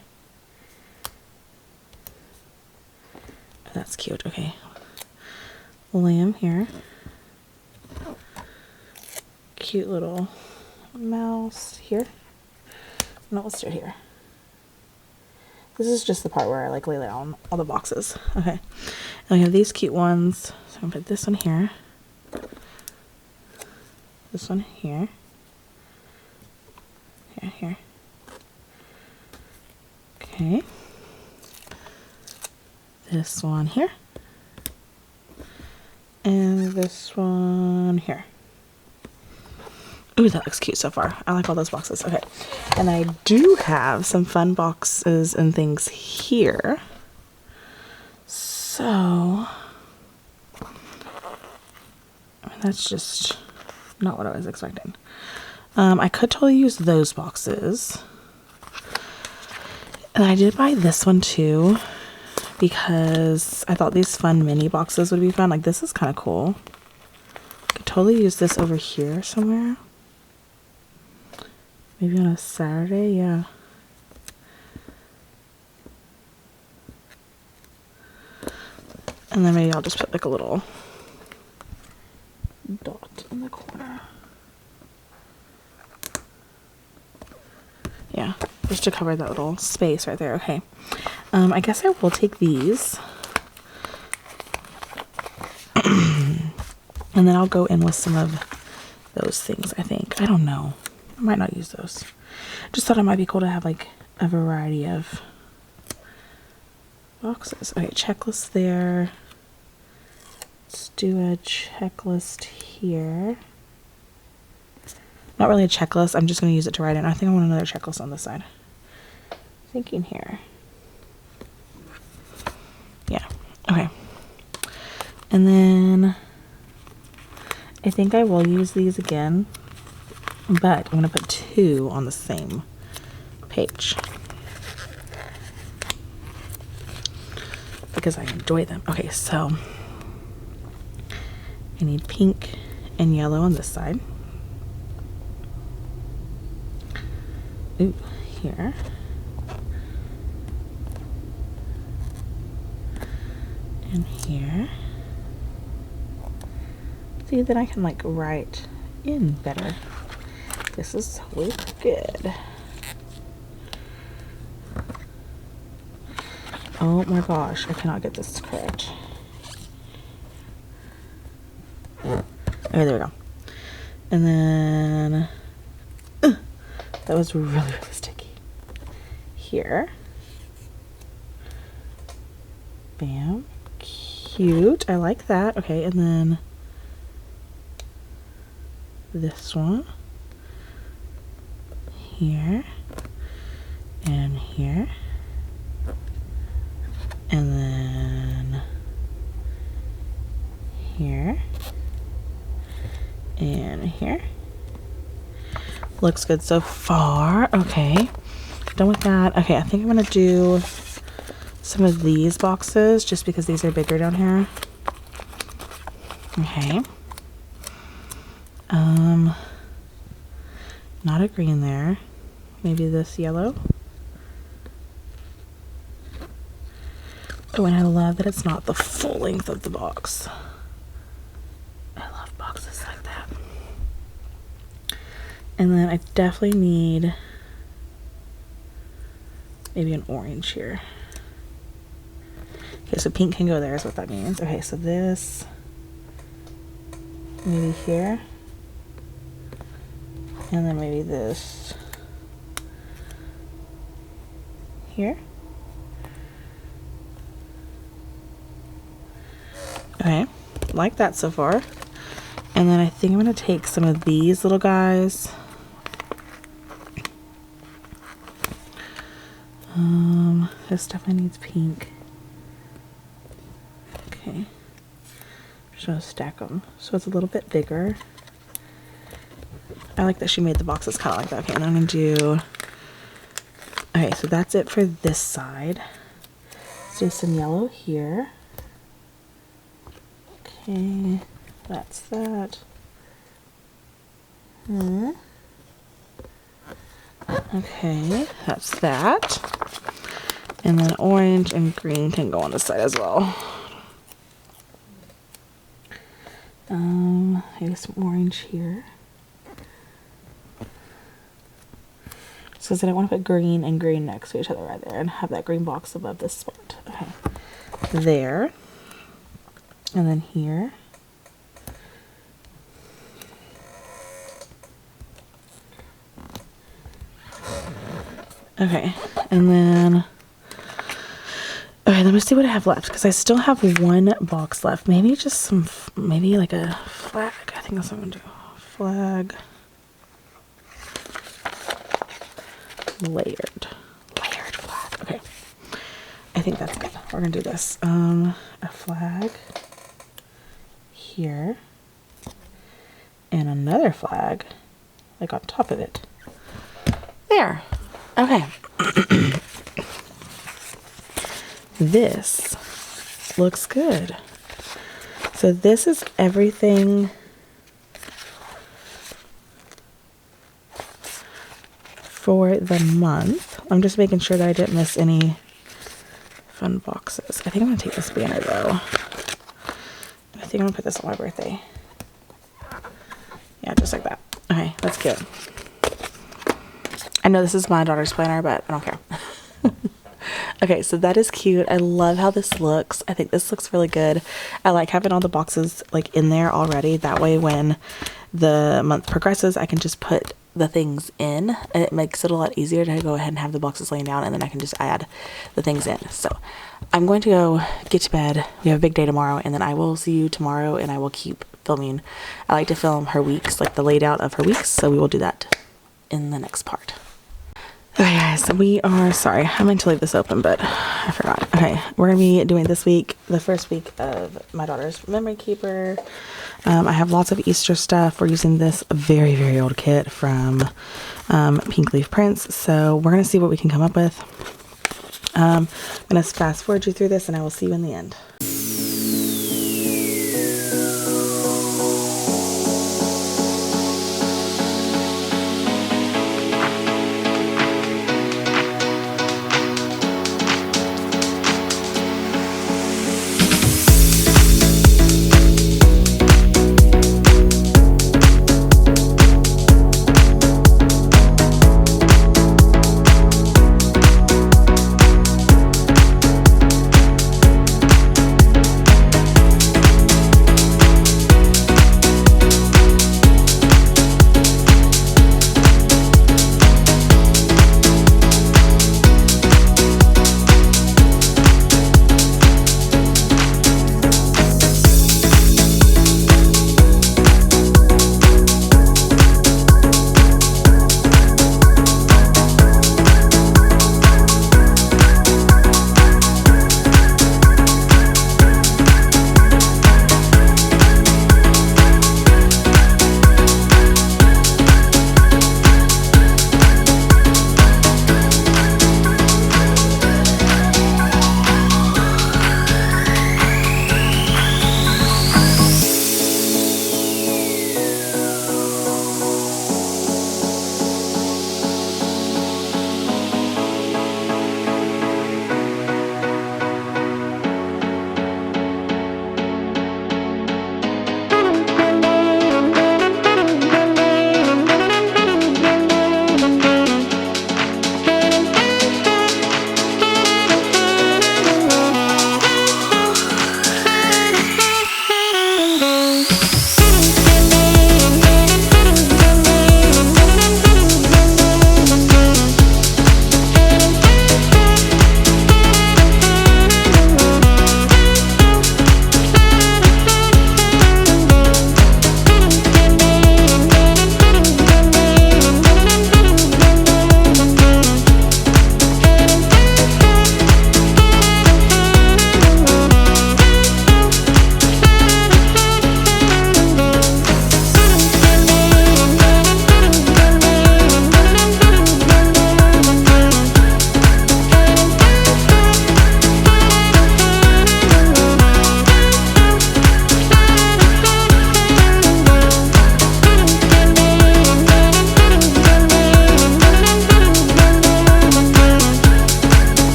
Oh, that's cute. Okay. Lamb here. Cute little mouse here. No, let's do it here. This is just the part where I like lay down all the boxes. Okay. And we have these cute ones. So I'm gonna put this one here. This one here. Here. Okay. This one here. And this one here. Ooh, that looks cute so far. I like all those boxes. Okay. And I do have some fun boxes and things here. So, that's just not what I was expecting. I could totally use those boxes. And I did buy this one too because I thought these fun mini boxes would be fun. Like, this is kind of cool. Could totally use this over here somewhere. Maybe on a Saturday, yeah. And then maybe I'll just put like a little dot in the corner. Yeah, just to cover that little space right there. Okay. I guess I will take these. And then I'll go in with some of those things, I think. I don't know. I might not use those. Just thought it might be cool to have like a variety of boxes. Okay, checklist there. Let's do a checklist here. Not really a checklist. I'm just going to use it to write in. I think I want another checklist on this side. Thinking here. Yeah. Okay. And then I think I will use these again. But I'm going to put two on the same page. Because I enjoy them. Okay, so I need pink and yellow on this side. Ooh, here. And here. See, then I can like write in better. This is so good. Oh my gosh, I cannot get this correct. Okay, there we go. And then that was really sticky. Here. Bam. Cute. I like that. Okay, and then this one. Here. And here. And then here. here. Looks good so far. Okay, done with that. Okay, I think I'm gonna do some of these boxes just because these are bigger down here. Okay. Not a green there. Maybe this yellow. Oh, and I love that it's not the full length of the box. I love boxes like that. And then I definitely need maybe an orange here. Okay, so pink can go there is what that means. Okay, so this maybe here. And then maybe this here. Okay, like that so far. And then I think I'm gonna take some of these little guys. This definitely needs pink. Okay, just gonna stack them so it's a little bit bigger. I like that she made the boxes kind of like that. Okay, and then I'm gonna do. Okay, so that's it for this side. Let's do some yellow here. Okay, that's that. Okay, that's that. And then orange and green can go on this side as well. Maybe some orange here. So I don't want to put green and green next to each other right there and have that green box above this spot. Okay, there. And then here. Okay, and then, okay, let me see what I have left, because I still have one box left. Maybe just some, maybe like a flag. I think that's what I'm gonna do. Flag. Layered flag. Okay, I think that's good. We're gonna do this. A flag here, and another flag like on top of it. There. Okay. This looks good. So this is everything for the month. I'm just making sure that I didn't miss any fun boxes. I think I'm gonna take this banner though. I think I'm gonna put this on my birthday. Yeah, just like that. Okay, that's good. I know this is my daughter's planner, but I don't care. Okay, so that is cute. I love how this looks. I think this looks really good. I like having all the boxes like in there already. That way when the month progresses, I can just put the things in, and it makes it a lot easier to go ahead and have the boxes laying down, and then I can just add the things in. So I'm going to go get to bed. We have a big day tomorrow, and then I will see you tomorrow, and I will keep filming. I like to film her weeks, like the laid out of her weeks, so we will do that in the next part. Okay guys, we are, sorry, I meant to leave this open, but I forgot. Okay, we're gonna be doing this week, the first week of my daughter's memory keeper. I have lots of Easter stuff. We're using this very, very old kit from Pink Leaf Prints, so we're gonna see what we can come up with. I'm gonna fast forward you through this, and I will see you in the end.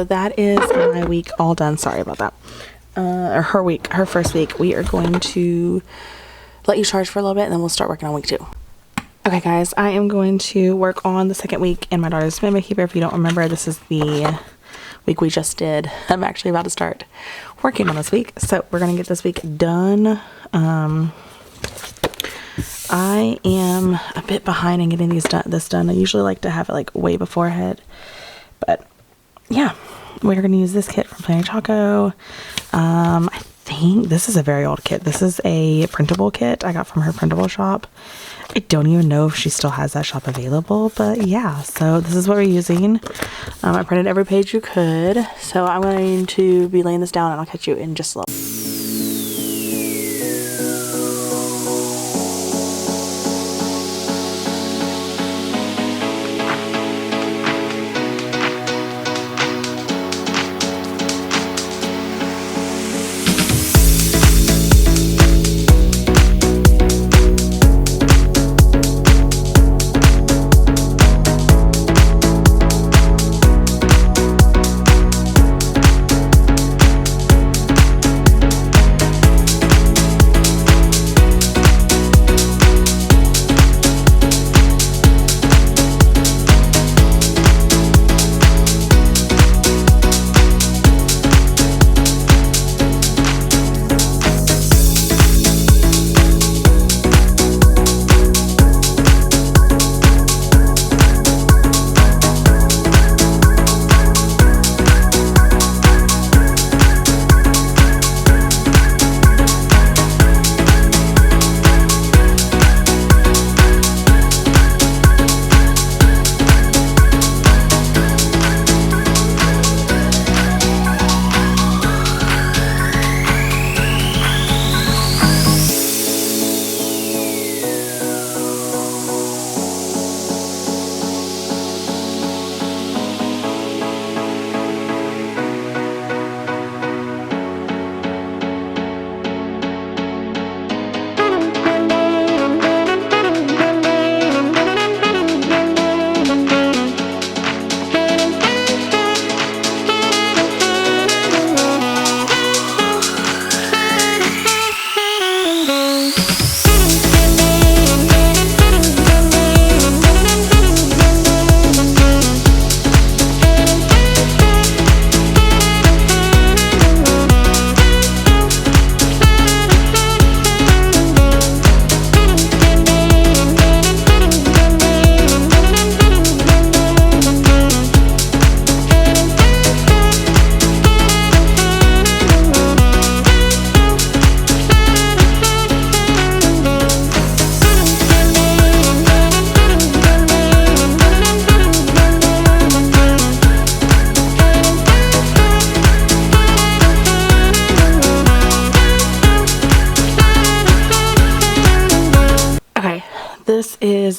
that is my week all done. Sorry about that. Or her first week. We are going to let you charge for a little bit and then we'll start working on week 2. Okay guys, I am going to work on the second week in my daughter's memory keeper. If you don't remember, this is the week we just did. I'm actually about to start working on this week. So we're going to get this week done. I am a bit behind in getting this done. I usually like to have it like way beforehand. But yeah, we're going to use this kit from Planner Taco. I think this is a very old kit. This is a printable kit I got from her printable shop. I don't even know if she still has that shop available, but yeah, so this is what we're using. I printed every page you could, so I'm going to be laying this down and I'll catch you in just a little.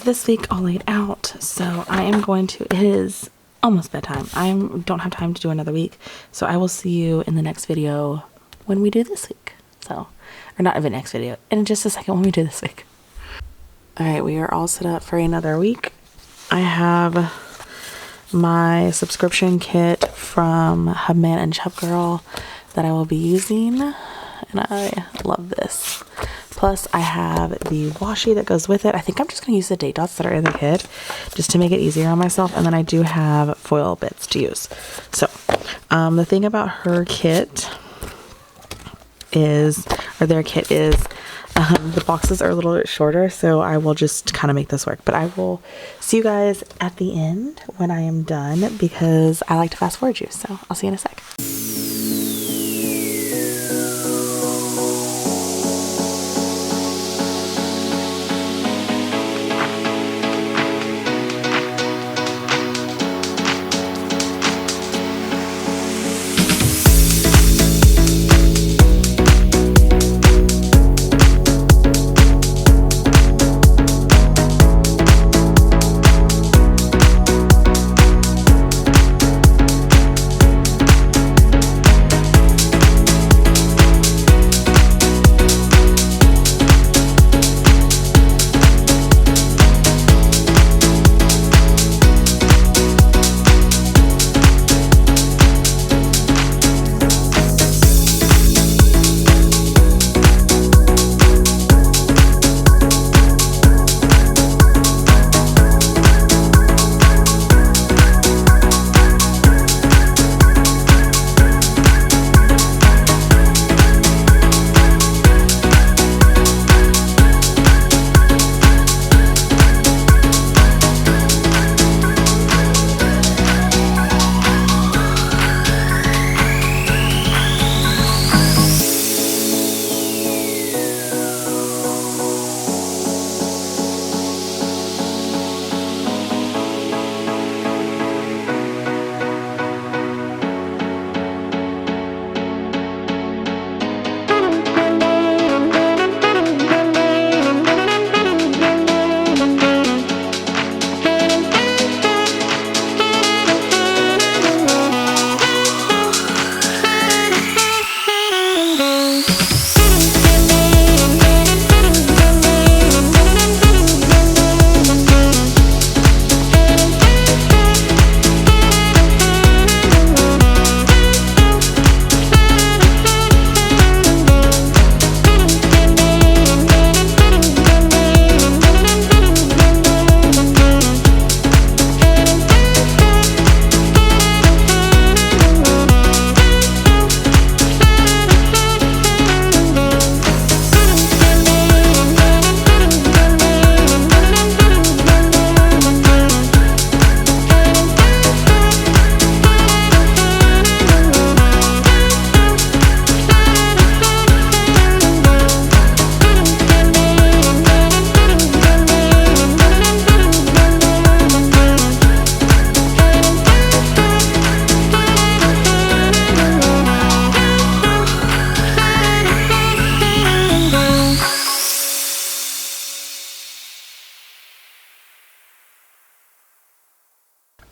This week all laid out, so I am going to, it is almost bedtime. I don't have time to do another week, so I will see you in the next video when we do this week. So, or not in the next video, in just a second when we do this week. Alright, we are all set up for another week. I have my subscription kit from Hubman and Chub Girl that I will be using, and I love this. Plus, I have the washi that goes with it. I think I'm just going to use the date dots that are in the kit just to make it easier on myself. And then I do have foil bits to use. So, the thing about her kit is, or their kit is, the boxes are a little bit shorter. So I will just kind of make this work. But I will see you guys at the end when I am done because I like to fast forward you. So I'll see you in a sec.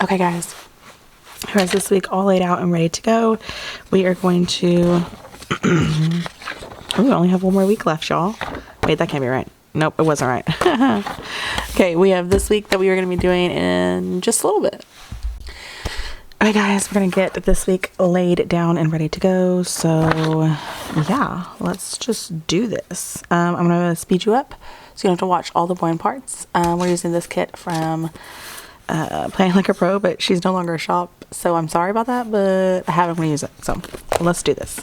Okay, guys. Here's this week all laid out and ready to go. We are going to... we only have one more week left, y'all. Wait, that can't be right. Nope, it wasn't right. Okay, we have this week that we are going to be doing in just a little bit. Alright guys, we're going to get this week laid down and ready to go. So yeah, let's just do this. I'm going to speed you up so you don't have to watch all the boring parts. We're using this kit from Planning Like a Pro, but she's no longer a shop. So I'm sorry about that, but I have I'm going to use it. So let's do this.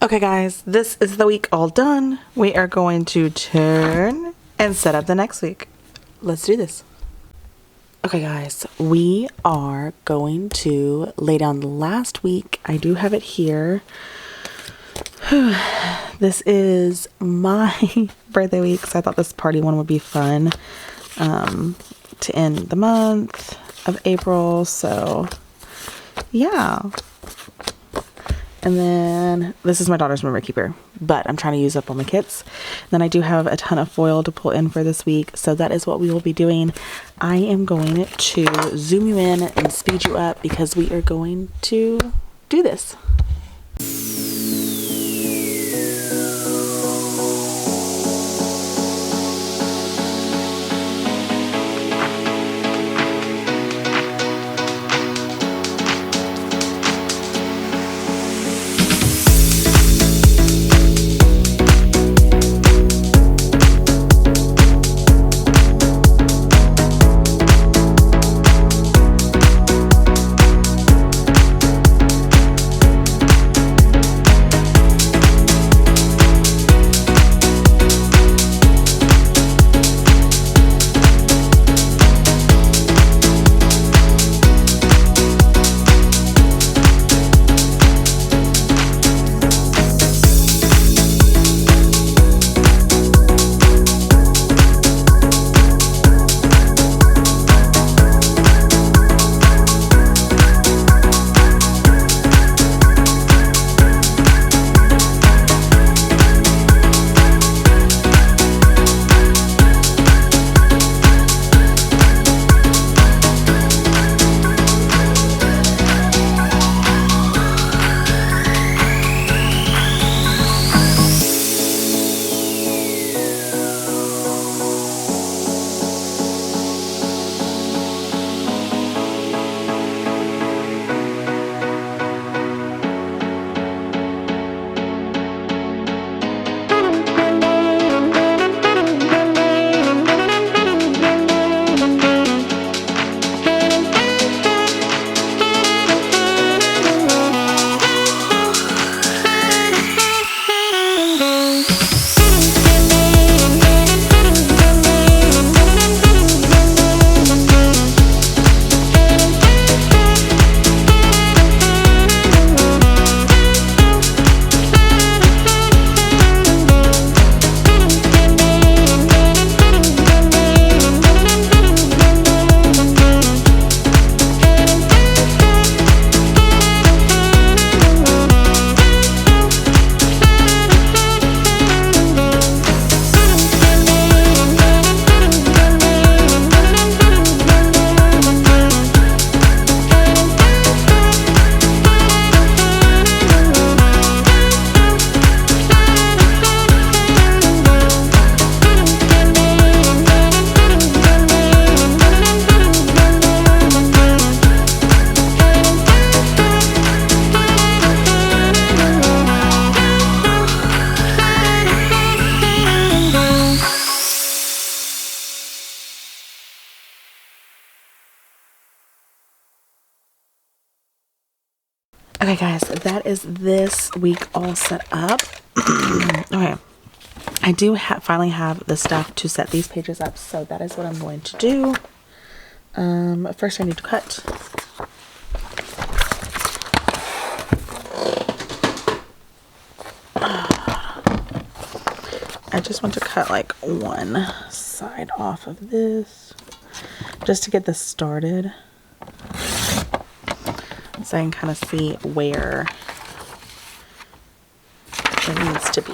Okay guys, this is the week all done. We are going to turn and set up the next week. Let's do this. Okay guys, we are going to lay down the last week. I do have it here. This is my birthday week, so I thought this party one would be fun to end the month of April. So yeah. And then this is my daughter's memory keeper, but I'm trying to use up all my kits. Then I do have a ton of foil to pull in for this week, so that is what we will be doing. I am going to zoom you in and speed you up because we are going to do this. Okay, guys, that is this week all set up. Okay, I do finally have the stuff to set these pages up, so that is what I'm going to do. First I need to cut. I just want to cut like one side off of this just to get this started, so I can kind of see where it needs to be.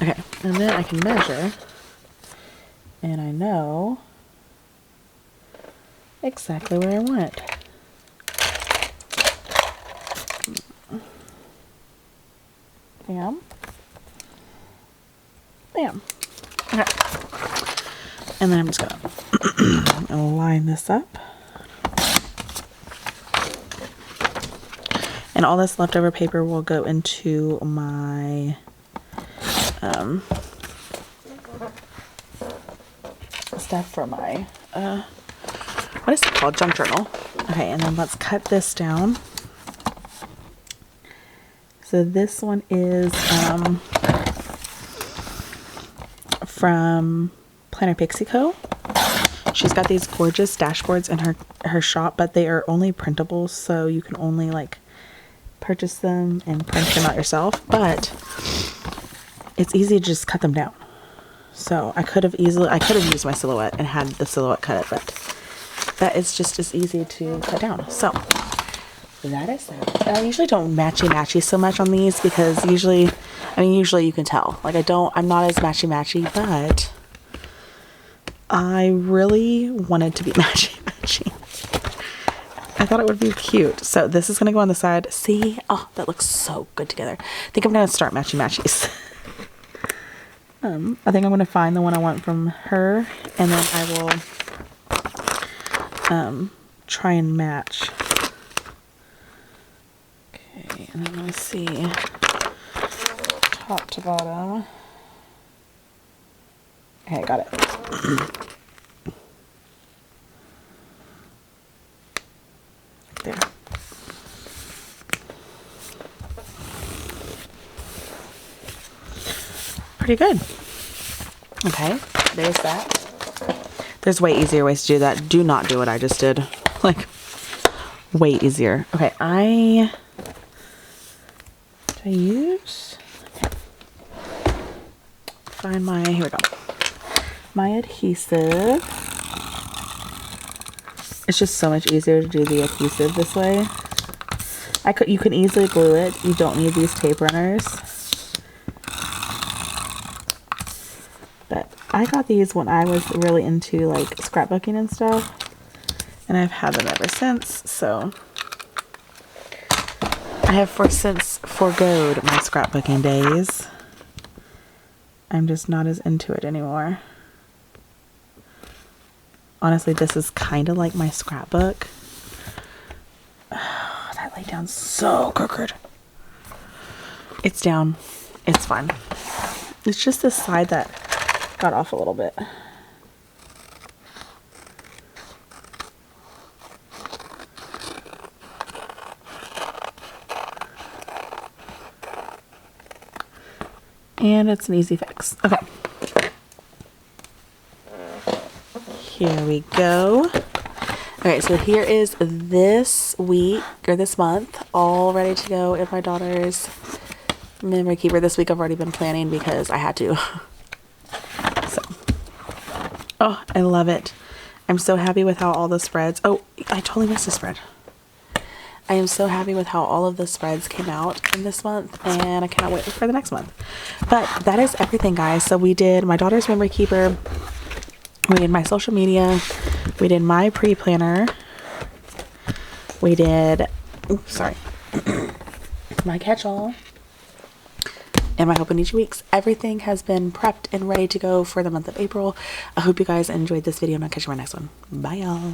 Okay, and then I can measure, and I know exactly where I want it. Bam. Bam. Okay. And then I'm just gonna line this up. And all this leftover paper will go into my stuff for my what is it called? Junk journal. Okay, and then let's cut this down. So this one is from Planner Pixie Co. She's got these gorgeous dashboards in her shop, but they are only printable, so you can only like purchase them and print them out yourself. But it's easy to just cut them down. So I could have used my silhouette and had the silhouette cut it, but that is just as easy to cut down. So that is that. I usually don't matchy so much on these because usually you can tell. Like I'm not as matchy, but I really wanted to be matchy. I thought it would be cute. So this is going to go on the side. See? Oh, that looks so good together. I think I'm going to start matchies. I think I'm going to find the one I want from her, and then I will try and match. Okay, and then let me see. Top to bottom. Okay, got it. There. Pretty good. Okay, there's that. There's way easier ways to do that. Do not do what I just did. Like, way easier. Okay, I use, find my, here we go. My adhesive. It's just so much easier to do the adhesive this way. You can easily glue it. You don't need these tape runners. But I got these when I was really into like scrapbooking and stuff. And I've had them ever since, so I have since forgoed my scrapbooking days. I'm just not as into it anymore. Honestly, this is kind of like my scrapbook. Oh, that laid down so crooked. It's down. It's fine. It's just this side that got off a little bit. And it's an easy fix. Okay. Here we go. Okay, so here is this week, or this month, all ready to go in my daughter's memory keeper. This week I've already been planning because I had to. So, oh, I love it. I'm so happy with how all the spreads, oh, I totally missed a spread. I am so happy with how all of the spreads came out in this month, and I cannot wait for the next month. But that is everything, guys. So we did my daughter's memory keeper, we did my social media, we did my pre-planner, we did, oops, sorry, my catch-all, and my Hope and Each Weeks. Everything has been prepped and ready to go for the month of April. I hope you guys enjoyed this video, and I'll catch you in my next one. Bye, y'all.